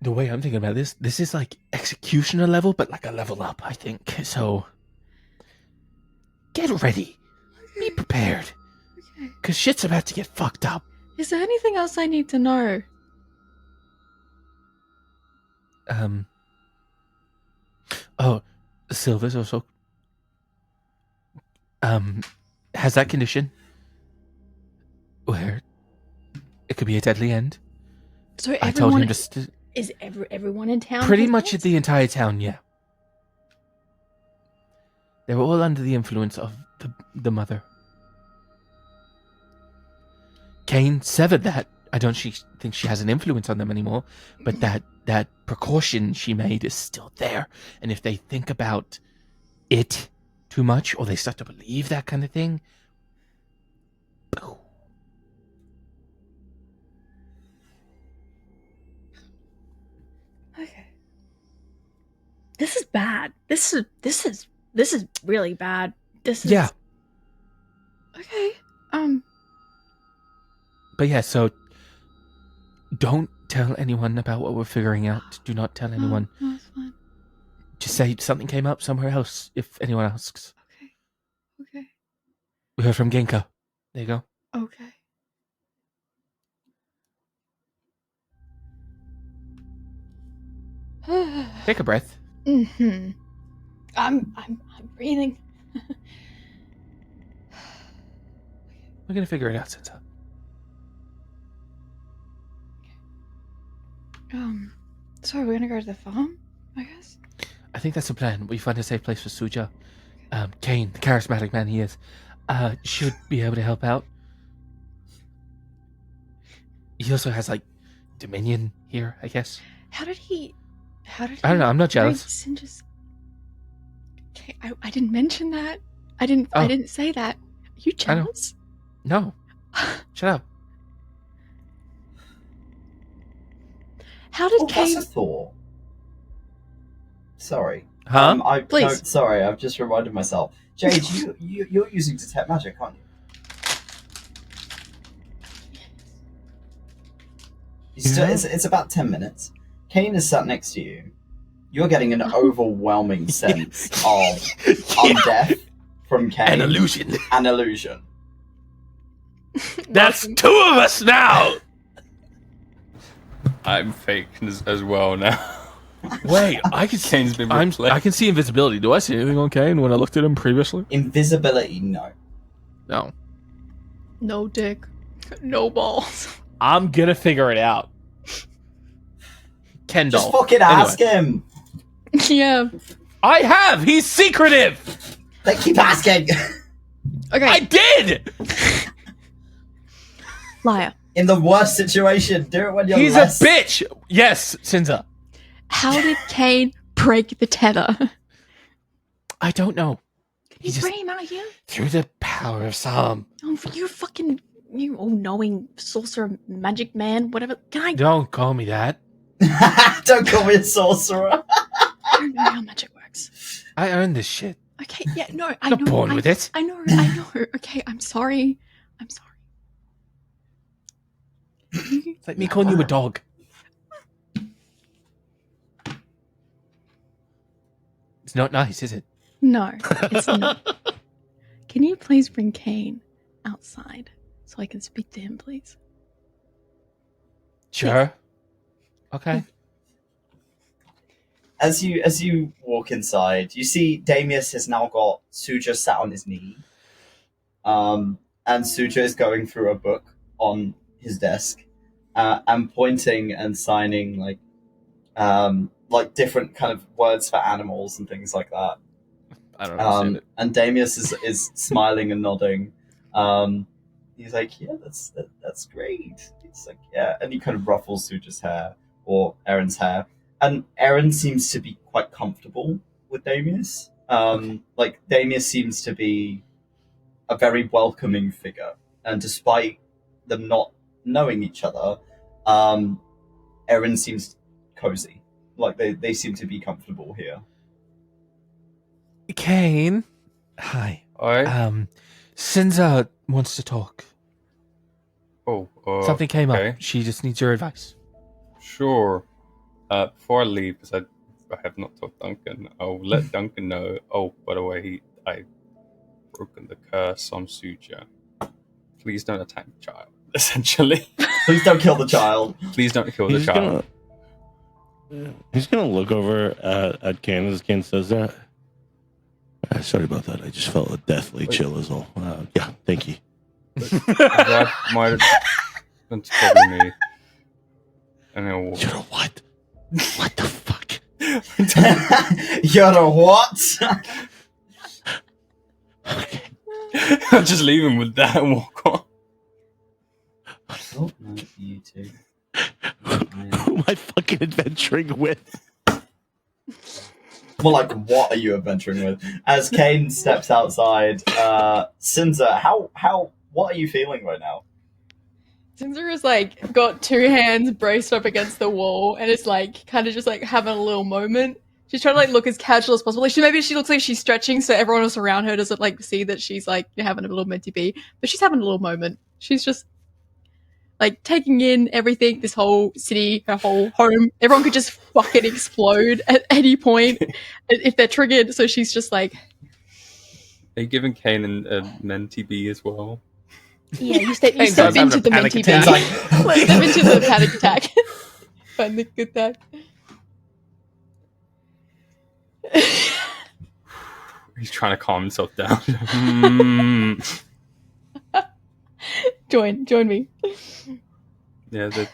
the way I'm thinking about this is like executioner level, but like a level up, I think. So get ready. Be prepared. Okay. Because shit's about to get fucked up. Is there anything else I need to know? Oh, Silva's also has that condition where it could be a deadly end. So I told him is everyone in town? pretty much the entire town, yeah. They were all under the influence of the mother. Cain severed that. I don't think she has an influence on them anymore, but that precaution she made is still there. And if they think about it too much, or they start to believe that kind of thing, Okay. This is bad. This is really bad. This is yeah. Okay. But yeah, so don't tell anyone about what we're figuring out. Do not tell anyone. No, it's fine. Just say something came up somewhere else if anyone asks. Okay. We heard from Genka. There you go. Okay. Take a breath. Mm-hmm. I'm breathing. We're gonna figure it out, Sinza. So we're gonna go to the farm, I guess? I think that's the plan. We find a safe place for Suja. Cain, the charismatic man he is, should be able to help out. He also has, like, dominion here, I guess. How did he I don't know, I'm not jealous. Sinja's... Okay, I didn't mention that. I didn't say that. Are you jealous? No. Shut up. How did That's Cain... a thought. Sorry. Huh? Please. No, sorry, I've just reminded myself. Jade, you're using detect magic, aren't you? It's about 10 minutes. Cain is sat next to you. You're getting an overwhelming sense of undeath from Cain. An illusion. An illusion. That's two of us now! I'm fake as well now. Wait, I can see. Kane's been replaced. I can see invisibility. Do I see anything on Cain when I looked at him previously? Invisibility, no. No. No dick. No balls. I'm gonna figure it out. Kendall. Just fucking ask him. Yeah. I have. He's secretive. They keep asking. Okay. I did. Lyre. In the worst situation, do it when you're He's less... a bitch. Yes, Sinza. How did Cain break the tether? I don't know. Can you bring him out here? Through the power of Psalm. Oh, you all-knowing sorcerer, magic man, whatever. Can I? Don't call me that. Don't call me a sorcerer. I don't know how magic works. I earned this shit. Okay, yeah, no, I Not know. born with it. I know. Okay, I'm sorry. It's like me calling you a dog. It's not nice, is it? No, it's not. Can you please bring Cain outside so I can speak to him, please? Sure. Okay. as you walk inside, you see Damius has now got Suja sat on his knee. And Suja is going through a book on his desk, and pointing and signing like different kind of words for animals and things like that. I don't understand it. And Damius is smiling and nodding. He's like, yeah, that's great. He's like, yeah, and he kind of ruffles Suja's hair or Erin's hair, and Erin seems to be quite comfortable with Damius. Like Damius seems to be a very welcoming figure, and despite them not knowing each other, Erin seems cozy. Like they seem to be comfortable here. Cain, hi. Alright. Sinza wants to talk. Oh, Something came okay. up. She just needs your advice. Sure. Before I leave, because I have not told Duncan, I'll let Duncan know. Oh, by the way, I've broken the curse on Suja. Please don't attack the child, essentially. Please don't kill the child. Please don't kill the child. He's gonna look over at Cain as Cain says that. Sorry about that. I just felt a deathly chill is all. Yeah, thank you. That might have been probably me. And then You know what? What the fuck? You're a what? Okay. I'll just leave him with that and walk on. Oh, no, you two. Who am I fucking adventuring with? Well, like, what are you adventuring with? As Cain steps outside, Sinza, what are you feeling right now? Sinza is like got two hands braced up against the wall and is like kind of just like having a little moment. She's trying to like look as casual as possible. Like maybe she looks like she's stretching so everyone else around her doesn't like see that she's like having a little meant to be. But she's having a little moment. She's just like taking in everything, this whole city, her whole home. Everyone could just fucking explode at any point if they're triggered. So she's just like, Are you giving Cain a mentee B as well? yeah, you step Cain's into having a the panic mentee attack. bag. Like, step into the panic attack. Panic attack. He's trying to calm himself down. Join me. Yeah, they're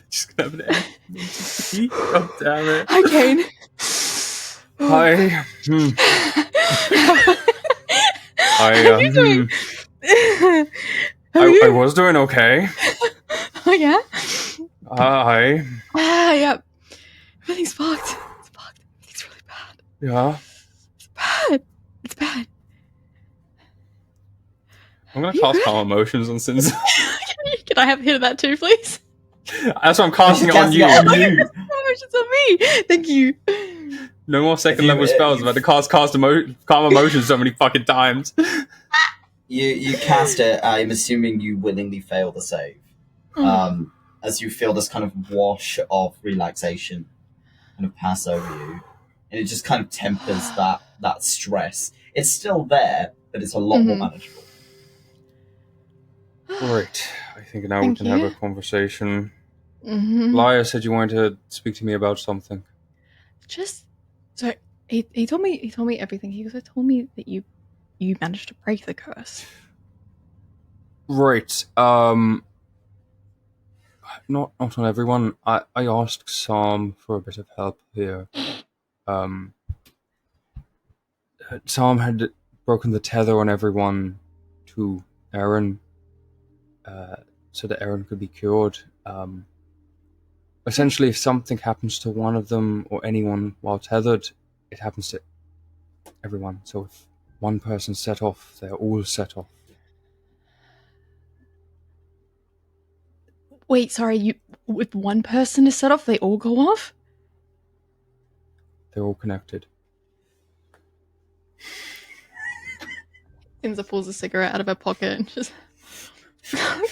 just gonna have an mentee B. Oh, damn it. Hi, Cain. Hi. How are you doing? How are you? I was doing okay. Oh yeah. Hi. Yeah. Everything's fucked. It's fucked. Everything's really bad. Yeah. It's bad. It's bad. I'm gonna cast Calm Emotions on Sinza. Can I have a hit of that too, please? That's why I'm casting it on you. Emotions on me. Thank you. No more second level spells. I've had to cast Calm Emotions so many fucking times. You cast it. I'm assuming you willingly fail the save. As you feel this kind of wash of relaxation kind of pass over you, and it just kind of tempers that stress. It's still there, but it's a lot more manageable. Right. I think now Thank we can you. have a conversation. Mm-hmm. Lyre said you wanted to speak to me about something. Just so he told me everything. He also told me that you managed to break the curse. Right. Not on everyone. I asked Sam for a bit of help here. Sam had broken the tether on everyone to Eren, so that Eren could be cured. Essentially, if something happens to one of them or anyone while tethered, it happens to everyone. So if one person's set off, they're all set off. Wait, sorry. If one person is set off, they all go off? They're all connected. Sinza pulls a cigarette out of her pocket and just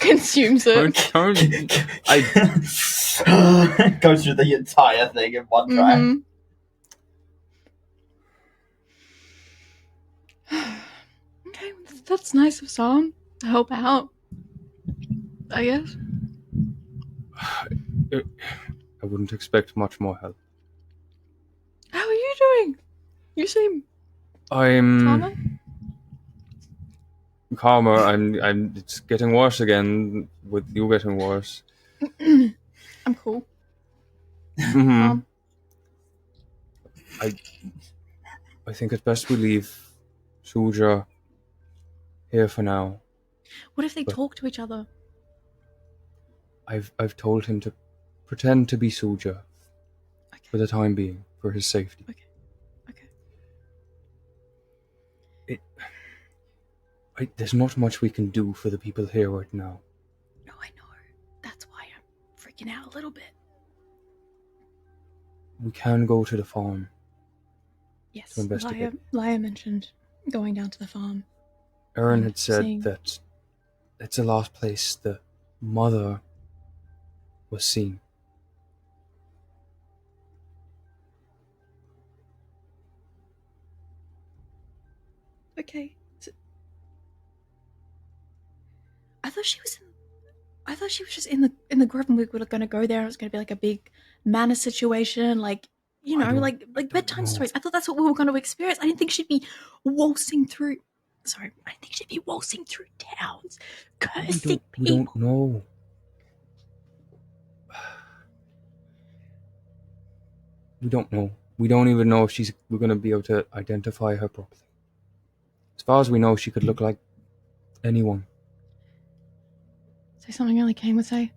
consumes it. I go through the entire thing in one try. Mhm. Okay, that's nice of Sam to help out, I guess. I wouldn't expect much more help. You seem I'm calmer. I'm. It's getting worse again. With you getting worse. I'm cool. Mm-hmm. I think it's best we leave Suja here for now. What if they But- talk to each other? I've told him to pretend to be Suja Okay. for the time being, for his safety. Okay. There's not much we can do for the people here right now. No, I know. That's why I'm freaking out a little bit. We can go to the farm. Yes, To investigate. Lyre mentioned going down to the farm. Aaron had said Seeing- that it's the last place the mother was seen. Okay. I thought she was just in the grove, and we were going to go there. And it was going to be like a big manor situation, like I don't- like don't bedtime know. stories. I thought that's what we were going to experience. I didn't think she'd be waltzing through. Sorry, I didn't think she'd be waltzing through towns, cursing We people. don't know. We don't know. We don't even know if we're going to be able to identify her properly. As far as we know, she could look like anyone. Say something only Cain would say.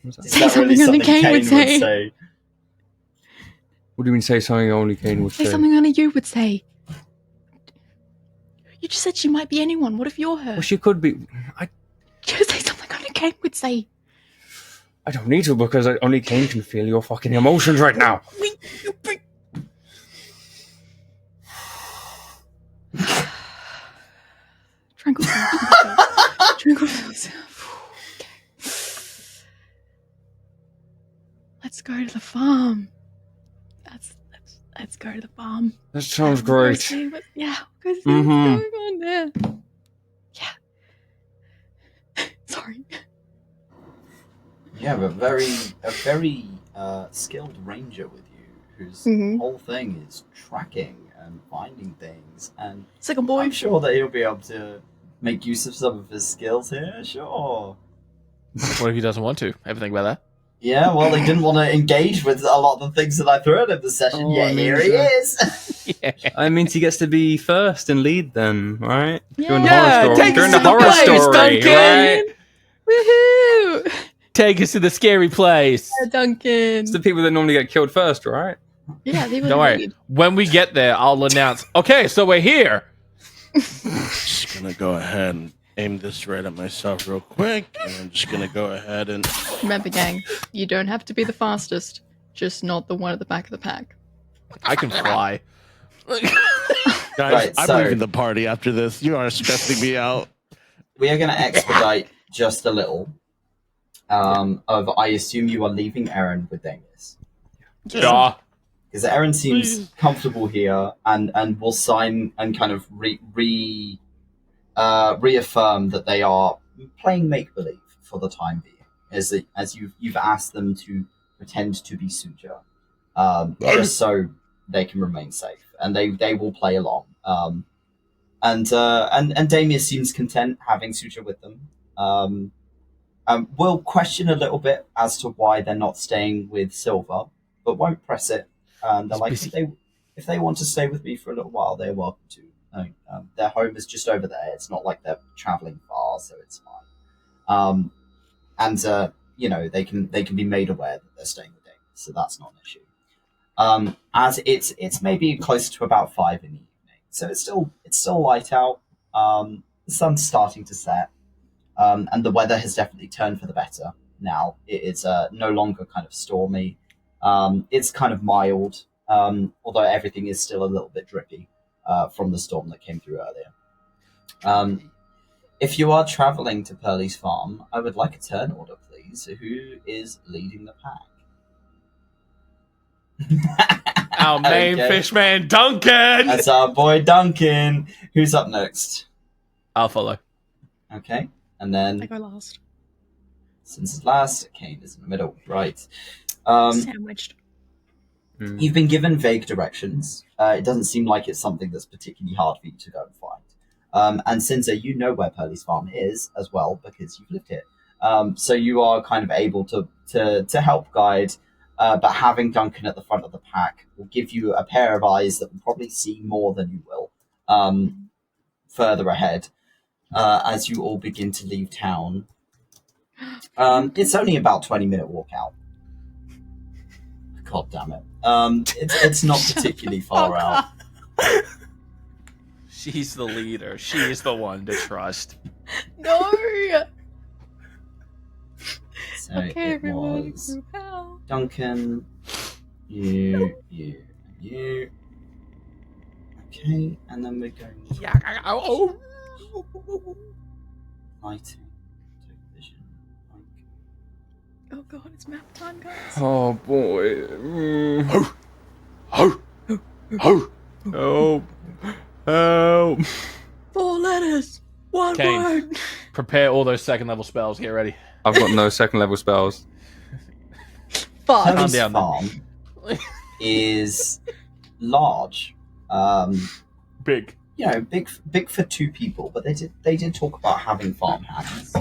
What's that? Is that really Something only something Cain would say. say? What do you mean say something only Cain would Say say? something only you would say. You just said she might be anyone. What if you're her? Well, she could be. Just say something only Cain would say. I don't need to because only Cain can feel your fucking emotions right now. Tranquil yourself. Tranquil yourself. Okay. Let's go to the farm. Let's go to the farm. That sounds Go great. see what- yeah, go see Mhm. what's going on there. Yeah. Sorry. You have a very skilled ranger with you, whose Mhm. whole thing is tracking and finding things, and Second boy. I'm sure that he'll be able to make use of some of his skills here. Sure. What if he doesn't want to? Ever think about that? Yeah, well, he didn't want to engage with a lot of the things that I threw at him this session. Oh, Yeah, I mean, here he is. Yeah. I mean, he gets to be first and lead then, right? During the Yeah, horror story. take During us the to the horror place, story, Duncan! right? Woohoo! Take us to the scary place. Yeah, Duncan. It's the people that normally get killed first, right? Yeah, they were Don't worry. When we get there, I'll announce, okay, so we're here. Just gonna go ahead and aim this right at myself real quick, and I'm just gonna go ahead and Remember, gang, you don't have to be the fastest, just not the one at the back of the pack. I can fly. guys, Right, I'm so- leaving the party after this. You are stressing me out. We are going to expedite just a little. I assume you are leaving Aaron with Damius. Yeah. Because Aaron seems comfortable here and will sign and kind of reaffirm that they are playing make-believe for the time being. As you've asked them to pretend to be Suja, just so they can remain safe. And they will play along. And Damius seems content having Suja with them. We'll question a little bit as to why they're not staying with Silva, but won't press it. They're He's like, busy. if they want to stay with me for a little while, they're welcome to. Their home is just over there. It's not like they're traveling far, so it's fine. They can be made aware that they're staying with Damius, so that's not an issue. As it's maybe closer to about 5 in the evening, so it's still light out. The sun's starting to set. And the weather has definitely turned for the better now. It is no longer kind of stormy. It's kind of mild, although everything is still a little bit drippy from the storm that came through earlier. If you are traveling to Pearlie's farm, I would like a turn order, please. Who is leading the pack? Our main Okay. fishman, Duncan! That's our boy Duncan. Who's up next? I'll follow. Okay, and I then go last. since it's last, Cain is in the middle. Right. Sandwiched. You've been given vague directions. It doesn't seem like it's something that's particularly hard for you to go and find. And Sinza, you know where Pearlie's farm is as well because you've lived here. So you are kind of able to help guide, but having Duncan at the front of the pack will give you a pair of eyes that will probably see more than you will further ahead as you all begin to leave town. It's only about 20-minute walk out. God damn it. It's not particularly far out. She's the leader. She's the one to trust. No! So Okay, it everyone, was group out. Duncan, you. Okay, and then we're going lighting, vision. Oh god, it's map time, guys. Oh boy. Oh. Oh. 4 letters, 1 Cain. word. Prepare all those second level spells. Get ready. I've got no second level spells. Fuck. Pearlie's down, farm is large. Big. You know, big for 2 people, but they did talk about having farm hands.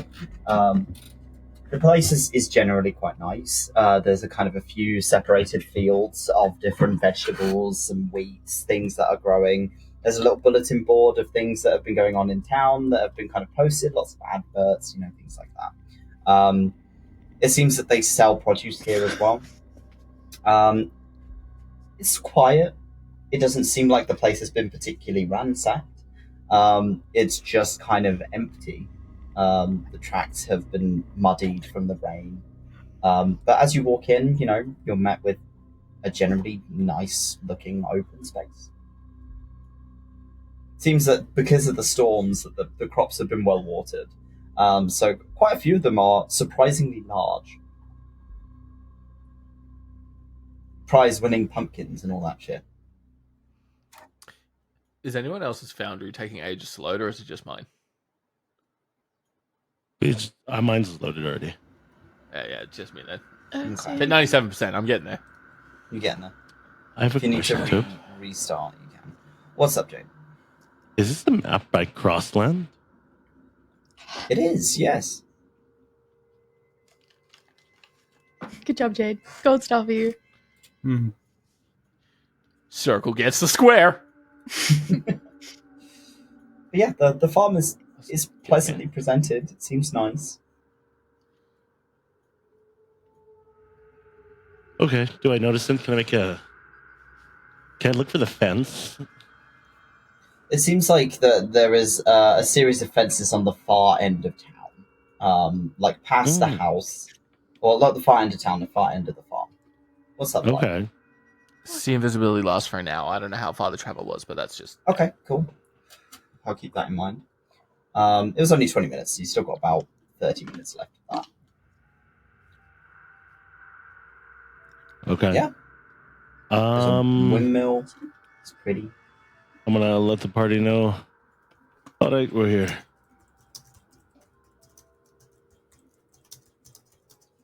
The place is generally quite nice. There's a kind of a few separated fields of different vegetables and wheats, things that are growing. There's a little bulletin board of things that have been going on in town that have been kind of posted, lots of adverts, things like that. It seems that they sell produce here as well. It's quiet. It doesn't seem like the place has been particularly ransacked. It's just kind of empty. The tracks have been muddied from the rain. But as you walk in, you're met with a generally nice-looking open space. Seems that because of the storms, that the crops have been well watered. So quite a few of them are surprisingly large. Prize-winning pumpkins and all that shit. Is anyone else's foundry taking ages to load, or is it just mine? Mine's loaded already. Yeah, it's just me then. Okay. Hit 97%. I'm getting there. You're getting there. I have a If you need to question too. restart, you can. What's up, Jane? Is this the map by Crossland? It is, yes. Good job, Jade. Gold star for you. Circle gets the square. But yeah, the farm is pleasantly presented. It seems nice. Okay. Do I notice them? Can I look for the fence? It seems like there is a series of fences on the far end of town, like past the house, or not the far end of town, the far end of the farm. What's up? Okay. Like? See invisibility lost for now. I don't know how far the travel was, but that's just... Okay, cool. I'll keep that in mind. It was only 20 minutes, so you still got about 30 minutes left of that. Okay. Yeah. There's a windmill. It's pretty. I'm gonna let the party know. All right, we're here.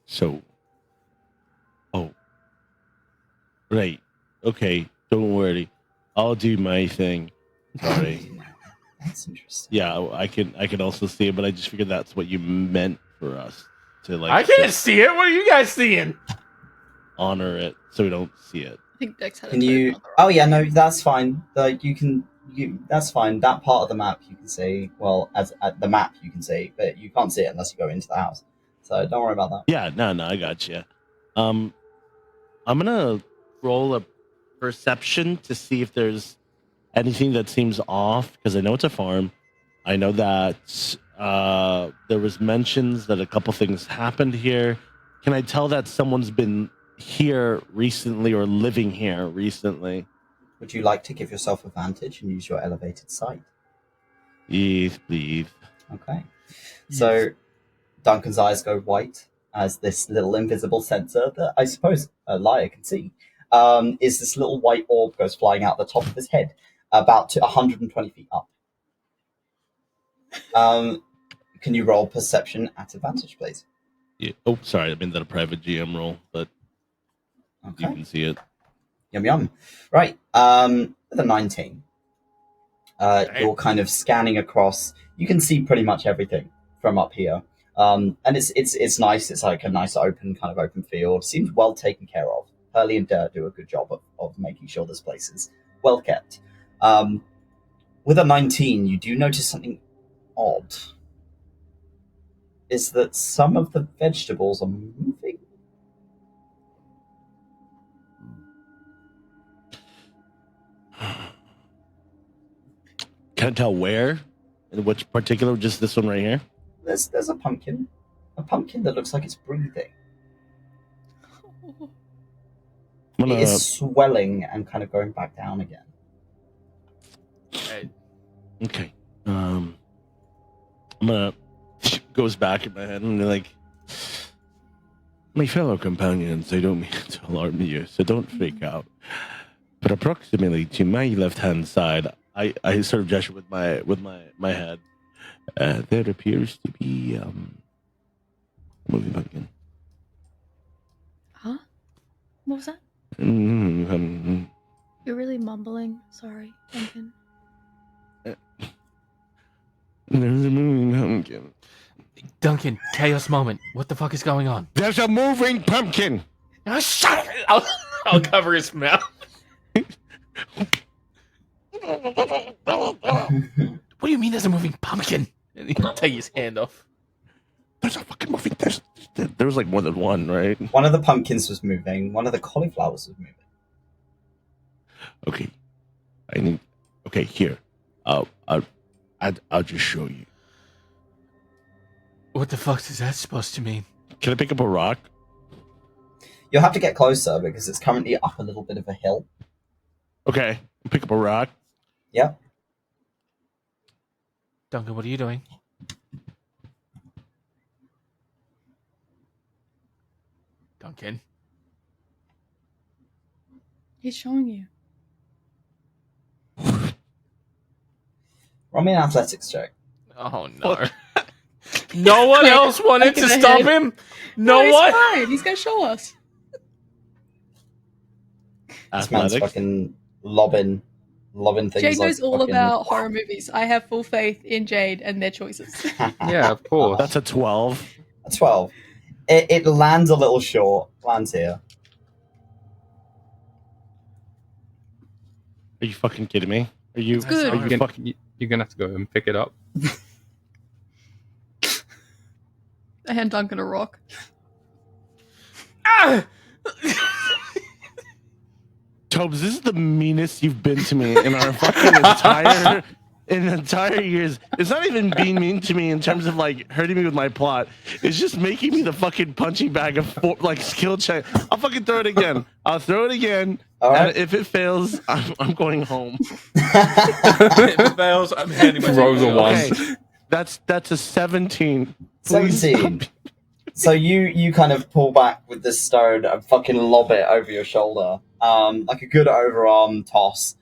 So. Oh. Right. Okay. Don't worry. I'll do my thing. Sorry. That's interesting. Yeah, I can also see it, but I just figured that's what you meant for us to like. I can't see it. What are you guys seeing? Honor it so we don't see it. I think Dex had Can a you? token on the Oh right. yeah, no, that's fine. That's fine. That part of the map you can see. Well, as at the map you can see, but you can't see it unless you go into the house. So don't worry about that. Yeah, no, I got you. I'm gonna roll a perception to see if there's anything that seems off because I know it's a farm. I know that there was mentions that a couple things happened here. Can I tell that someone's been here recently or living here recently? Would you like to give yourself advantage and use your elevated sight? Yes, please. Okay. So Duncan's eyes go white as this little invisible sensor that I suppose Lyre can see. Is this little white orb goes flying out the top of his head, about to 120 feet up. Can you roll perception at advantage, please? Yeah. Oh, sorry, I meant that a private GM roll, but you Okay. can see it. Yum yum. Right. With a 19, you're kind of scanning across. You can see pretty much everything from up here. And it's nice. It's like a nice open field. Seems well taken care of. Hurley and Dirt do a good job of making sure this place is well kept. With a 19, you do notice something odd. Is that some of the vegetables are moving? Can't tell where, in which particular, just this one right here. There's a pumpkin that looks like it's breathing. It is swelling and kind of going back down again. Okay. I'm gonna goes back in my head and like, my fellow companions, I don't mean to alarm you, so don't freak out. But approximately to my left-hand side, I sort of gesture with my head. There appears to be moving pumpkin. Huh? What was that? Mm-hmm. You're really mumbling. Sorry, Duncan. There's a moving pumpkin. Duncan, chaos moment. What the fuck is going on? There's a moving pumpkin. Oh, shut up! I'll cover his mouth. What do you mean there's a moving pumpkin? And he'll take his hand off. There's a fucking moving. There was like more than one, right? One of the pumpkins was moving. One of the cauliflowers was moving. Okay, Okay, here. I'll just show you. What the fuck is that supposed to mean? Can I pick up a rock? You'll have to get closer because it's currently up a little bit of a hill. Okay, pick up a rock. Yep. Duncan, what are you doing? Duncan? He's showing you. Roll me an athletics check. Oh, no. No one else wanted to stop him? No he's one? fine. He's going to show us. This man's fucking lobbing things. Jade like knows all fucking... about horror movies. I have full faith in Jade and their choices. Yeah, of course. That's a 12. A 12. It lands a little short. Lands here. Are you fucking kidding me? Are you? It's good. You're gonna have to go and pick it up. I hand Duncan a rock. Ah! Tobes, this is the meanest you've been to me in our fucking entire years. It's not even being mean to me in terms of like hurting me with my plot. It's just making me the fucking punching bag of skill check. I'll fucking throw it again. I'll throw it again. All right. And if it fails, I'm going home. If it fails, I'm handing my Rolls a one. Okay, that's a 17. Please 17. stop. So you kind of pull back with this stone and fucking lob it over your shoulder, like a good overarm toss,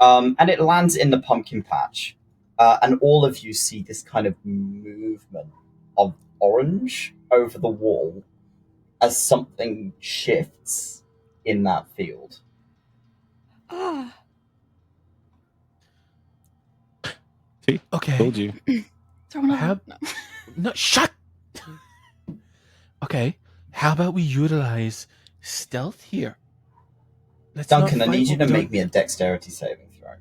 and it lands in the pumpkin patch, and all of you see this kind of movement of orange over the wall as something shifts in that field. Ah. See? Okay. Told you. Throw another. How- No. No, shut! Okay, how about we utilize stealth here? Let's Duncan, not I fight need you what to we're make me a dexterity saving throw.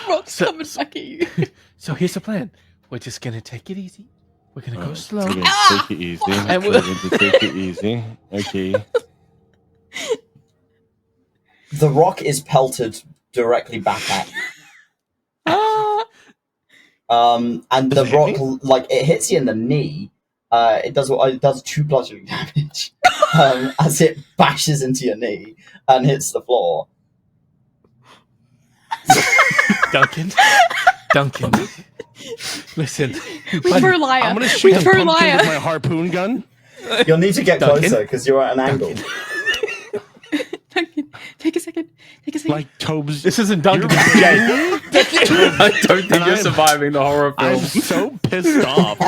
Rock's So- coming back at you. So here's the plan. We're just gonna take it easy. We're gonna go slow. We're gonna take it easy. And We're going to take it easy. Okay. The rock is pelted directly back at you. Ah. And Does the it hit rock, like, it hits you in the knee. It does 2 bludgeoning damage as it bashes into your knee and hits the floor. Duncan, listen. We buddy, threw Lyre. I'm gonna We shoot the threw pumpkin Lyre. with my harpoon gun. You'll need to get Duncan? closer because you're at an angle. Duncan, take a second. Take a second. Like Tobes. This isn't Duncan. You're This is Jay. I don't think And you're I'm- surviving the horror film. I'm so pissed off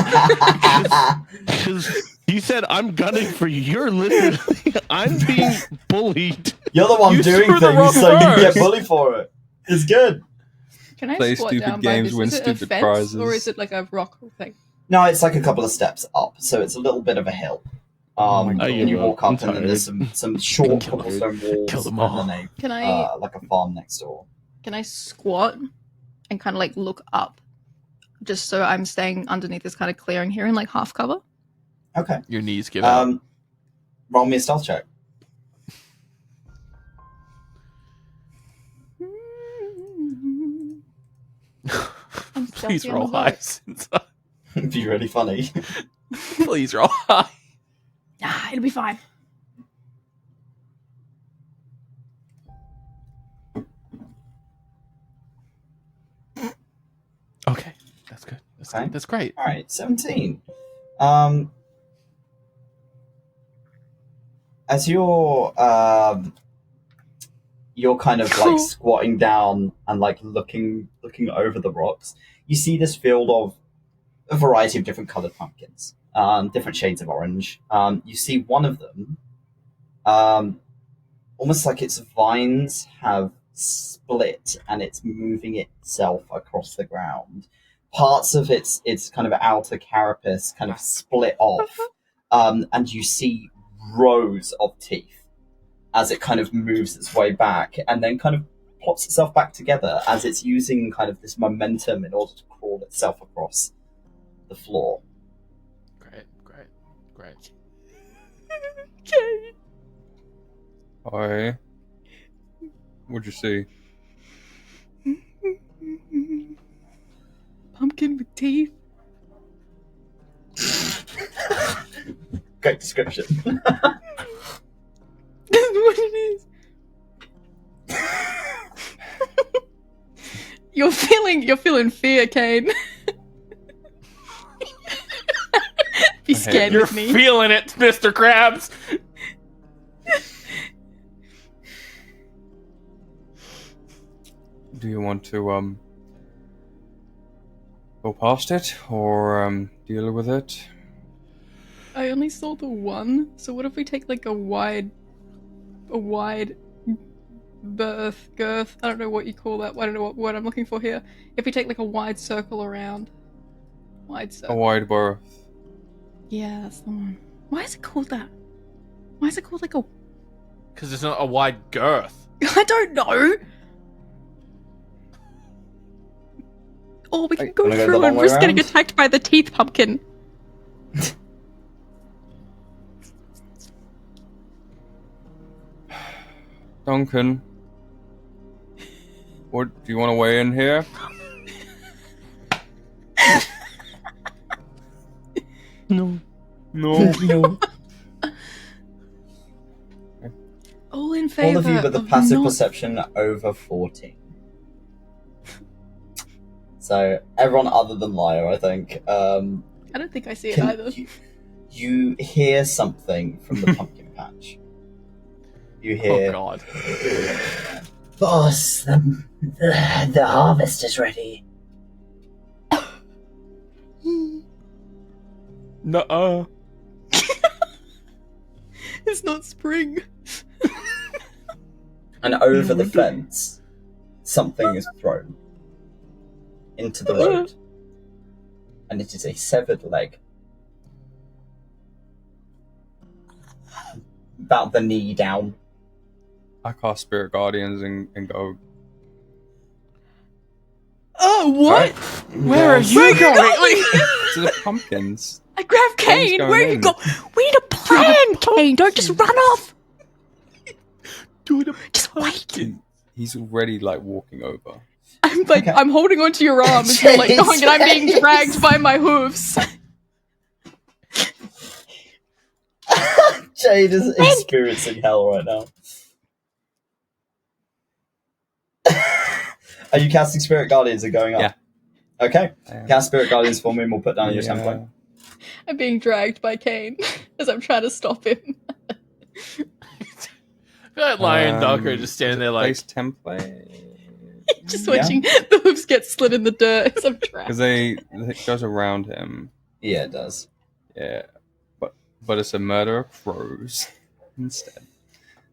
because He said, "I'm gunning for you." You're literally. I'm being bullied. You're the one You doing threw the things, rock so you get first. bullied for it. It's good. Can I Play squat stupid down games, by win this? Is it a stupid fence prizes. or is it like a rock thing? No, it's like a couple of steps up, so it's a little bit of a hill. Oh my God. And you walk I'm up, and then there's some short cobblestone walls, Kill them and all. then Can I like a farm next door. can I squat and kind of like look up, just so I'm staying underneath this kind of clearing here in like half cover? Okay. Your knees give out. Roll me a stealth check. I'm Please stealthy on roll the high, vote. Sinza. Be really funny. Please roll high. Ah, it'll be fine. Okay, that's good. That's Okay. good. That's great. All right, 17. As you're kind of like squatting down and like looking over the rocks, you see this field of a variety of different colored pumpkins, different shades of orange. You see one of them, almost like its vines have split and it's moving itself across the ground. Parts of its kind of outer carapace kind of split off, and you see rows of teeth as it kind of moves its way back and then kind of plops itself back together as it's using kind of this momentum in order to crawl itself across the floor. Great. Okay. Hi. What'd you see? Pumpkin with teeth. Great description. This is what it is. You're feeling fear, Cain. Be scared You're with me. feeling it, Mr. Krabs. Do you want to go past it or deal with it? I only saw the one, so what if we take like a wide girth? I don't know what you call that. I don't know what word I'm looking for here. If we take like a wide circle around. Wide A circle. wide berth. Yeah, that's the one. Why is it called that? Why is it called like a... Because it's not a wide girth. I don't know! Or we can Wanna go go the through long and way risk getting around? attacked by the teeth pumpkin. Duncan. What do you want to weigh in here? No. No. No. All in favour All of you with the passive not... perception over 14. So everyone other than Lyre, I think. I don't think I see it either. You hear something from the pumpkin patch. You hear, Oh god. "Boss, the harvest is ready." Nuh-uh. It's not spring. And over the fence, something is thrown into the road. And it is a severed leg. About the knee down. I cast Spirit Guardians and go. Oh, what? Where are you going? To the pumpkins. I grabbed Cain's Cain. going Where you in. go? We need a plan, Cain. Don't just run off. Just wait. He's already like walking over. I'm like, Okay. I'm holding onto your arm as you're like going, and I'm being dragged by my hooves. Jade is experiencing hell right now. Are you casting Spirit Guardians and going up? Yeah. Okay. I am. Cast Spirit Guardians for me and we'll put down your Yeah. template. I'm being dragged by Cain as I'm trying to stop him. I feel like Lyre and Duncan are just standing there like, Base template. Just Yeah. watching the hooves get slid in the dirt as I'm trapped. Because it goes around him. Yeah, it does. Yeah. But But it's a murder of crows instead.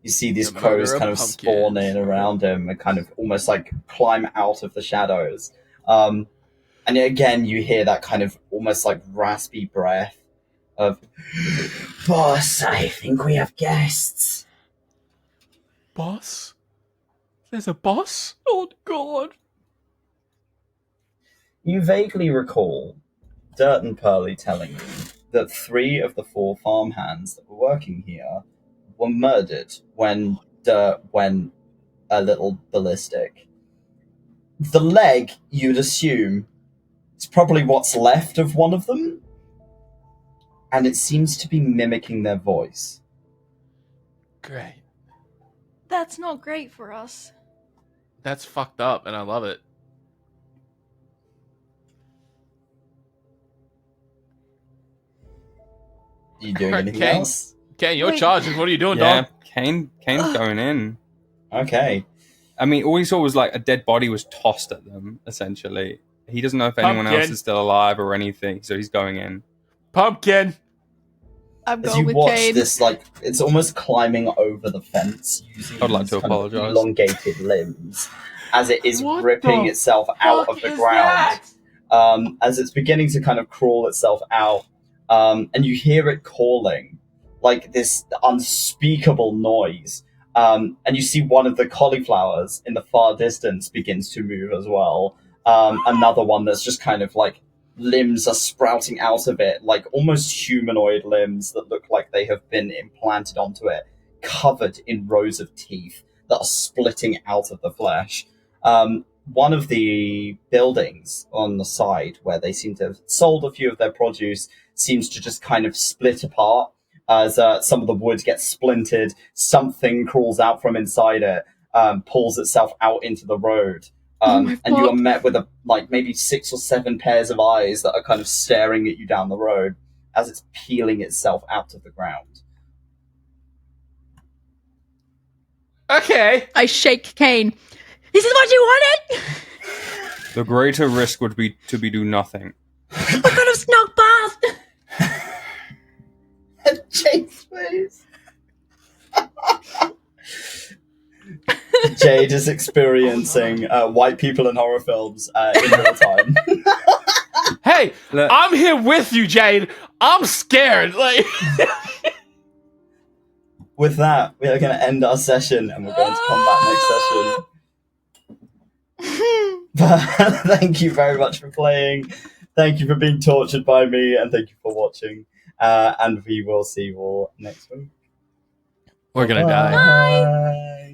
You see these The crows murder of kind of pumpkins. spawn in around him and kind of almost like climb out of the shadows. And again, you hear that kind of almost like raspy breath of, "Boss, I think we have guests." Boss? There's a boss? Oh God. You vaguely recall 𝘞𝘪𝘮𝘮 telling you that 3 of the 4 farmhands that were working here were murdered when Dirt went a little ballistic. The leg, you'd assume, is probably what's left of one of them, and it seems to be mimicking their voice. Great. That's not great for us. That's fucked up, and I love it. You doing anything Cain. else? Cain, you're Wait. charging. What are you doing, Yeah, dog? Cain's going in. Okay. I mean, all he saw was like a dead body was tossed at them, essentially. He doesn't know if anyone else Pumpkin. is still alive or anything, so he's going in. Pumpkin. I'm As going you with watch Cain. this, like, it's almost climbing over the fence using I'd like these to kind of apologise. elongated limbs as it is What ripping the itself out of the ground. As it's beginning to kind of crawl itself out, and you hear it calling, like this unspeakable noise. And you see one of the cauliflowers in the far distance begins to move as well. Another one that's just kind of like limbs are sprouting out of it, like almost humanoid limbs that look like they have been implanted onto it, covered in rows of teeth that are splitting out of the flesh. One of the buildings on the side where they seem to have sold a few of their produce seems to just kind of split apart as some of the wood gets splintered. Something crawls out from inside it, pulls itself out into the road. And you are met with maybe 6 or 7 pairs of eyes that are kind of staring at you down the road as it's peeling itself out of the ground. Okay. I shake Cain. This is what you wanted? The greater risk would be to do nothing. I could have snuck past. Jade's face. Jade is experiencing white people in horror films in real time. Hey, Look. I'm here with you, Jade. I'm scared. Like, With that, we are going to end our session and we're going to come back next session. But thank you very much for playing. Thank you for being tortured by me, and thank you for watching. And we will see you all next week. we're gonna die. Bye.